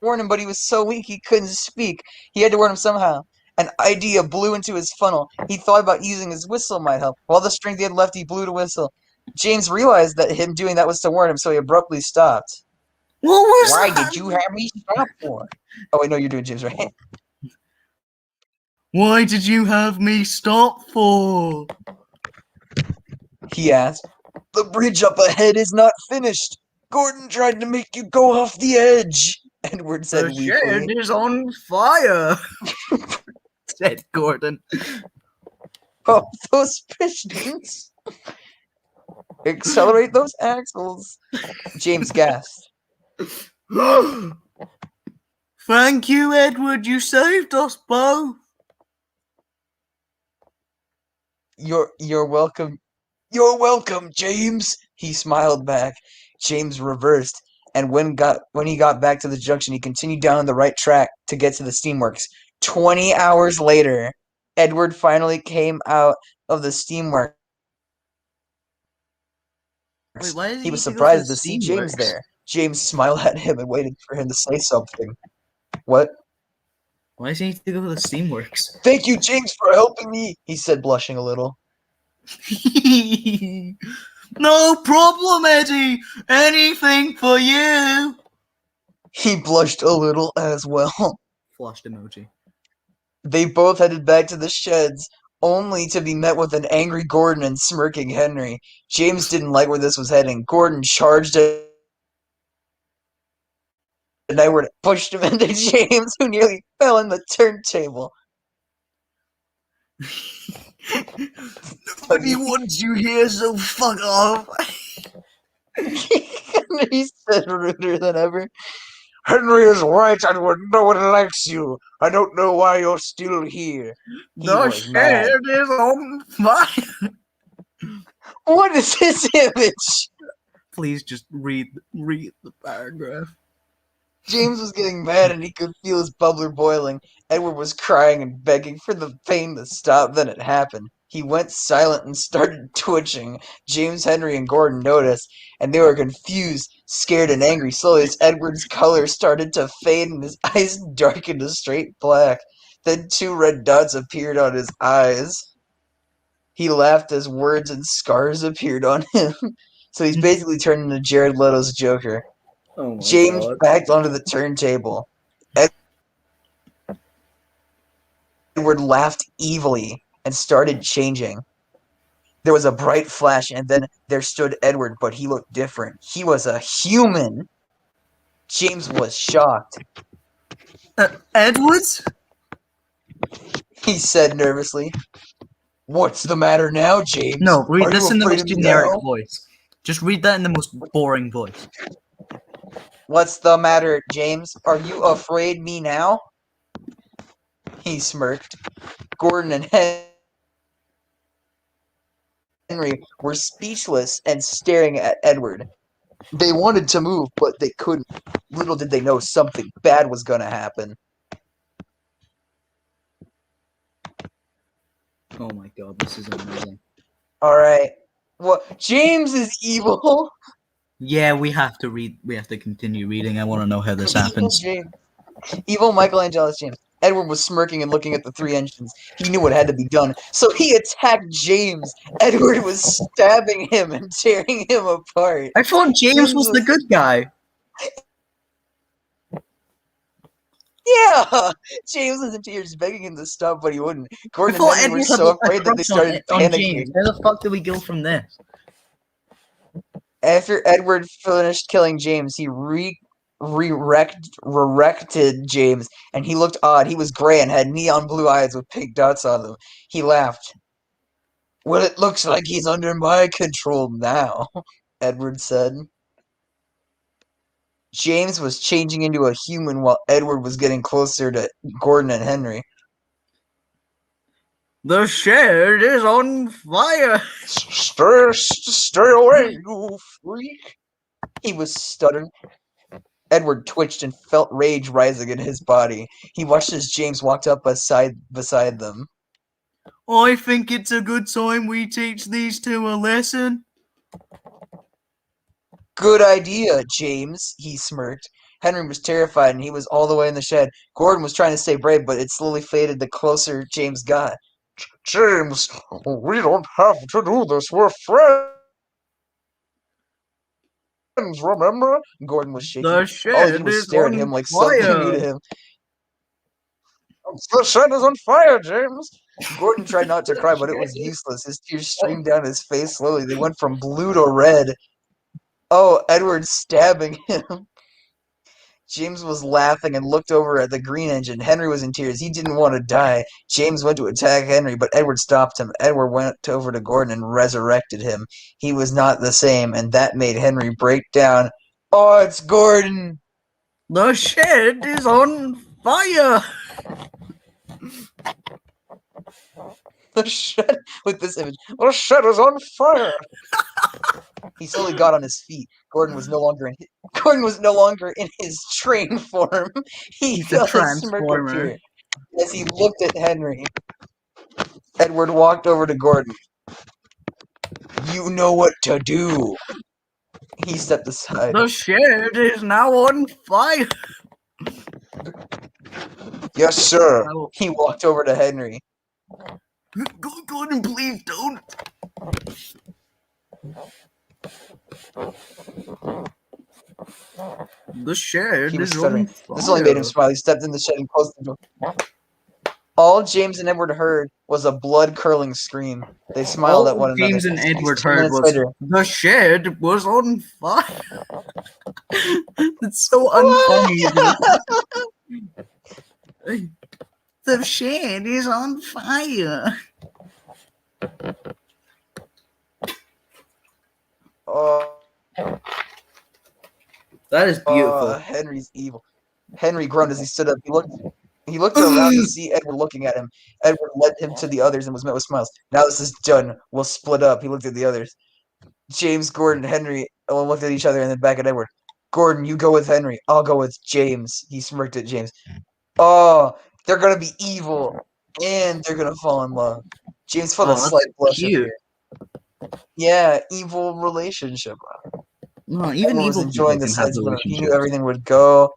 warn him, but he was so weak he couldn't speak. He had to warn him somehow. An idea blew into his funnel. He thought about using his whistle might help. While the strength he had left, he blew to whistle. James realized that him doing that was to warn him, so he abruptly stopped. What was Why that? did you have me stop for? Oh, wait, no, you're doing James, right? Why did you have me stop for? He asked. The bridge up ahead is not finished. Gordon tried to make you go off the edge, Edward said The weakly. shed is on fire, said Gordon. Oh, those pistons. Accelerate those axles. James gasped. Thank you, Edward. You saved us both. You're welcome. You're welcome, James. He smiled back. James reversed, and when he got back to the junction, he continued down the right track to get to the steamworks. 20 hours later, Edward finally came out of the steamworks. Wait, why did He was need to go to surprised the to see James steamworks? there. James smiled at him and waited for him to say something. What? Why does he need to go to the steamworks? Thank you, James, for helping me, he said, blushing a little. No problem, Eddie. Anything for you. He blushed a little as well. Flushed emoji. They both headed back to the sheds, only to be met with an angry Gordon and smirking Henry. James didn't like where this was heading. Gordon charged at Edward and pushed him into James, who nearly fell in the turntable. Nobody wants you here, so fuck off. He said ruder than ever. Henry is right, Edward. No one likes you. I don't know why you're still here. He was mad. is on fire. What is this image? Please just read the paragraph. James was getting mad and he could feel his bubbler boiling. Edward was crying and begging for the pain to stop. Then it happened. He went silent and started twitching. James, Henry, and Gordon noticed, and they were confused, scared, and angry. Slowly, as Edward's color started to fade and his eyes darkened to straight black. Then 2 red dots appeared on his eyes. He laughed as words and scars appeared on him. So he's basically turned into Jared Leto's Joker. Oh my James God. backed onto the turntable. Edward laughed evilly and started changing. There was a bright flash, and then there stood Edward, but he looked different. He was a human. James was shocked. Edwards? He said nervously. What's the matter now, James? No, read Are this you in the afraid most of me generic now? voice. Just read that in the most boring voice. What's the matter, James? Are you afraid me now? He smirked. Gordon and Henry were speechless and staring at Edward. They wanted to move, but they couldn't. Little did they know something bad was going to happen. Oh my God, this is amazing. All right. Well, James is evil. Yeah, we have to read. We have to continue reading. I want to know how this happens. Evil Michelangelo James. Edward was smirking and looking at the 3 engines. He knew what had to be done, so he attacked James. Edward was stabbing him and tearing him apart. I thought James was the good guy. Yeah! James was in tears, begging him to stop, but he wouldn't. Gordon and Henry were so afraid that they started panicking. How the fuck do we go from this? After Edward finished killing James, he re-erected James, and he looked odd. He was gray and had neon blue eyes with pink dots on them. He laughed. Well, it looks like he's under my control now, Edward said. James was changing into a human while Edward was getting closer to Gordon and Henry. The shed is on fire. Stay away, you freak. He was stuttering. Edward twitched and felt rage rising in his body. He watched as James walked up beside them. I think it's a good time we teach these two a lesson. Good idea, James, he smirked. Henry was terrified, and he was all the way in the shed. Gordon was trying to stay brave, but it slowly faded the closer James got. James, we don't have to do this. We're friends, remember? Gordon was shaking. The All he shed did was is stare at on him like something new to fire. him. The shed is on fire, James. Gordon tried not to cry, but it was useless. His tears streamed down his face slowly. They went from blue to red. Oh, Edward's stabbing him. James was laughing and looked over at the green engine. Henry was in tears. He didn't want to die. James went to attack Henry, but Edward stopped him. Edward went over to Gordon and resurrected him. He was not the same, and that made Henry break down. Oh, it's Gordon! The shed is on fire. The shed with this image. The shed is on fire. He slowly got on his feet. Gordon was no longer in his train form. He He's a felt a smirk transformer. appear as he looked at Henry. Edward walked over to Gordon. You know what to do. He stepped aside. The shed is now on fire. Yes, sir. He walked over to Henry. Gordon, please don't. The shed He was is on stuttering. fire. This only made him smile. He stepped in the shed and closed the door. All James and Edward heard was a blood-curdling scream. They smiled at one another. James and Edward 2 heard minutes was later, the shed was on fire. It's so unfunny. The shed is on fire. That is beautiful. Henry's evil. Henry groaned as he stood up. He looked around to see Edward looking at him. Edward led him to the others and was met with smiles. Now this is done. We'll split up. He looked at the others. James, Gordon, Henry all looked at each other and then back at Edward. Gordon, you go with Henry. I'll go with James. He smirked at James. Oh, they're going to be evil. And they're going to fall in love. James felt a slight blush cute. appear. Yeah, evil relationship. No, even Edward was evil enjoying people the can have sense of it. He knew relationships. everything would go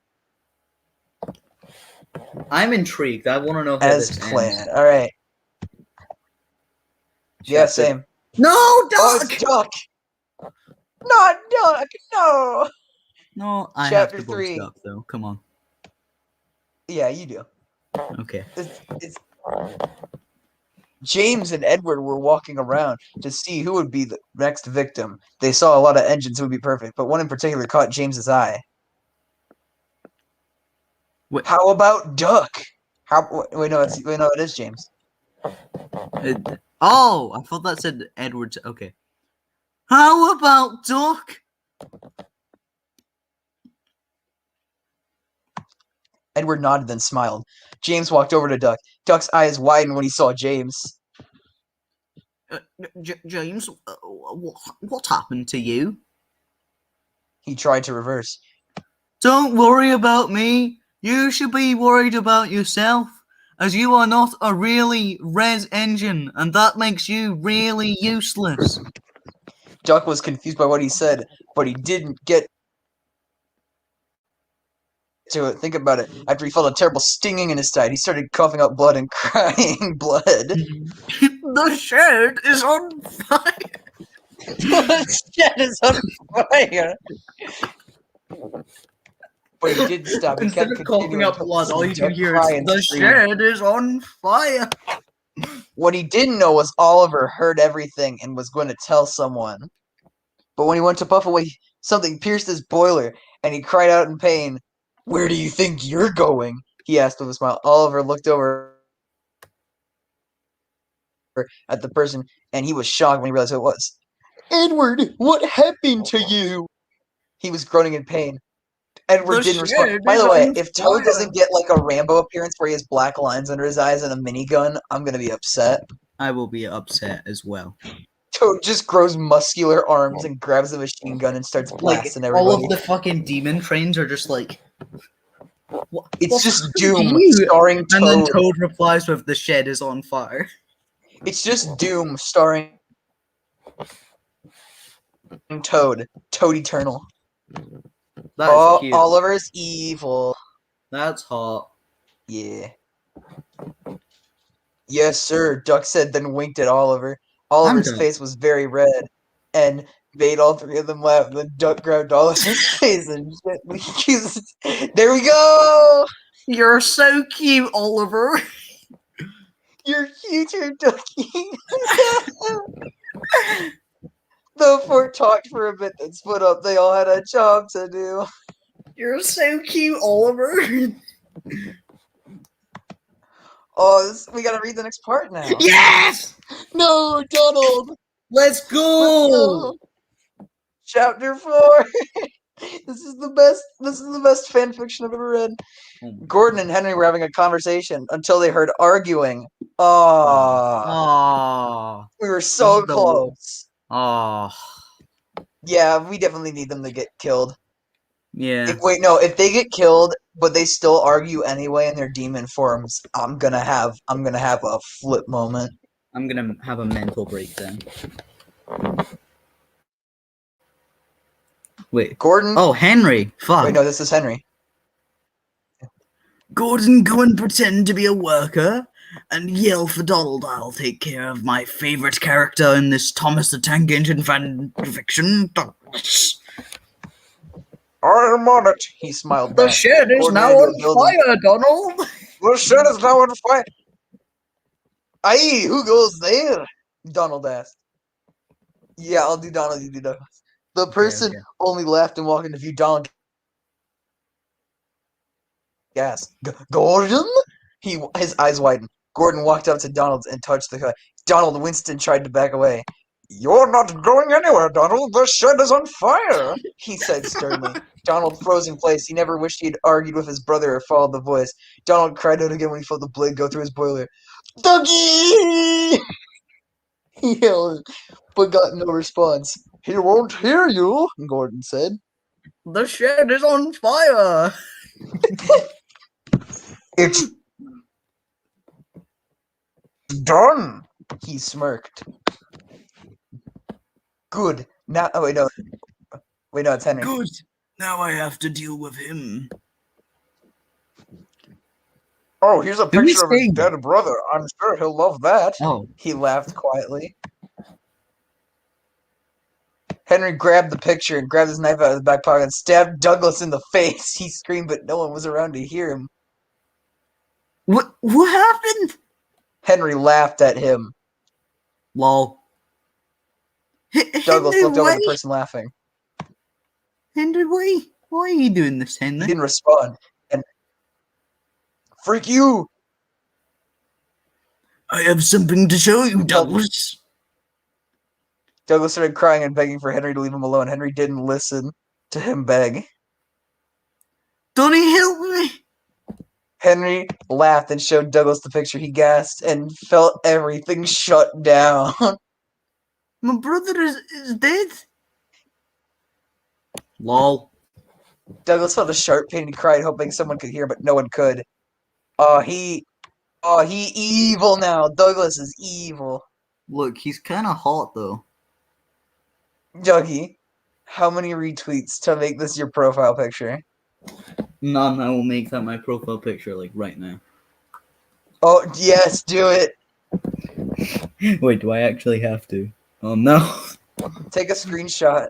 I'm intrigued. I want to know how as this planned. ends. All right. Yeah, same. No, Oh, Doug! it's Duck. Not Duck. No. No, I Chapter have to 3. vote Doug, though. Come on. Yeah, you do. Okay. It's James and Edward were walking around to see who would be the next victim. They saw a lot of engines who would be perfect, but one in particular caught James's eye. What? How about Duck? Wait, no, it is James. Oh, I thought that said Edward. Okay. How about Duck? Edward nodded, then smiled. James walked over to Duck. Duck's eyes widened when he saw James. James, what happened to you? He tried to reverse. Don't worry about me. You should be worried about yourself, as you are not a really res engine, and that makes you really useless. Duck was confused by what he said, but he didn't get to it. Think about it. After he felt a terrible stinging in his side, he started coughing up blood and crying blood. The shed is on fire. The shed is on fire. But he didn't stop. He Instead kept of coughing continuing up to blood, all you can Duck hear cry is and the scream. shed is on fire. What he didn't know was Oliver heard everything and was going to tell someone. But when he went to puff away, something pierced his boiler, and he cried out in pain. Where do you think you're going? He asked with a smile. Oliver looked over at the person, and he was shocked when he realized who it was. Edward, what happened to you? He was groaning in pain. Edward didn't respond. By the way, if Toad doesn't get like a Rambo appearance where he has black lines under his eyes and a minigun, I'm going to be upset. I will be upset as well. Toad just grows muscular arms and grabs a machine gun and starts blasting everybody. All of the fucking demon trains are just like... It's just fuck Doom you?" starring And then Toad. Toad replies with, "The shed is on fire." It's just Doom starring Toad. Toad Eternal. That's cute. Oliver's evil. That's hot. Yeah. Yes, sir, Duck said, then winked at Oliver. Oliver's done. face was very red and made all three of them laugh. Then Duck grabbed Oliver's face and gently kissed. There we go! You're so cute, Oliver. You're cuter, Ducky. The four talked for a bit, then split up. They all had a job to do. You're so cute, Oliver. Oh, we gotta read the next part now. Yes! No, Donald! Let's go! Chapter 4. This is the best fan fiction I've ever read. Gordon and Henry were having a conversation until they heard arguing. Aww. We were so close. Aww. Yeah, we definitely need them to get killed. Yeah. If they get killed, but they still argue anyway in their demon forms, I'm gonna have a flip moment. I'm gonna have a mental breakdown. Wait. Gordon. Oh, Henry. Fuck. Wait, no, this is Henry. Gordon, go and pretend to be a worker and yell for Donald. I'll take care of my favorite character in this Thomas the Tank Engine fan fiction. I'm on it. He smiled The back. shed is Gordon now ran to on the building. fire, Donald. The shed is now on fire. Aye, who goes there? Donald asked. Yeah, I'll do Donald. You do Donald. The person only laughed and walked in to view Donald. Yes. Gordon? His eyes widened. Gordon walked up to Donald and touched the guy. Donald Winston tried to back away. You're not going anywhere, Donald. The shed is on fire, he said sternly. Donald froze in place. He never wished he had argued with his brother or followed the voice. Donald cried out again when he felt the blade go through his boiler. Douggie! He yelled, but got no response. He won't hear you, Gordon said. The shed is on fire. It's done, he smirked. Good. Now, oh wait, no. Wait, no, it's Henry. Good. Now I have to deal with him. Oh, here's a Who is picture of his saying dead brother. I'm sure he'll love that. Oh. He laughed quietly. Henry grabbed the picture and grabbed his knife out of his back pocket and stabbed Douglas in the face. He screamed, but no one was around to hear him. What happened? Henry laughed at him. Lol. Douglas Henry, looked over at the person laughing. Henry, why are you doing this, He Henry? didn't respond. And freak you! I have something to show you, Douglas. Douglas started crying and begging for Henry to leave him alone. Henry didn't listen to him beg. Donnie, help me. Henry laughed and showed Douglas the picture. He gasped and felt everything shut down. My brother is dead. Lol. Douglas felt a sharp pain and he cried, hoping someone could hear, but no one could. He evil now. Douglas is evil. Look, he's kind of hot, though. Dougie, how many retweets to make this your profile picture? None. I will make that my profile picture, like, right now. Oh, yes, do it. Wait, do I actually have to? Oh, no. Take a screenshot.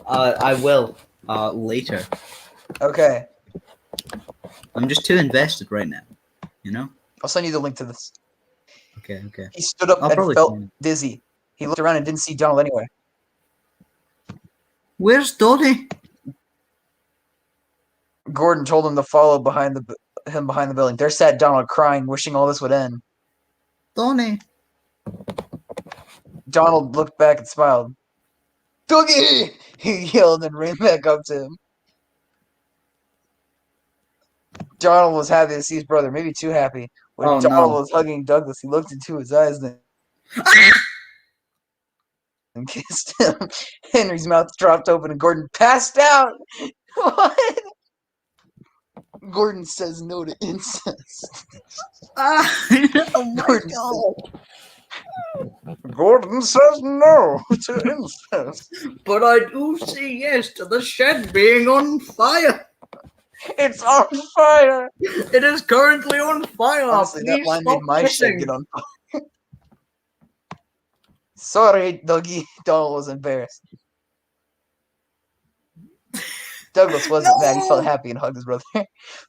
I will. Later. Okay. I'm just too invested right now. You know? I'll send you the link to this. Okay. He stood up I'll and probably felt find it. dizzy. He looked around and didn't see Donald anywhere. Where's Donnie? Gordon told him to follow him behind the building. There sat Donald crying, wishing all this would end. Donnie. Donald looked back and smiled. Dougie! He yelled and ran back up to him. Donald was happy to see his brother, maybe too happy. When Donald was hugging Douglas, he looked into his eyes and and kissed him. Henry's mouth dropped open and Gordon passed out. What? Gordon says no to incest. Oh my Gordon god. Gordon says no to incest. But I do say yes to the shed being on fire. It's on fire. It is currently on fire. Honestly, that Please line stop made my shed kissing. get on fire. Sorry, Dougie. Donald was embarrassed. Douglas wasn't mad. He felt happy and hugged his brother.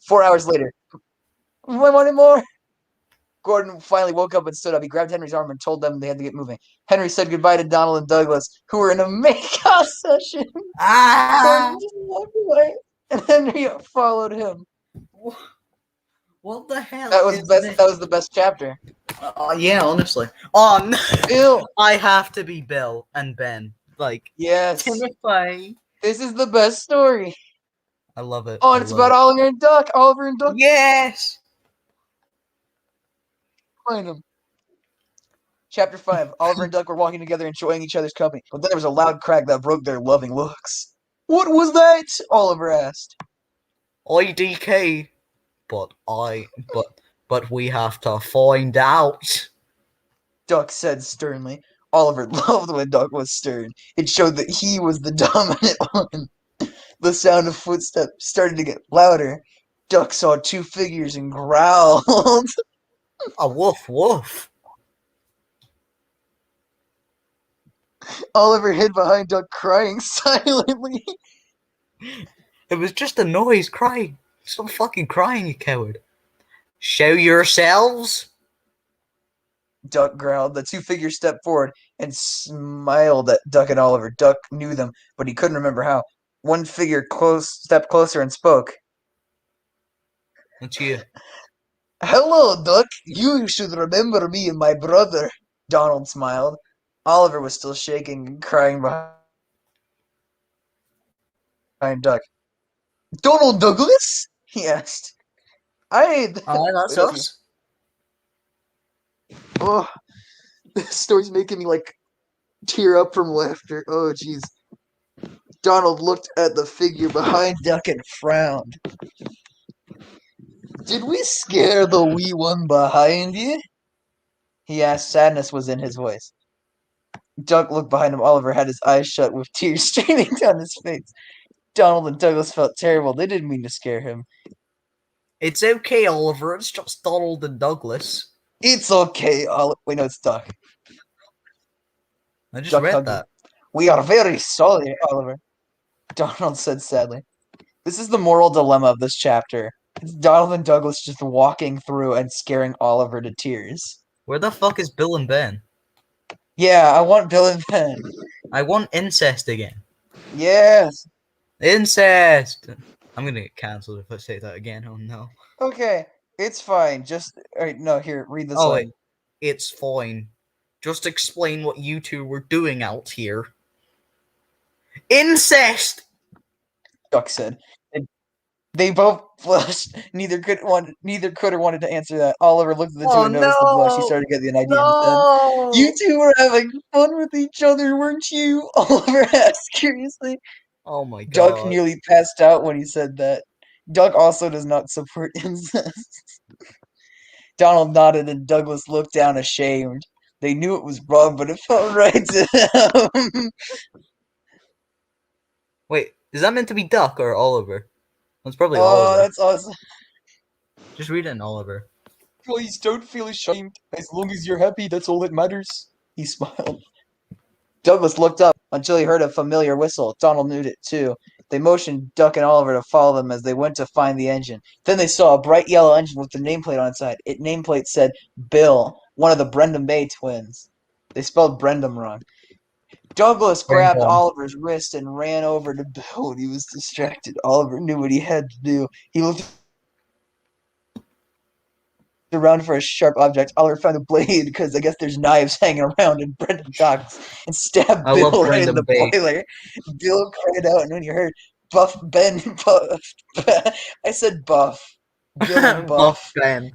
4 hours later. I wanted more. Gordon finally woke up and stood up. He grabbed Henry's arm and told them they had to get moving. Henry said goodbye to Donald and Douglas, who were in a make-out session. Gordon just walked away, and Henry followed him. What the hell? That was best. That was the best chapter. Yeah, honestly. Bill. I have to be Bill and Ben. Like, Yes. Timothy. This is the best story. I love it. Oh, and it's about Oliver and Duck. Oliver and Duck. Yes. Find them. Chapter 5. Oliver and Duck were walking together, enjoying each other's company. But then there was a loud crack that broke their loving looks. What was that? Oliver asked. IDK. But we have to find out. Duck said sternly. Oliver loved when Duck was stern. It showed that he was the dominant one. The sound of footsteps started to get louder. Duck saw 2 figures and growled. A woof woof. Oliver hid behind Duck, crying silently. It was just a noise crying. Stop fucking crying, you coward. Show yourselves. Duck growled. The 2 figures stepped forward and smiled at Duck and Oliver. Duck knew them, but he couldn't remember how. One figure stepped closer and spoke. That's you. Hello, Duck. You should remember me and my brother. Donald smiled. Oliver was still shaking and crying behind Duck. Donald Douglas? He asked. That's us. Oh, this story's making me like tear up from laughter. Oh, jeez. Donald looked at the figure behind Duck and frowned. Did we scare the wee one behind you? He asked. Sadness was in his voice. Duck looked behind him. Oliver had his eyes shut with tears streaming down his face. Donald and Douglas felt terrible. They didn't mean to scare him. It's okay, Oliver. It's just Donald and Douglas. It's okay, Oliver. Wait, no, it's Duck. I just Duck read hugged that. him. We are very sorry, Oliver. Donald said sadly. This is the moral dilemma of this chapter. It's Donald and Douglas just walking through and scaring Oliver to tears. Where the fuck is Bill and Ben? Yeah, I want Bill and Ben. I want incest again. Yes. Incest! I'm gonna get cancelled if I say that again. Oh no. Okay, it's fine. Just alright, no, here, read this Oh, line. wait. It's fine. Just explain what you two were doing out here. Incest! Duck said. They both flushed. Neither could or wanted to answer that. Oliver looked at the two and noticed the blush. He started to get the idea and said, "You two were having fun with each other, weren't you?" Oliver asked curiously. Oh my god. Duck nearly passed out when he said that. Duck also does not support incest. Donald nodded and Douglas looked down ashamed. They knew it was wrong, but it felt right to them. Wait, is that meant to be Duck or Oliver? That's probably Oh, Oliver. that's awesome. Just read it in Oliver. Please don't feel ashamed. As long as you're happy, that's all that matters. He smiled. Douglas looked up until he heard a familiar whistle. Donald knew it too. They motioned Duck and Oliver to follow them as they went to find the engine. Then they saw a bright yellow engine with the nameplate on its side. Its nameplate said Bill, one of the Brendan Bay twins. They spelled Brendan wrong. Douglas grabbed Oliver's wrist and ran over to Bill when he was distracted. Oliver knew what he had to do. He looked around for a sharp object. Oliver found a blade because I guess there's knives hanging around in Brendan docks and stabbed Bill right in the boiler. Bill cried out, and when he heard Buff Ben, I said Buff. Bill and Buff Ben.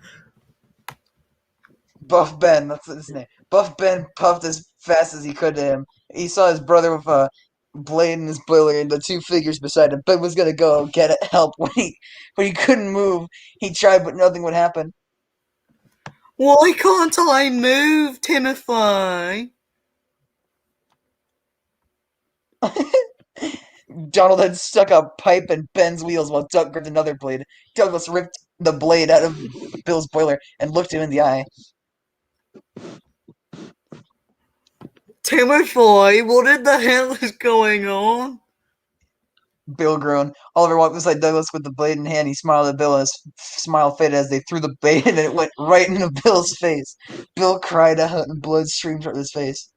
Buff Ben, that's his name. Buff Ben puffed as fast as he could to him He saw his brother with a blade in his boiler and the two figures beside him. Ben was gonna go get help when he couldn't move. He tried, but nothing would happen. Why can't I move, Timothy? Donald had stuck a pipe in Ben's wheels while Doug gripped another blade. Douglas ripped the blade out of Bill's boiler and looked him in the eye. Timothy, what in the hell is going on? Bill groaned. Oliver walked beside Douglas with the blade in hand. He smiled at Bill, and his smile faded as they threw the blade and it went right into Bill's face. Bill cried out and blood streamed from his face.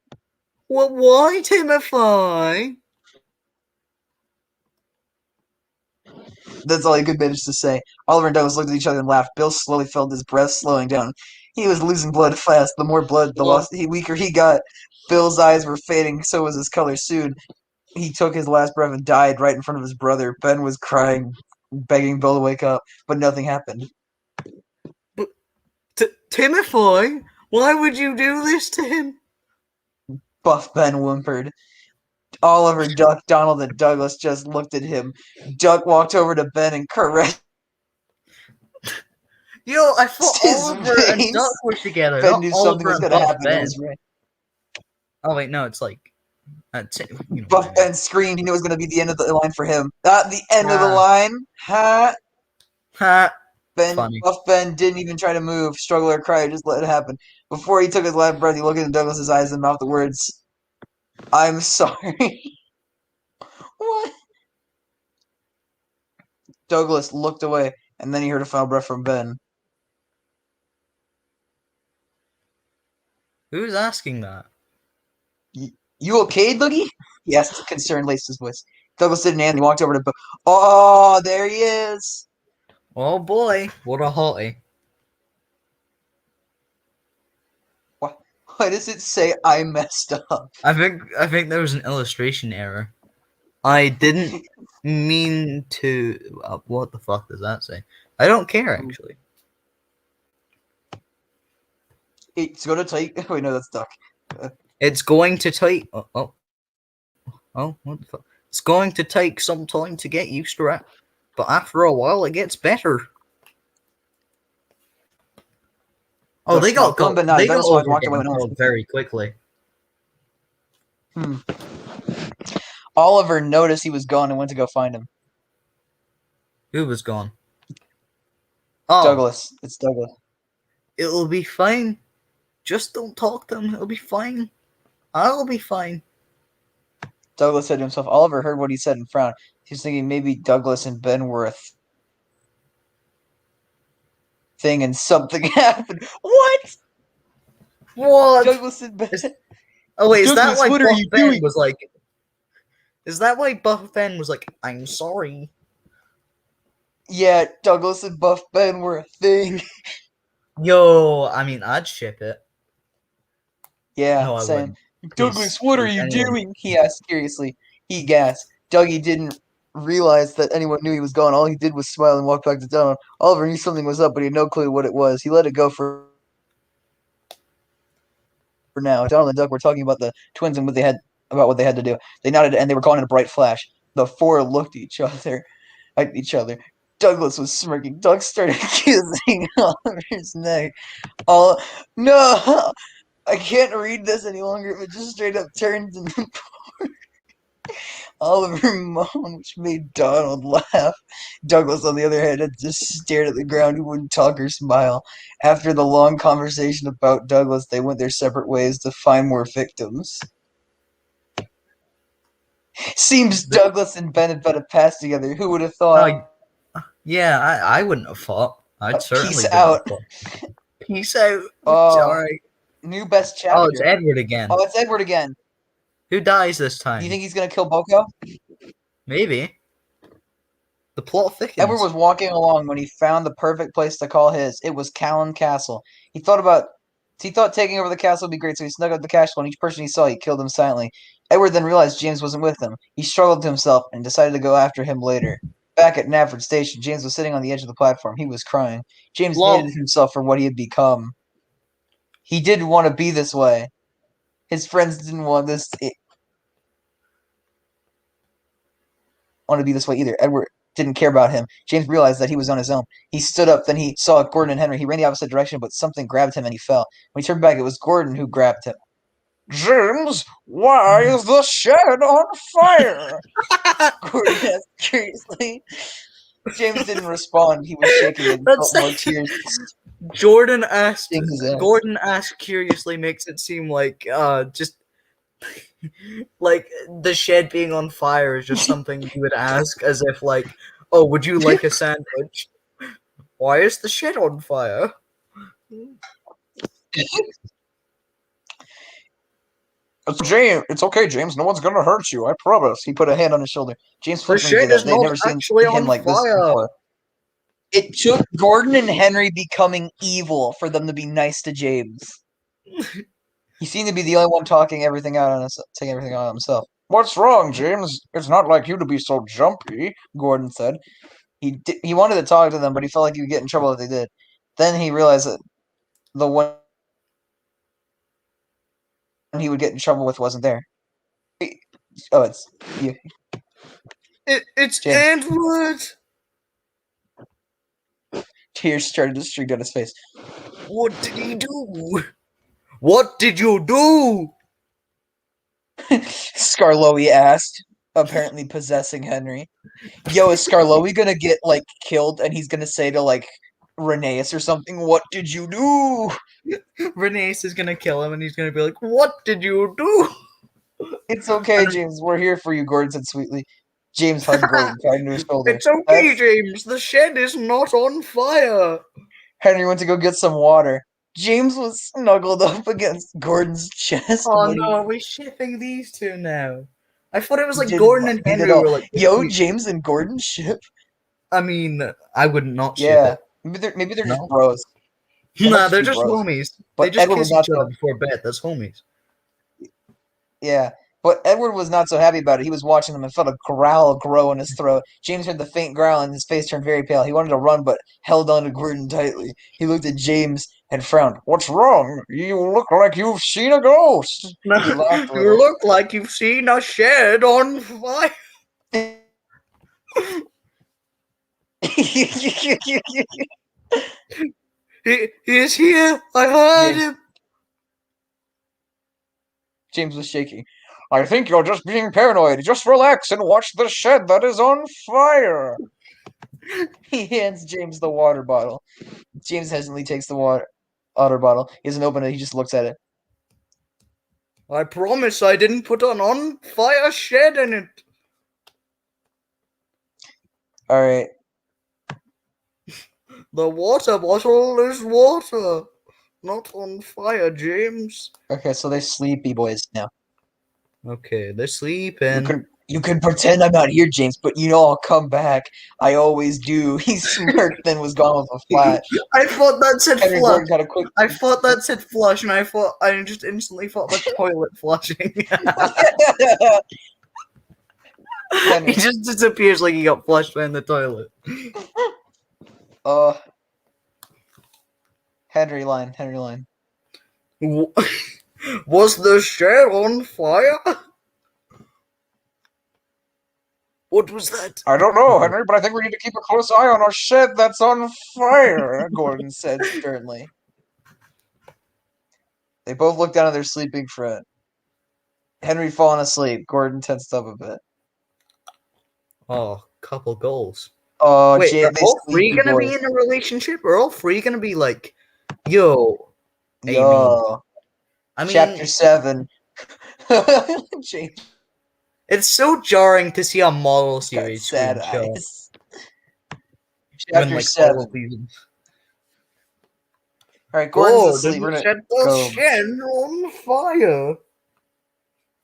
What? Why, Timothy? That's all he could manage to say. Oliver and Douglas looked at each other and laughed. Bill slowly felt his breath slowing down. He was losing blood fast. The more blood, the weaker he got. Bill's eyes were fading, so was his color soon. He took his last breath and died right in front of his brother. Ben was crying, begging Bill to wake up, but nothing happened. But, Timothy, why would you do this to him? Buff Ben whimpered. Oliver, Duck, Donald, and Douglas just looked at him. Duck walked over to Ben and caressed. Yo, I thought His Oliver and face. Duck were together. Ben Not knew Oliver something was and going to Buff happen. It Ben. was right. Oh wait, no, it's like you know Buff what I mean. Ben screamed. He knew it was going to be the end of the line for him. Not the end of the Ah. line. Ha! Ha! Buff Ben didn't even try to move, struggle, or cry. Just let it happen. Before he took his last breath, he looked into Douglas's eyes and mouthed the words, "I'm sorry." What? Douglas looked away, and then he heard a final breath from Ben. Who's asking that? You okay, Dougie? He asked, concerned laced his voice. Douglas didn't answer. He walked over to Bill. Oh, there he is. Oh boy, what a hottie. Why does it say I messed up? I think there was an illustration error. I didn't mean to. What the fuck does that say? I don't care actually. It's gonna take. Wait, no, that's Duck. It's going to take. Oh, what the fuck? It's going to take some time to get used to it, but after a while, it gets better. Oh, they got But no, they got Douglas over walked getting away. killed very quickly. Oliver noticed he was gone and went to go find him. Who was gone? Oh, Douglas. It's Douglas. it'll be fine. Just don't talk to him. It'll be fine. I'll be fine. Douglas said to himself. Oliver heard what he said and frowned. He was thinking maybe Douglas and Ben were a thing and something happened. What? What? Douglas and Ben. Oh wait, is that Douglas, why what are Buff you Ben doing? was like? Is that why Buff Ben was like, "I'm sorry"? Yeah, Douglas and Buff Ben were a thing. Yo, I mean, I'd ship it. Yeah, No, I same. wouldn't. Douglas, what are Please, you anyone- doing? He asked curiously. He gasped. Dougie didn't realize that anyone knew he was gone. All he did was smile and walk back to Donald. Oliver knew something was up, but he had no clue what it was. He let it go for now. Donald and Doug were talking about the twins and what they had to do. They nodded and they were gone in a bright flash. The four looked at each other. Douglas was smirking. Doug started kissing Oliver's neck. Oh no! I can't read this any longer. It just straight up turns into Oliver moaned, which made Donald laugh. Douglas, on the other hand, had just stared at the ground. He wouldn't talk or smile. After the long conversation about Douglas, they went their separate ways to find more victims. Seems Douglas and Ben had better pass together. Who would have thought? Yeah, I wouldn't have fought. I'd certainly Peace been out. Peace out. Oh. Sorry. New best chapter. Oh, it's Edward again. Oh, it's Edward again. Who dies this time? Do you think he's gonna kill Boko? Maybe. The plot thickens. Edward was walking along when he found the perfect place to call his. It was Callan Castle. He thought taking over the castle would be great, so he snuck up the castle, and each person he saw, he killed them silently. Edward then realized James wasn't with him. He struggled to himself and decided to go after him later. Back at Navford Station, James was sitting on the edge of the platform. He was crying. James hated himself for what he had become. He didn't want to be this way. His friends didn't want this. want to be this way either. Edward didn't care about him. James realized that he was on his own. He stood up, then he saw Gordon and Henry. He ran the opposite direction, but something grabbed him and he fell. When he turned back, it was Gordon who grabbed him. James, why is the shed on fire? Gordon asked curiously. James didn't respond. He was shaking and felt more tears. Gordon asked curiously makes it seem like just like the shed being on fire is just something you would ask as if like, oh, would you like a sandwich? Why is the shed on fire? James, it's okay, James. No one's gonna hurt you. I promise. He put a hand on his shoulder. James The flipped shed is They'd not never seen actually him on like this fire. before. It took Gordon and Henry becoming evil for them to be nice to James. He seemed to be the only one taking everything out on himself. What's wrong, James? It's not like you to be so jumpy, Gordon said. He wanted to talk to them, but he felt like he would get in trouble if they did. Then he realized that the one he would get in trouble with wasn't there. Oh, it's you. It's James. Edward. Tears started to streak down his face. What did he do? What did you do? Scarlowe asked, apparently possessing Henry. Yo, is Scarlowe gonna get like killed and he's gonna say to like Rheneas or something, "What did you do?" Rheneas is gonna kill him and he's gonna be like, "What did you do?" It's okay, James. We're here for you, Gordon said sweetly. James hugged Gordon, cried into his shoulder. It's okay, James. The shed is not on fire. Henry went to go get some water. James was snuggled up against Gordon's chest. Oh when no, are we shipping these two now? I thought it was like didn't Gordon and mind Henry at all. were like, Yo, James and Gordon ship. I mean, I would not ship Yeah, it. maybe they're No? just bros. Nah, they're be just bros. homies. But They just Edward kiss was not each other so- before bed. That's homies. Yeah, but Edward was not so happy about it. He was watching them and felt a growl grow in his throat. James heard the faint growl and his face turned very pale. He wanted to run, but held on to Gordon tightly. He looked at James and frowned. What's wrong? You look like you've seen a ghost. He laughed a You little. look like you've seen a shed on fire. He is here. I heard James. him. James was shaking. I think you're just being paranoid. Just relax and watch the shed that is on fire. He hands James the water bottle. James hesitantly takes the water bottle. He doesn't open it. He just looks at it. I promise I didn't put an on-fire shed in it. All right. The water bottle is water, not on fire, James. Okay, so they're sleepy boys now. Okay, they're sleeping. You can pretend I'm not here, James, but you know I'll come back. I always do. He smirked, then was gone with a flash. I thought that said Henry flush. Gordon got a quick. I thought that said flush, and I just instantly thought the toilet flushing. Henry. He just disappears like he got flushed in the toilet. Henry line. Was the shed on fire? What was that? I don't know, Henry, but I think we need to keep a close eye on our shed that's on fire. Gordon said sternly. They both looked down at their sleeping friend. Henry fallen asleep. Gordon tensed up a bit. Oh, couple goals. Oh, Wait, are they all three sleepy gonna be boys. in a relationship? Are all three gonna be like, yo, Amy? Yo, I mean, chapter 7. James it's so jarring to see a model got series sad screen show eyes. when Chapter like 7. all of these. All right, Gordon's Oh, asleep. We're gonna set the go. shed on fire.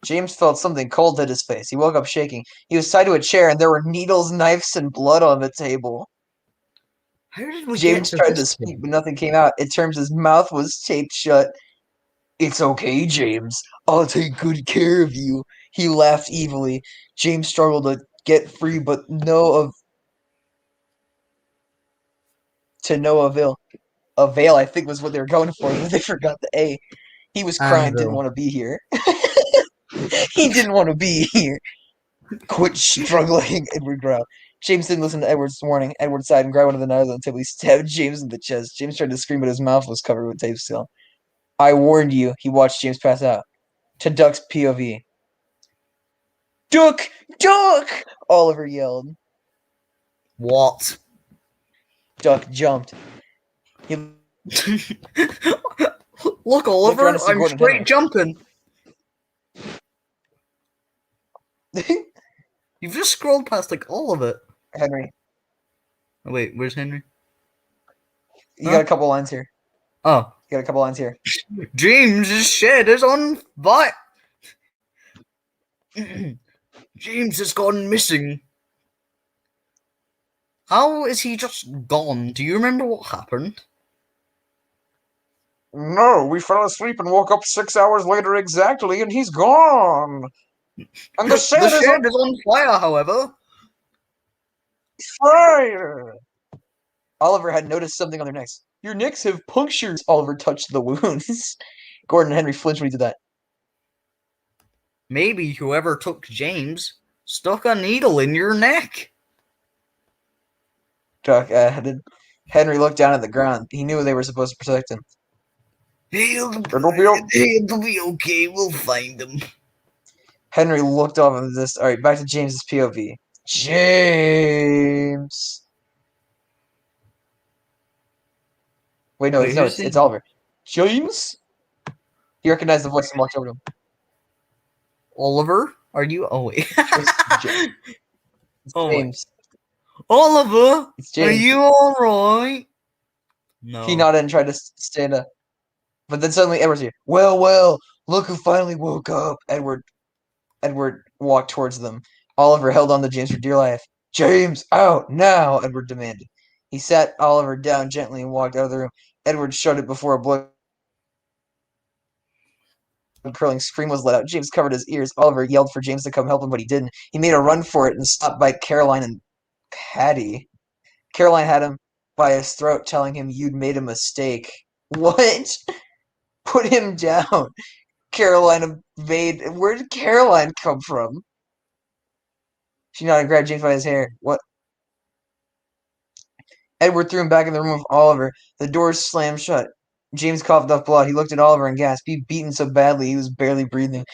James felt something cold hit his face. He woke up shaking. He was tied to a chair, and there were needles, knives, and blood on the table. How did we James get tried to this speak, point? but nothing came out. It turns his mouth was taped shut. It's okay, James. I'll take good care of you. He laughed evilly. James struggled to get free, but to no avail. Avail, I think, was what they were going for, but they forgot the A. He was crying, didn't Anvil. want to be here. He didn't want to be here. Quit struggling, Edward growled. James didn't listen to Edward's warning. Edward sighed and grabbed one of the knives on the table. He stabbed James in the chest. James tried to scream, but his mouth was covered with tape still. I warned you. He watched James pass out. To Duck's POV. Duck! Duck! Oliver yelled. What? Duck jumped. He Look, around Oliver, to see I'm Gordon straight Henry. jumping. You've just scrolled past like all of it. Henry, Oh, wait, where's Henry? you got a couple lines here. Oh, You got a couple lines here. James's shed is on fire. James has gone missing. How is he just gone? Do you remember what happened? No, we fell asleep and woke up 6 hours later exactly, and he's gone. And the shed is on is on fire, however. fire. Oliver had noticed something on their necks. Your necks have punctures. Oliver touched the wounds. Gordon and Henry flinched when he did that. Maybe whoever took James stuck a needle in your neck. Duck added. Henry looked down at the ground. He knew they were supposed to protect him. It'll It'll be okay. We'll find him. Henry looked off of this. All right, back to James's POV. James. Wait, no, Wait, no, who's it's he? Oliver. James. He recognized the voice and walked over to him. Oliver, are you? Oh wait. It's Oh, wait. James. Oliver, It's James. are you all right? No. He nodded and tried to stand up. But then suddenly Edward's here. Well, look who finally woke up. Edward walked towards them. Oliver held on to James for dear life. James, out now, Edward demanded. He sat Oliver down gently and walked out of the room. Edward shuddered before a blood curling scream was let out. James covered his ears. Oliver yelled for James to come help him, but he didn't. He made a run for it and stopped by Caroline and Patty. Caroline had him by his throat, telling him you'd made a mistake. What? Put him down. Caroline evade. Where did Caroline come from? She nodded and grabbed James by his hair. What? Edward threw him back in the room with Oliver. The doors slammed shut. James coughed up blood. He looked at Oliver and gasped. He'd beaten so badly he was barely breathing.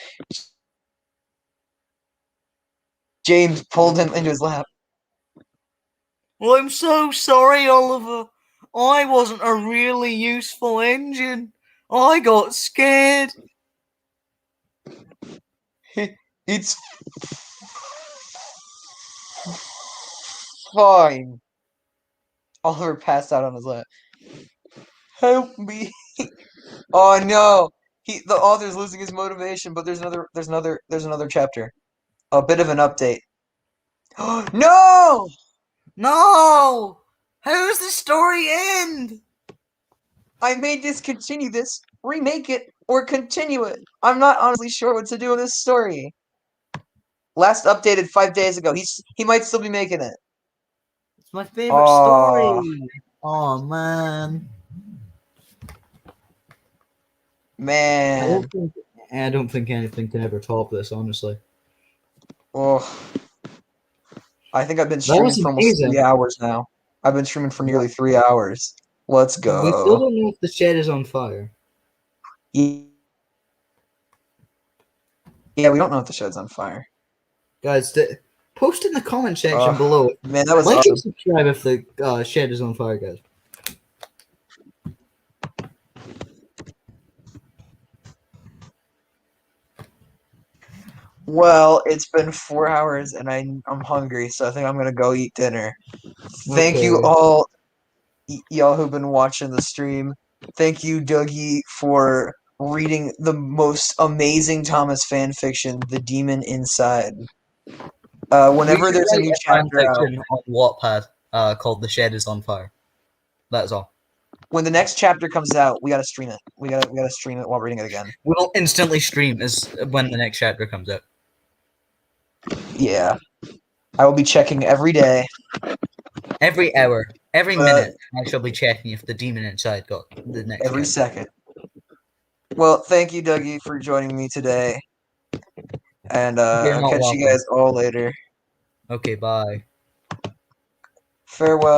James pulled him into his lap. Well, I'm so sorry, Oliver. I wasn't a really useful engine. I got scared. It's fine. Oliver passed out on his lap. Help me. Oh no. The author's losing his motivation, but there's another chapter. A bit of an update. No! No! How does the story end? I may discontinue this, remake it, or continue it. I'm not honestly sure what to do in this story. Last updated 5 days ago. He might still be making it. It's my favorite story. Oh man. Man. I don't think anything can ever top this, honestly. Oh. I think I've been streaming for almost 3 hours now. I've been streaming for nearly 3 hours. Let's go. We still don't know if the shed is on fire. Yeah, we don't know if the shed's on fire. Guys, post in the comment section below. Man, that was like awesome. and subscribe if the shed is on fire, guys. Well, it's been 4 hours and I'm hungry, so I think I'm gonna go eat dinner. Thank you all, y'all who've been watching the stream. Thank you, Dougie, for reading the most amazing Thomas fan fiction, The Demon Inside. Whenever there's a new chapter out, on Wattpad called "The Shed Is on Fire." That's all. when the next chapter comes out, we gotta stream it. We gotta stream it while reading it again. We'll instantly stream as when the next chapter comes out. Yeah, I will be checking every day. Every hour, every minute, I shall be checking if the demon inside got the next. Every chapter. second. Well, thank you, Dougie, for joining me today. And You're I'll not catch you welcome. guys all later. Okay, bye. Farewell.